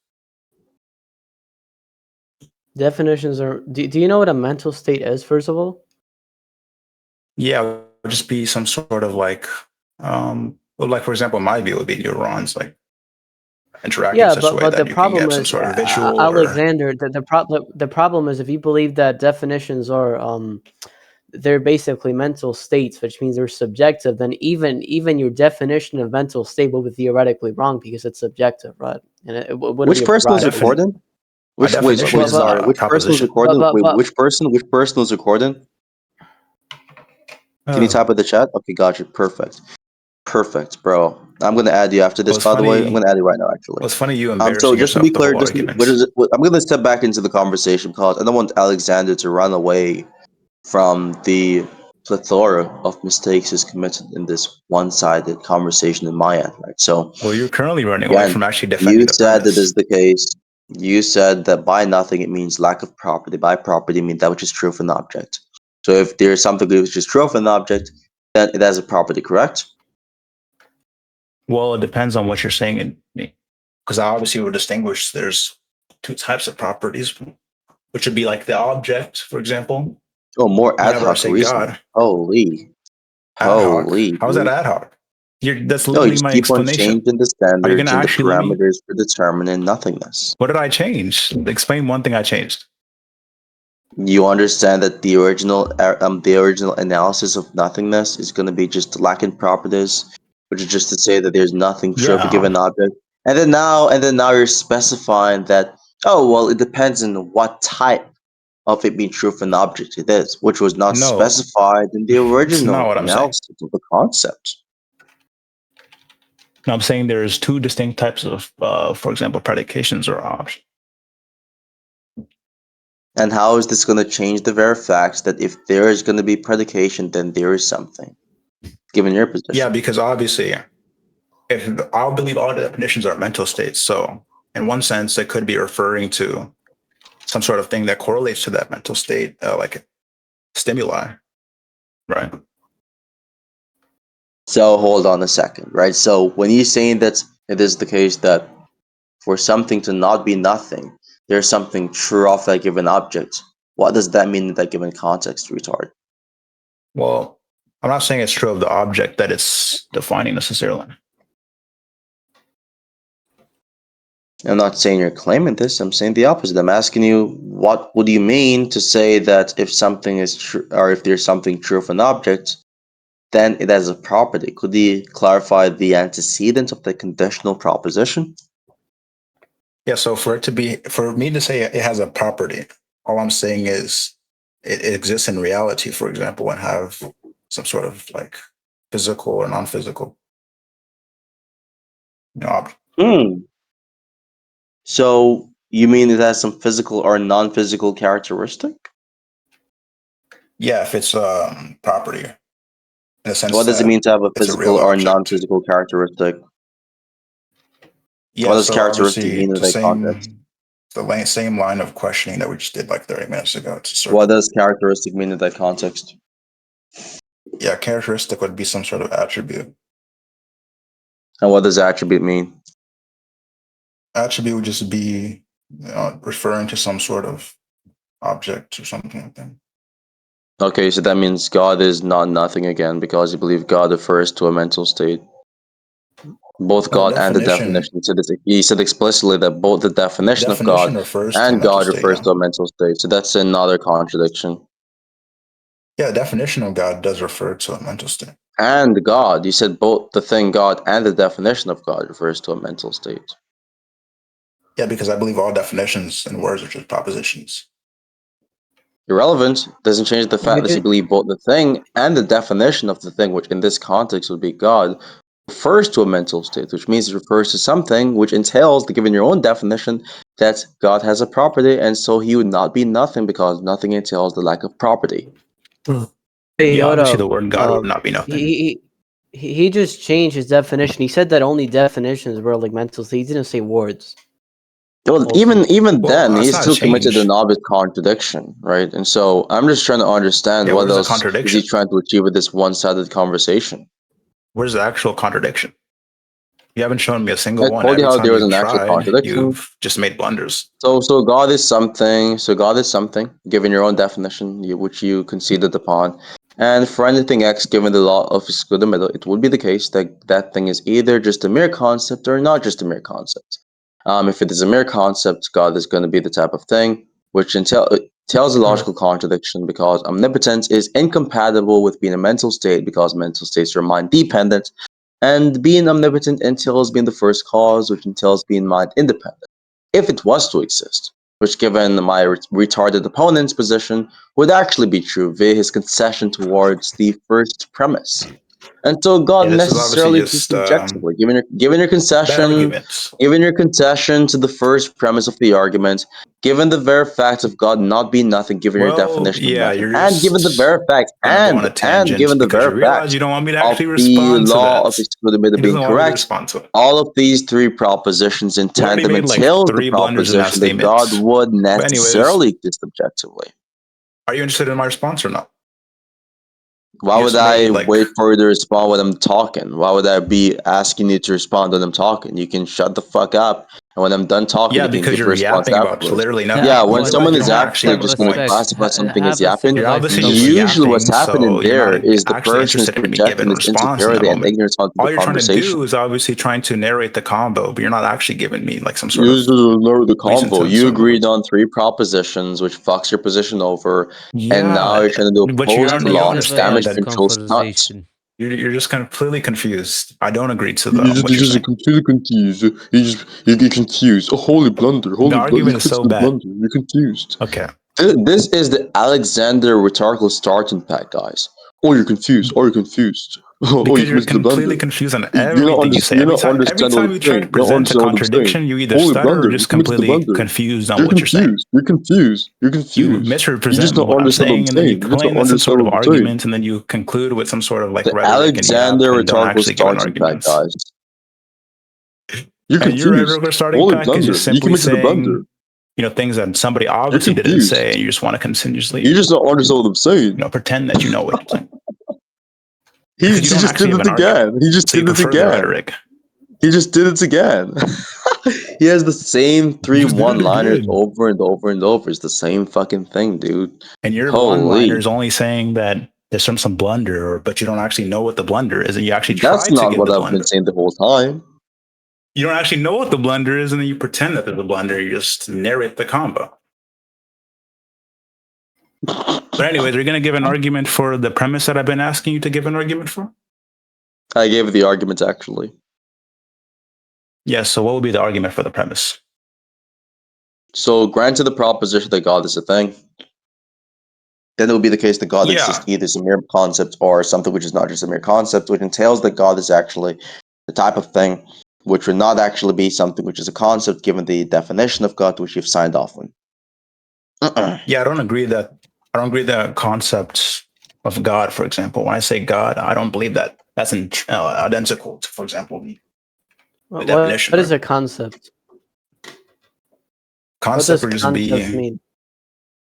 Speaker 4: Definitions are. Do you know what a mental state is, first of all?
Speaker 1: Yeah, it would just be some sort of like for example, my view would be neurons like interacting in such a way that you can get some sort of visual.
Speaker 4: Alexander, the problem is if you believe that definitions are they're basically mental states, which means they're subjective, then even your definition of mental state will be theoretically wrong because it's subjective, right? And it wouldn't
Speaker 2: which person was recording? Which person was recording? Which person was recording? Can you type in the chat? Okay, got you. Perfect, bro. I'm gonna add you after this. By the way, I'm gonna add you right now. Actually,
Speaker 1: it's funny you embarrassing
Speaker 2: so just to be clear,
Speaker 1: yourself.
Speaker 2: I'm gonna step back into the conversation because I don't want Alexander to run away from the plethora of mistakes is committed in this one-sided conversation in my end, right? So,
Speaker 1: Well, you're currently running away
Speaker 2: again,
Speaker 1: from actually
Speaker 2: you
Speaker 1: defending the
Speaker 2: said that is
Speaker 1: premise.
Speaker 2: the case. You said that by nothing it means lack of property. By property, mean that which is true of an object. So if there is something which is true of an object, then it has a property, correct?
Speaker 1: Well, it depends on what you're saying, because I obviously would distinguish. There's two types of properties, which would be like the object, for example.
Speaker 2: Oh, more ad
Speaker 1: Whenever I
Speaker 2: hoc
Speaker 1: say
Speaker 2: reasoning.
Speaker 1: God,
Speaker 2: Holy,
Speaker 1: ad hoc.
Speaker 2: holy,
Speaker 1: How is that
Speaker 2: dude.
Speaker 1: ad hoc? That's
Speaker 2: No, you
Speaker 1: literally
Speaker 2: just
Speaker 1: my
Speaker 2: keep on
Speaker 1: explanation.
Speaker 2: changing the
Speaker 1: Are you going
Speaker 2: standards
Speaker 1: to
Speaker 2: and the
Speaker 1: actually let me?
Speaker 2: parameters for determining nothingness.
Speaker 1: What did I change? Explain one thing I changed.
Speaker 2: You understand that the original analysis of nothingness is going to be just lacking properties, which is just to say that there's nothing true of a
Speaker 1: Yeah.
Speaker 2: given object. And then now you're specifying that, oh well, it depends on what type of it being true of an object it is, which was not
Speaker 1: No,
Speaker 2: specified in the
Speaker 1: it's not
Speaker 2: original
Speaker 1: what I'm saying.
Speaker 2: analysis of the concept.
Speaker 1: No, I'm saying there's two distinct types of, for example, predications or options.
Speaker 2: And how is this going to change the very facts that if there is going to be predication, then there is something, given your position?
Speaker 1: Yeah, because obviously, if I'll believe all the definitions are mental states. So, in one sense, it could be referring to some sort of thing that correlates to that mental state, like stimuli, right?
Speaker 2: So hold on a second, right? So when you're saying that it is the case that for something to not be nothing, there's something true of that given object, what does that mean in that given context, retard?
Speaker 1: Well, I'm not saying it's true of the object that it's defining necessarily.
Speaker 2: I'm not saying you're claiming this. I'm saying the opposite. I'm asking you, what would you mean to say that if something is true, or if there's something true of an object, then it has a property? Could you clarify the antecedent of the conditional proposition?
Speaker 1: Yeah, so for me to say it has a property, all I'm saying is it exists in reality, for example, and have some sort of like physical or non-physical, object.
Speaker 2: So you mean it has some physical or non-physical characteristic?
Speaker 1: Yeah, if it's property in the sense
Speaker 2: What does it
Speaker 1: that
Speaker 2: mean to have a
Speaker 1: it's a
Speaker 2: physical
Speaker 1: real
Speaker 2: or
Speaker 1: object.
Speaker 2: non-physical characteristic? What
Speaker 1: Yeah,
Speaker 2: does
Speaker 1: so
Speaker 2: characteristic
Speaker 1: obviously
Speaker 2: mean in that context?
Speaker 1: same line of questioning that we just did like 30 minutes ago. It's a
Speaker 2: What
Speaker 1: circle.
Speaker 2: does characteristic mean in that context?
Speaker 1: Yeah, characteristic would be some sort of attribute.
Speaker 2: And what does attribute mean?
Speaker 1: Attribute would just be referring to some sort of object or something like that.
Speaker 2: Okay, so that means God is not nothing again, because you believe God refers to a mental state. Both
Speaker 1: No,
Speaker 2: God and the definition. He said explicitly that both the definition of God
Speaker 1: refers to a
Speaker 2: and
Speaker 1: mental
Speaker 2: God
Speaker 1: state.
Speaker 2: refers
Speaker 1: Yeah.
Speaker 2: to a mental state. So that's another contradiction.
Speaker 1: Yeah, the definition of God does refer to a mental state.
Speaker 2: And God, you said both the thing God and the definition of God refers to a mental state.
Speaker 1: Yeah, because I believe all definitions and words are just propositions.
Speaker 2: Irrelevant doesn't change the fact that you believe both the thing and the definition of the thing, which in this context would be God, refers to a mental state, which means it refers to something which entails, given your own definition, that God has a property, and so he would not be nothing because nothing entails the lack of property.
Speaker 4: Hey,
Speaker 1: Yeah,
Speaker 4: hold
Speaker 1: obviously
Speaker 4: up.
Speaker 1: the word God would not be nothing.
Speaker 4: He just changed his definition. He said that only definitions were like mental states. He didn't say words.
Speaker 2: Well,
Speaker 4: Also.
Speaker 2: even
Speaker 1: Well,
Speaker 2: then,
Speaker 1: that's
Speaker 2: he's
Speaker 1: not a
Speaker 2: still committed
Speaker 1: change.
Speaker 2: an obvious contradiction, right? And so I'm just trying to understand
Speaker 1: Yeah,
Speaker 2: what
Speaker 1: where's the
Speaker 2: else is
Speaker 1: contradiction?
Speaker 2: he trying to achieve with this one-sided conversation.
Speaker 1: Where's the actual contradiction? You haven't shown me a single
Speaker 2: I
Speaker 1: one.
Speaker 2: told you
Speaker 1: Every
Speaker 2: how
Speaker 1: time
Speaker 2: there was
Speaker 1: you've
Speaker 2: an actual
Speaker 1: tried,
Speaker 2: contradiction.
Speaker 1: you've just made blunders.
Speaker 2: So God is something. So God is something, given your own definition, which you conceded upon. And for anything X, given the law of exclude the middle, it would be the case that that thing is either just a mere concept or not just a mere concept. If it is a mere concept, God is going to be the type of thing which tells a logical contradiction, because omnipotence is incompatible with being a mental state, because mental states are mind dependent, and being omnipotent entails being the first cause, which entails being mind independent. If it was to exist, which given my retarded opponent's position would actually be true via his concession towards the first premise. until God
Speaker 1: this is obviously
Speaker 2: necessarily
Speaker 1: just
Speaker 2: subjectively. Given your
Speaker 1: bad arguments.
Speaker 2: given your concession to the first premise of the argument, given the very fact of God not being nothing, given your definition of
Speaker 1: Yeah,
Speaker 2: nothing,
Speaker 1: you're
Speaker 2: and given the very fact,
Speaker 1: gonna go on a
Speaker 2: and
Speaker 1: tangent
Speaker 2: given the
Speaker 1: because you
Speaker 2: very
Speaker 1: realize
Speaker 2: fact
Speaker 1: you don't want me to
Speaker 2: of
Speaker 1: actually
Speaker 2: the
Speaker 1: respond to
Speaker 2: law
Speaker 1: that.
Speaker 2: of excludability
Speaker 1: He
Speaker 2: being
Speaker 1: doesn't want me to
Speaker 2: correct,
Speaker 1: respond to it.
Speaker 2: all of these three propositions in
Speaker 1: We already
Speaker 2: tandem
Speaker 1: made like
Speaker 2: entails the
Speaker 1: 3 blunders in that
Speaker 2: proposition that God
Speaker 1: statement.
Speaker 2: would
Speaker 1: But anyways,
Speaker 2: necessarily exist objectively.
Speaker 1: are you interested in my response or not?
Speaker 2: Why
Speaker 1: You
Speaker 2: would
Speaker 1: just
Speaker 2: I
Speaker 1: made, like-
Speaker 2: wait for you to respond when I'm talking? Why would I be asking you to respond when I'm talking? You can shut the fuck up, and when I'm done talking,
Speaker 1: Yeah,
Speaker 2: you can
Speaker 1: because
Speaker 2: give a
Speaker 1: you're
Speaker 2: response
Speaker 1: yapping about
Speaker 2: afterwards.
Speaker 1: literally nothing.
Speaker 2: Yeah,
Speaker 1: You
Speaker 2: when
Speaker 1: realize
Speaker 2: someone
Speaker 1: you
Speaker 2: is
Speaker 1: don't
Speaker 2: actually
Speaker 1: have a
Speaker 2: just going to
Speaker 1: point.
Speaker 2: classify something as
Speaker 4: Have a
Speaker 2: yapping,
Speaker 1: You're obviously
Speaker 4: civilized
Speaker 1: just
Speaker 2: usually what's
Speaker 1: yapping,
Speaker 2: happening
Speaker 1: so you're
Speaker 2: there
Speaker 1: not
Speaker 2: is the
Speaker 1: actually
Speaker 2: person is
Speaker 1: interested in me
Speaker 2: projecting
Speaker 1: giving a
Speaker 2: his
Speaker 1: response in that
Speaker 2: insecurity and
Speaker 1: moment.
Speaker 2: ignorance onto
Speaker 1: All
Speaker 2: the
Speaker 1: you're trying to
Speaker 2: conversation.
Speaker 1: do is obviously trying to narrate the combo, but you're not actually giving me like some sort
Speaker 2: You
Speaker 1: of
Speaker 2: just ignore the
Speaker 1: reason
Speaker 2: convo.
Speaker 1: to.
Speaker 2: You agreed on 3 propositions, which fucks your position over, and now
Speaker 1: Yeah,
Speaker 2: you're trying to do a
Speaker 1: but you
Speaker 2: post-law
Speaker 1: understand
Speaker 2: damage
Speaker 1: that
Speaker 2: control stunt.
Speaker 1: you're just completely confused. I don't agree to what
Speaker 2: You're
Speaker 1: you're
Speaker 2: just
Speaker 1: saying.
Speaker 2: completely confused. You get confused. Oh, holy blunder!
Speaker 1: The
Speaker 2: Holy blunder!
Speaker 1: argument
Speaker 2: You
Speaker 1: is so
Speaker 2: the
Speaker 1: bad.
Speaker 2: blunder. You're confused.
Speaker 1: Okay.
Speaker 2: This is the Alexander rhetorical starting pack, guys. Oh, you're confused. Oh, you're confused. Oh, you
Speaker 1: Because you're
Speaker 2: committed the blunder.
Speaker 1: completely confused on
Speaker 2: You're not,
Speaker 1: everything you say.
Speaker 2: you're not understanding what
Speaker 1: Every
Speaker 2: I'm
Speaker 1: time you try
Speaker 2: saying.
Speaker 1: to
Speaker 2: You don't
Speaker 1: present a
Speaker 2: understand what I'm saying.
Speaker 1: contradiction, you either
Speaker 2: Holy
Speaker 1: stutter or
Speaker 2: blunder! You
Speaker 1: just
Speaker 2: committed the
Speaker 1: completely
Speaker 2: blunder.
Speaker 1: confused on
Speaker 2: You're
Speaker 1: what you're saying.
Speaker 2: confused. You're confused. You're
Speaker 1: You
Speaker 2: confused. You just
Speaker 1: misrepresent
Speaker 2: don't
Speaker 1: what I'm
Speaker 2: understand what I'm
Speaker 1: saying, and then you
Speaker 2: saying. You just
Speaker 1: claim
Speaker 2: don't
Speaker 1: that's some
Speaker 2: understand
Speaker 1: sort of
Speaker 2: what I'm saying.
Speaker 1: argument, and then you conclude with some sort of like
Speaker 2: The
Speaker 1: rhetoric and yap,
Speaker 2: Alexander
Speaker 1: and don't
Speaker 2: rhetorical
Speaker 1: actually give an
Speaker 2: starting pack,
Speaker 1: argument.
Speaker 2: guys. You're
Speaker 1: And your
Speaker 2: confused.
Speaker 1: rhetorical starting
Speaker 2: Holy
Speaker 1: pack is
Speaker 2: blunder!
Speaker 1: just
Speaker 2: You
Speaker 1: simply
Speaker 2: committed the blunder.
Speaker 1: saying, things that somebody
Speaker 2: You're
Speaker 1: obviously didn't
Speaker 2: confused.
Speaker 1: say, and you just want to continuously,
Speaker 2: You just don't understand what I'm saying.
Speaker 1: pretend that you know what you're saying.
Speaker 2: He
Speaker 1: Because you don't
Speaker 2: just
Speaker 1: actually
Speaker 2: did
Speaker 1: have
Speaker 2: it
Speaker 1: an argument.
Speaker 2: again. He just
Speaker 1: So you
Speaker 2: did it
Speaker 1: prefer the
Speaker 2: again.
Speaker 1: rhetoric.
Speaker 2: He just did it again. He has the same 3
Speaker 1: just did it
Speaker 2: one-liners
Speaker 1: again.
Speaker 2: over and over and over. It's the same fucking thing, dude.
Speaker 1: And your
Speaker 2: Holy.
Speaker 1: one-liner is only saying that there's some blunder, but you don't actually know what the blunder is, and you actually try
Speaker 2: That's
Speaker 1: to
Speaker 2: not
Speaker 1: give
Speaker 2: what
Speaker 1: the
Speaker 2: I've
Speaker 1: blunder.
Speaker 2: been saying the whole time.
Speaker 1: You don't actually know what the blunder is, and then you pretend that there's a blunder. You just narrate the combo. But anyways, are you going to give an argument for the premise that I've been asking you to give an argument for?
Speaker 2: I gave the arguments, actually.
Speaker 1: Yes, so what would be the argument for the premise?
Speaker 2: So, granted the proposition that God is a thing, then it would be the case that God exists either as a mere concept or something which is not just a mere concept, which entails that God is actually the type of thing which would not actually be something which is a concept given the definition of God which you've signed off on.
Speaker 1: Yeah, I don't agree that concept of God, for example. When I say God, I don't believe that that's identical to, for example, the definition.
Speaker 4: What is a concept?
Speaker 1: Concept
Speaker 4: what
Speaker 1: would
Speaker 4: does
Speaker 1: just be
Speaker 4: concept mean?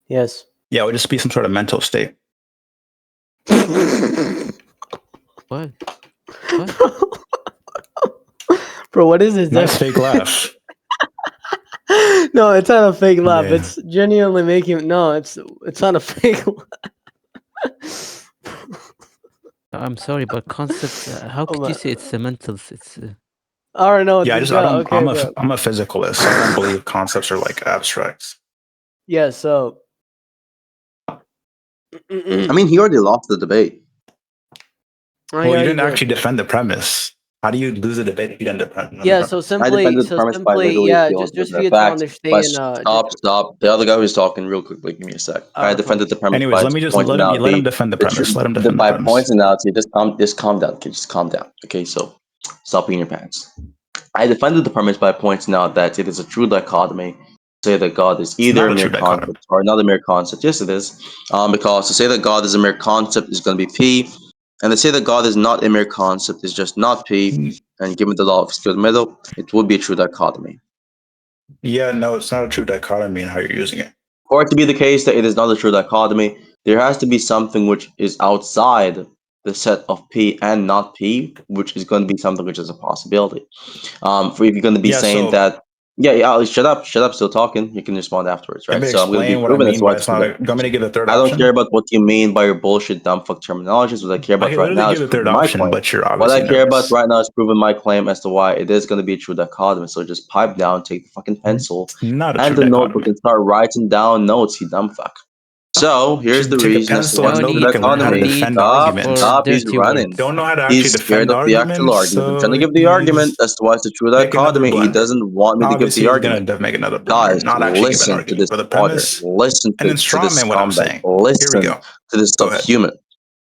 Speaker 4: Yes.
Speaker 1: Yeah, it would just be some sort of mental state.
Speaker 5: What?
Speaker 4: Bro, what is this?
Speaker 1: Nice fake laugh.
Speaker 4: No, it's not a fake laugh.
Speaker 1: Yeah.
Speaker 4: It's genuinely making. No, it's not a fake laugh.
Speaker 5: I'm sorry, but concept. How could you say it's a mental? It's.
Speaker 4: All right, no.
Speaker 1: Yeah, I don't.
Speaker 4: Okay,
Speaker 1: I'm a physicalist. So I don't believe concepts are like abstracts.
Speaker 4: Yeah. So.
Speaker 2: I mean, he already lost the debate.
Speaker 1: Well, you didn't actually defend the premise. How do you lose a debate if you didn't defend?
Speaker 4: Yeah, so simply, yeah, just for you to understand.
Speaker 2: Stop. The other guy who's talking real quickly. Give me a sec. I defended the premise.
Speaker 1: Anyways, let him defend the premise. Let him defend the
Speaker 2: by
Speaker 1: premise.
Speaker 2: pointing out, just calm down. Okay, just calm down. Okay, so stop being your pants. I defended the premise by pointing out that it is a true dichotomy. Say that God is either a mere concept or not a mere concept. Yes, it is. Because to say that God is a mere concept is going to be P, and to say that God is not a mere concept is just not P. And given the law of skilled middle, it would be a true dichotomy.
Speaker 1: Yeah, no, it's not a true dichotomy in how you're using it.
Speaker 2: For it to be the case that it is not a true dichotomy, there has to be something which is outside the set of P and not P, which is going to be something which is a possibility. For if you're going to be saying that, shut up, still talking. You can respond afterwards, right? So I'm going to be proving that's why it's not.
Speaker 1: I'm going to give the third
Speaker 2: I
Speaker 1: option.
Speaker 2: don't care about what you mean by your bullshit dumb fuck terminologies. What I care about right now is proving my claim. What I care about right now is proving my claim as to why it is going to be a true dichotomy. So just pipe down, take the fucking pencil and the notebook and start writing down notes, you dumb fuck. So here's the reason as to why the dichotomy. Stop. He's running.
Speaker 1: Don't know how to actually
Speaker 2: He's scared of the actual argument. I'm trying to give the argument as to why it's a true dichotomy. He doesn't want me to give the argument.
Speaker 1: Make another
Speaker 2: guys, listen to this order. Listen to this scumbag. Listen to this subhuman.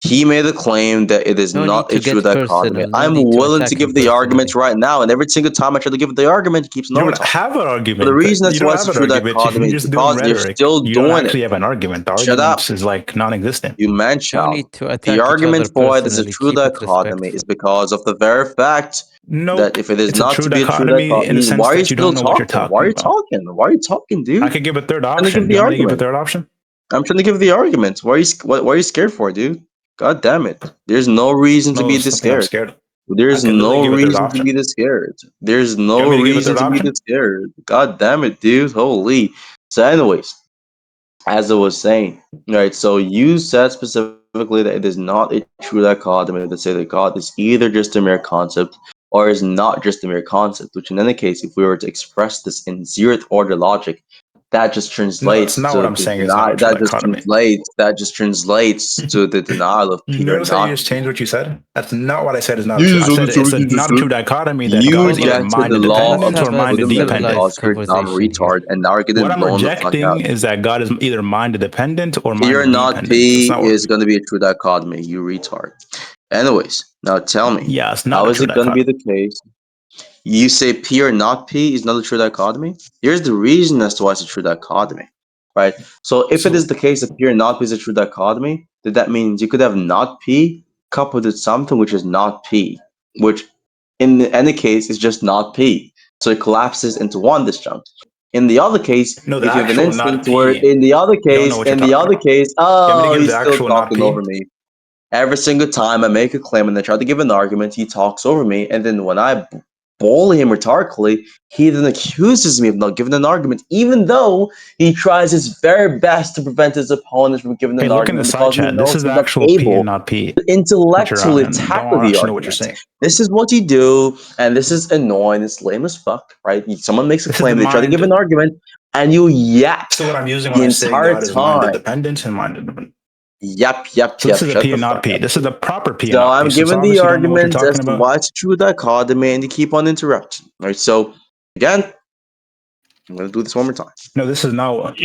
Speaker 2: He made a claim that it is
Speaker 5: No
Speaker 2: not
Speaker 5: need
Speaker 2: a
Speaker 5: to
Speaker 2: true
Speaker 5: get
Speaker 2: dichotomy.
Speaker 5: personal. No
Speaker 2: I'm
Speaker 5: need to
Speaker 2: willing
Speaker 5: attack
Speaker 2: to
Speaker 5: him
Speaker 2: give the argument
Speaker 5: personally.
Speaker 2: right now, and every single time I try to give the argument, he keeps
Speaker 1: You don't
Speaker 2: talking.
Speaker 1: have an
Speaker 2: But the
Speaker 1: argument.
Speaker 2: reason
Speaker 1: You
Speaker 2: as to why
Speaker 1: don't
Speaker 2: it's
Speaker 1: have
Speaker 2: a
Speaker 1: an
Speaker 2: true
Speaker 1: argument.
Speaker 2: dichotomy
Speaker 1: You're
Speaker 2: is
Speaker 1: just doing
Speaker 2: because you're
Speaker 1: rhetoric.
Speaker 2: still
Speaker 1: You don't
Speaker 2: doing it.
Speaker 1: actually have an argument. The
Speaker 2: Shut up.
Speaker 1: argument is like non-existent.
Speaker 2: You mentioned
Speaker 5: No need to
Speaker 2: the
Speaker 5: attack each
Speaker 2: argument
Speaker 5: other
Speaker 2: for why there's a
Speaker 5: personally.
Speaker 2: true
Speaker 5: Keep it
Speaker 2: dichotomy is
Speaker 5: respectful.
Speaker 2: because of the very fact that
Speaker 1: Nope.
Speaker 2: if it is
Speaker 1: It's a
Speaker 2: not
Speaker 1: true
Speaker 2: to be a true
Speaker 1: dichotomy in the
Speaker 2: dichotomy, why
Speaker 1: sense
Speaker 2: are you
Speaker 1: that you
Speaker 2: still
Speaker 1: don't know what you're
Speaker 2: talking? Why are
Speaker 1: talking
Speaker 2: you
Speaker 1: about.
Speaker 2: talking? Why are you talking, dude?
Speaker 1: I could give a third
Speaker 2: I'm trying to give
Speaker 1: option.
Speaker 2: the
Speaker 1: You want me to give a
Speaker 2: argument.
Speaker 1: third option?
Speaker 2: I'm trying to give the argument. Why are you scared for, dude? God damn it. There's no reason to
Speaker 1: No,
Speaker 2: be
Speaker 1: it's
Speaker 2: this
Speaker 1: something I'm
Speaker 2: scared.
Speaker 1: scared of.
Speaker 2: There's
Speaker 1: I could literally
Speaker 2: no
Speaker 1: give a third
Speaker 2: reason to be
Speaker 1: option.
Speaker 2: this scared. There's
Speaker 1: You
Speaker 2: no
Speaker 1: want me to give a
Speaker 2: reason
Speaker 1: third
Speaker 2: to be
Speaker 1: option?
Speaker 2: this scared. God damn it, dude. Holy. So, anyways, as I was saying, right? So you said specifically that it is not a true dichotomy to say that God is either just a mere concept or is not just a mere concept. Which, in any case, if we were to express this in zeroth order logic, that just
Speaker 1: No, that's
Speaker 2: translates
Speaker 1: not what
Speaker 2: to
Speaker 1: I'm
Speaker 2: the
Speaker 1: saying. It's not
Speaker 2: deny.
Speaker 1: a true dichotomy.
Speaker 2: That just translates to the denial of
Speaker 1: You
Speaker 2: Peter
Speaker 1: notice how you
Speaker 2: not.
Speaker 1: just changed what you said? That's not what I said is not
Speaker 2: You
Speaker 1: true.
Speaker 2: just
Speaker 1: I
Speaker 2: said
Speaker 1: said
Speaker 2: the truth.
Speaker 1: it's
Speaker 2: You just
Speaker 1: not a
Speaker 2: said
Speaker 1: true dichotomy that
Speaker 2: you
Speaker 1: God is either
Speaker 2: rejected the
Speaker 1: mind
Speaker 2: law of
Speaker 1: independent
Speaker 5: Let's
Speaker 1: or
Speaker 5: have a
Speaker 1: mind
Speaker 2: freedom and
Speaker 1: dependent.
Speaker 5: civilized
Speaker 2: because you're a dumb
Speaker 5: conversation here.
Speaker 2: retard, and now you're getting
Speaker 1: What I'm
Speaker 2: blown the fuck out.
Speaker 1: rejecting is that God is either mind dependent or
Speaker 2: P or
Speaker 1: mind
Speaker 2: not
Speaker 1: dependent. That's
Speaker 2: P
Speaker 1: not what.
Speaker 2: is going to be a true dichotomy, you retard. Anyways, now tell me,
Speaker 1: Yeah, it's not
Speaker 2: how
Speaker 1: a
Speaker 2: is
Speaker 1: true
Speaker 2: it going to be
Speaker 1: dichotomy.
Speaker 2: the case? You say P or not P is not a true dichotomy? Here's the reason as to why it's a true dichotomy, right? So if it is
Speaker 1: So
Speaker 2: the case that P or not P is a true dichotomy, then that means you could have not P coupled with something which is not P, which in any case is just not P. So it collapses into one disjunct. In the other case,
Speaker 1: no, the
Speaker 2: if you have an
Speaker 1: actual not
Speaker 2: instance where
Speaker 1: P. You don't know what you're
Speaker 2: in the
Speaker 1: talking
Speaker 2: other
Speaker 1: about.
Speaker 2: case,
Speaker 1: You want me to
Speaker 2: oh,
Speaker 1: give
Speaker 2: he's
Speaker 1: the
Speaker 2: still
Speaker 1: actual not
Speaker 2: talking over
Speaker 1: P?
Speaker 2: me. Every single time I make a claim and I try to give an argument, he talks over me. And then when I bully him rhetorically, he then accuses me of not giving an argument, even though he tries his very best to prevent his opponent from giving
Speaker 1: Hey,
Speaker 2: an
Speaker 1: look in the
Speaker 2: argument
Speaker 1: side
Speaker 2: because he
Speaker 1: chat. This
Speaker 2: knows
Speaker 1: is
Speaker 2: he's
Speaker 1: the
Speaker 2: not
Speaker 1: actual P and
Speaker 2: able
Speaker 1: not P
Speaker 2: to
Speaker 1: that you're on,
Speaker 2: intellectually
Speaker 1: and don't
Speaker 2: tackle the
Speaker 1: actually know what you're
Speaker 2: argument.
Speaker 1: saying.
Speaker 2: This is what you do, and this is annoying. It's lame as fuck, right? Someone makes a
Speaker 1: This is the
Speaker 2: claim, they try to give an
Speaker 1: mind.
Speaker 2: argument, and you yap
Speaker 1: This is what I'm using
Speaker 2: the
Speaker 1: when I say
Speaker 2: entire
Speaker 1: God is mind
Speaker 2: time.
Speaker 1: independent and mind independent.
Speaker 2: Yep,
Speaker 1: So this is a
Speaker 2: shut
Speaker 1: P
Speaker 2: the
Speaker 1: and not
Speaker 2: fuck
Speaker 1: P.
Speaker 2: up.
Speaker 1: This is the proper P and
Speaker 2: So
Speaker 1: not P.
Speaker 2: I'm
Speaker 1: So
Speaker 2: giving the
Speaker 1: obviously you don't know what you're
Speaker 2: arguments as
Speaker 1: talking
Speaker 2: to
Speaker 1: about.
Speaker 2: why it's a true dichotomy, and you keep on interrupting. Right. So again, I'm gonna do this one more time.
Speaker 1: No, this is not what.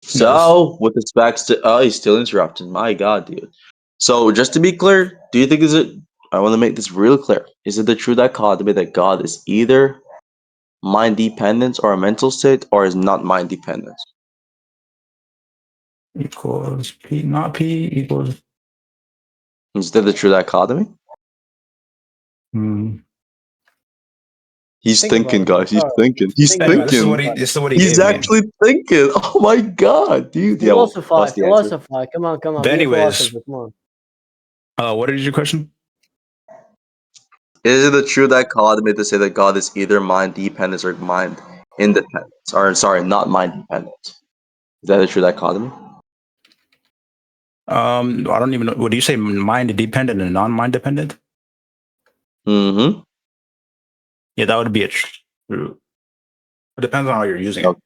Speaker 2: So with respects to he's still interrupting. My God, dude. So just to be clear, do you think is it? I want to make this real clear. Is it the true dichotomy that God is either mind dependent or a mental state, or is not mind dependent?
Speaker 1: Equals P, not P equals.
Speaker 2: Is that the true dichotomy? He's
Speaker 4: Think about
Speaker 2: thinking,
Speaker 4: it.
Speaker 2: guys. He's
Speaker 4: Sorry.
Speaker 2: thinking. He's
Speaker 4: Think
Speaker 1: Anyway,
Speaker 4: about
Speaker 1: this is
Speaker 4: it.
Speaker 1: what
Speaker 2: thinking.
Speaker 1: he. This is what he
Speaker 2: He's
Speaker 1: gave me.
Speaker 2: actually thinking. Oh my God, dude. Yeah. Well,
Speaker 4: Philosophize.
Speaker 2: what's the answer?
Speaker 4: Philosophize. Come on.
Speaker 1: But
Speaker 4: Be a
Speaker 1: anyways,
Speaker 4: philosopher. Come on.
Speaker 1: what is your question?
Speaker 2: Is it a true dichotomy to say that God is either mind dependent or mind independent? Or sorry, not mind dependent. Is that a true dichotomy?
Speaker 1: I don't even know. What do you say? Mind dependent and non-mind dependent?
Speaker 2: Mm-hmm.
Speaker 1: Yeah, that would be a true. It depends on how you're using it.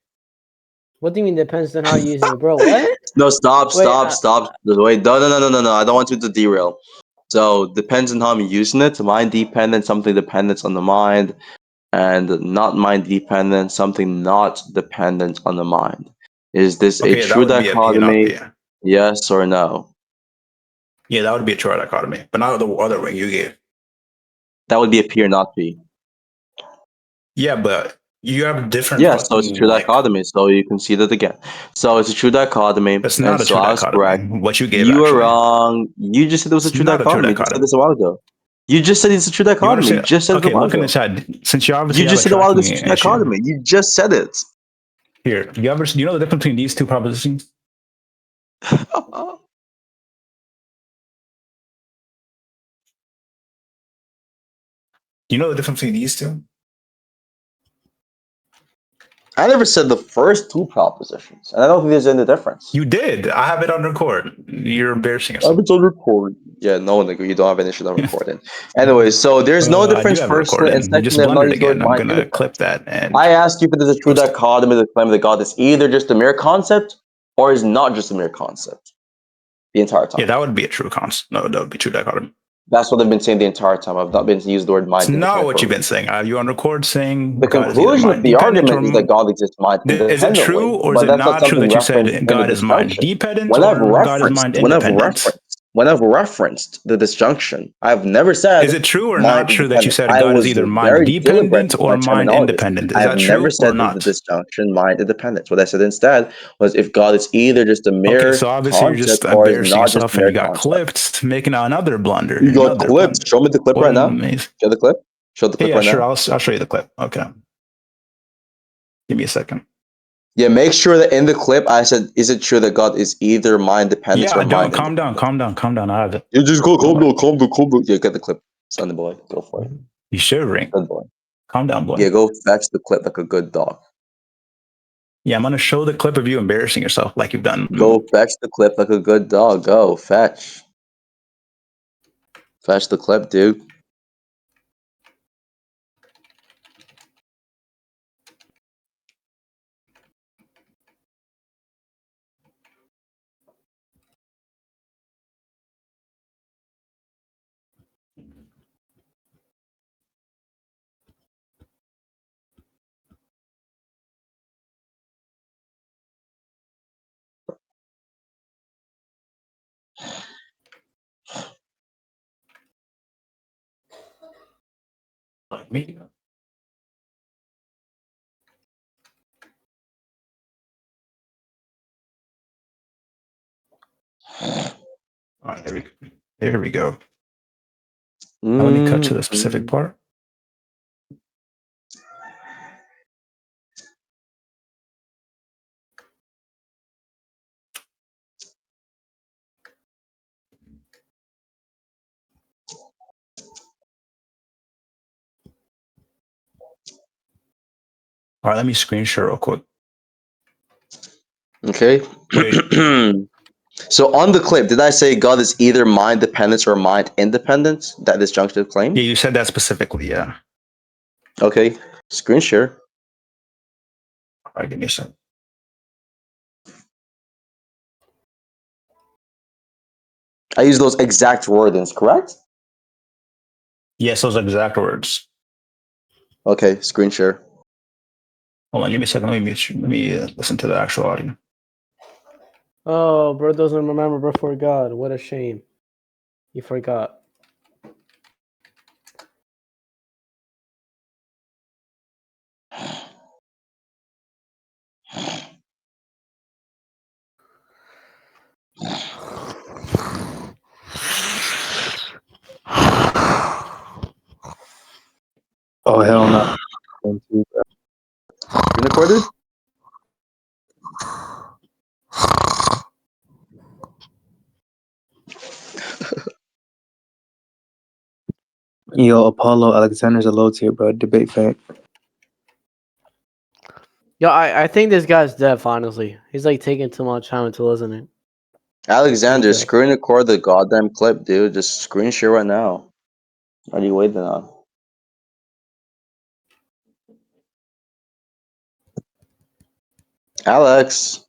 Speaker 4: What do you mean depends on how you use it, bro? What?
Speaker 2: No, stop.
Speaker 4: Wait,
Speaker 2: Wait, no. I don't want you to derail. So depends on how I'm using it. Mind dependent, something dependent on the mind, and not mind dependent, something not dependent on the mind. Is this a
Speaker 1: Okay, that
Speaker 2: true
Speaker 1: would be a P and not
Speaker 2: dichotomy?
Speaker 1: P.
Speaker 2: Yes or no?
Speaker 1: Yeah, that would be a true dichotomy, but not the other way you gave.
Speaker 2: That would be a P or not P.
Speaker 1: Yeah, but you have different
Speaker 2: Yeah, so it's a
Speaker 1: fucking
Speaker 2: true
Speaker 1: like.
Speaker 2: dichotomy. So you can see that again. So it's a true dichotomy,
Speaker 1: It's
Speaker 2: and
Speaker 1: not a
Speaker 2: so
Speaker 1: true
Speaker 2: I was correct.
Speaker 1: dichotomy. What you gave
Speaker 2: You were
Speaker 1: actually.
Speaker 2: wrong. You just said it was a
Speaker 1: It's
Speaker 2: true
Speaker 1: not a true
Speaker 2: dichotomy. You just said
Speaker 1: dichotomy.
Speaker 2: this a while ago. You just said it's a true
Speaker 1: You
Speaker 2: dichotomy. You
Speaker 1: understand?
Speaker 2: just said it a
Speaker 1: Okay,
Speaker 2: while
Speaker 1: look in the
Speaker 2: ago.
Speaker 1: chat. Since you obviously
Speaker 2: You
Speaker 1: have
Speaker 2: just
Speaker 1: a
Speaker 2: said a while ago
Speaker 1: tracking
Speaker 2: it's a true
Speaker 1: issue.
Speaker 2: dichotomy. You just said it.
Speaker 1: Here, do you know the difference between these two propositions? Do you know the difference between these two?
Speaker 2: I never said the first two propositions, and I don't think there's any difference.
Speaker 1: You did. I have it on record. You're embarrassing yourself.
Speaker 2: It's on record. Yeah, no, nigga, you don't have any shit on recording. Anyway, so there's no
Speaker 1: I do
Speaker 2: difference
Speaker 1: have it
Speaker 2: firstly, and
Speaker 1: recorded. You just
Speaker 2: secondly, I'm not
Speaker 1: blundered
Speaker 2: using the word
Speaker 1: again. I'm
Speaker 2: mind
Speaker 1: gonna
Speaker 2: independent.
Speaker 1: clip that and
Speaker 2: I asked you if it is a true
Speaker 1: post it.
Speaker 2: dichotomy to claim that God is either just a mere concept or is not just a mere concept the entire time.
Speaker 1: Yeah, that would be a true concept. No, that would be true dichotomy.
Speaker 2: That's what I've been saying the entire time. I've not been to use the word mind.
Speaker 1: It's not what you've been saying. Are you on record saying
Speaker 2: The
Speaker 1: God is either
Speaker 2: conclusion of
Speaker 1: mind
Speaker 2: the
Speaker 1: dependent
Speaker 2: argument is that God exists mind
Speaker 1: is it
Speaker 2: independently,
Speaker 1: true or is
Speaker 2: but
Speaker 1: it
Speaker 2: that's not
Speaker 1: not true
Speaker 2: something
Speaker 1: that you
Speaker 2: referenced
Speaker 1: said
Speaker 2: in the
Speaker 1: God is mind
Speaker 2: disjunction.
Speaker 1: dependent or God is mind independent?
Speaker 2: when I've referenced the disjunction, I've never said
Speaker 1: Is it true or
Speaker 2: mind
Speaker 1: not true that you
Speaker 2: independent.
Speaker 1: said
Speaker 2: I
Speaker 1: God is
Speaker 2: was
Speaker 1: either
Speaker 2: very
Speaker 1: mind
Speaker 2: deliberate
Speaker 1: dependent
Speaker 2: with
Speaker 1: or
Speaker 2: my
Speaker 1: mind
Speaker 2: terminology.
Speaker 1: independent? Is
Speaker 2: I have
Speaker 1: that
Speaker 2: never
Speaker 1: true or
Speaker 2: said that the
Speaker 1: not?
Speaker 2: disjunction mind independence. What I said instead was if God is either just a
Speaker 1: Okay,
Speaker 2: mere
Speaker 1: so obviously you're just
Speaker 2: concept or is
Speaker 1: embarrassing
Speaker 2: not just
Speaker 1: yourself
Speaker 2: a
Speaker 1: and you
Speaker 2: mere
Speaker 1: got
Speaker 2: concept.
Speaker 1: clipped making another blunder.
Speaker 2: You got
Speaker 1: Another
Speaker 2: clipped.
Speaker 1: blunder.
Speaker 2: Show me the clip
Speaker 1: What
Speaker 2: right now.
Speaker 1: amazing.
Speaker 2: Show the clip. Show the clip
Speaker 1: Yeah,
Speaker 2: right
Speaker 1: sure.
Speaker 2: now.
Speaker 1: I'll show you the clip. Okay. Give me a second.
Speaker 2: Yeah, make sure that in the clip I said, is it true that God is either mind dependent
Speaker 1: Yeah,
Speaker 2: or
Speaker 1: I don't.
Speaker 2: mind
Speaker 1: Calm down.
Speaker 2: independent?
Speaker 1: Calm down. Calm down. I have it.
Speaker 2: You just go,
Speaker 1: Hold on.
Speaker 2: calm down. Yeah, get the clip. Sonny boy, go for it.
Speaker 1: You shivering.
Speaker 2: Good boy.
Speaker 1: Calm down, boy.
Speaker 2: Yeah, go fetch the clip like a good dog.
Speaker 1: Yeah, I'm gonna show the clip of you embarrassing yourself like you've done.
Speaker 2: Go fetch the clip like a good dog. Go fetch. Fetch the clip, dude.
Speaker 1: Like me. All right, there we go. Now let me cut to the specific part. All right, let me screen share real quick.
Speaker 2: Okay.
Speaker 1: Wait.
Speaker 2: So on the clip, did I say God is either mind dependence or mind independence? That disjunctive claim?
Speaker 1: Yeah, you said that specifically. Yeah.
Speaker 2: Okay. Screen share.
Speaker 1: All right, give me a second.
Speaker 2: I use those exact wordings, correct?
Speaker 1: Yes, those exact words.
Speaker 2: Okay, screen share.
Speaker 1: Hold on, give me a second. Let me listen to the actual audio.
Speaker 4: Oh, bro doesn't remember before God. What a shame. He forgot.
Speaker 3: Oh hell no.
Speaker 2: Screen recorded?
Speaker 3: Yo, Apollo Alexander's a low tier, bro. Debate fan.
Speaker 4: Yo, I think this guy's deaf, honestly. He's like taking too much time to listen.
Speaker 2: Alexander,
Speaker 4: He's deaf.
Speaker 2: screen record the goddamn clip, dude. Just screen share right now. What are you waiting on? Alex.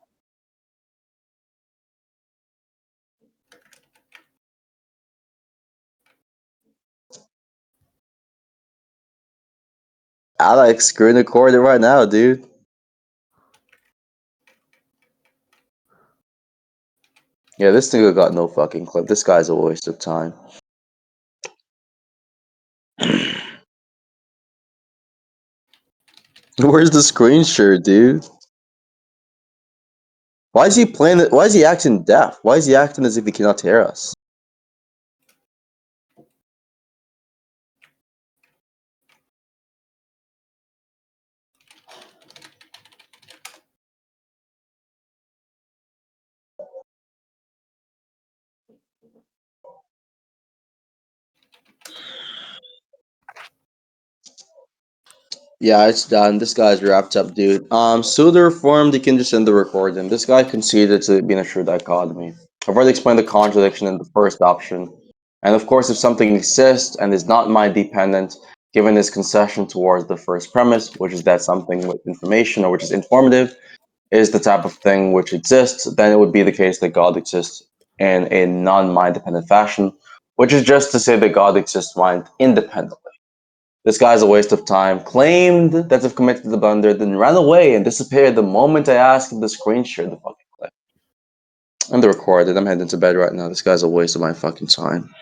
Speaker 2: Alex, screen record it right now, dude. Yeah, this nigga got no fucking clip. This guy's a waste of time. Where's the screen share, dude? Why is he playing it? Why is he acting deaf? Why is he acting as if he cannot hear us? Yeah, it's done. This guy's wrapped up, dude. Pseudo reformed, you can just end the recording. This guy conceded to it being a true dichotomy. I've already explained the contradiction in the first option. And of course, if something exists and is not mind dependent, given his concession towards the first premise, which is that something with information or which is informative is the type of thing which exists, then it would be the case that God exists in a non-mind dependent fashion, which is just to say that God exists mind independently. This guy's a waste of time, claimed that I've committed the blunder, then ran away and disappeared the moment I asked him to screen share the fucking clip. I'm recorded. I'm heading to bed right now. This guy's a waste of my fucking time.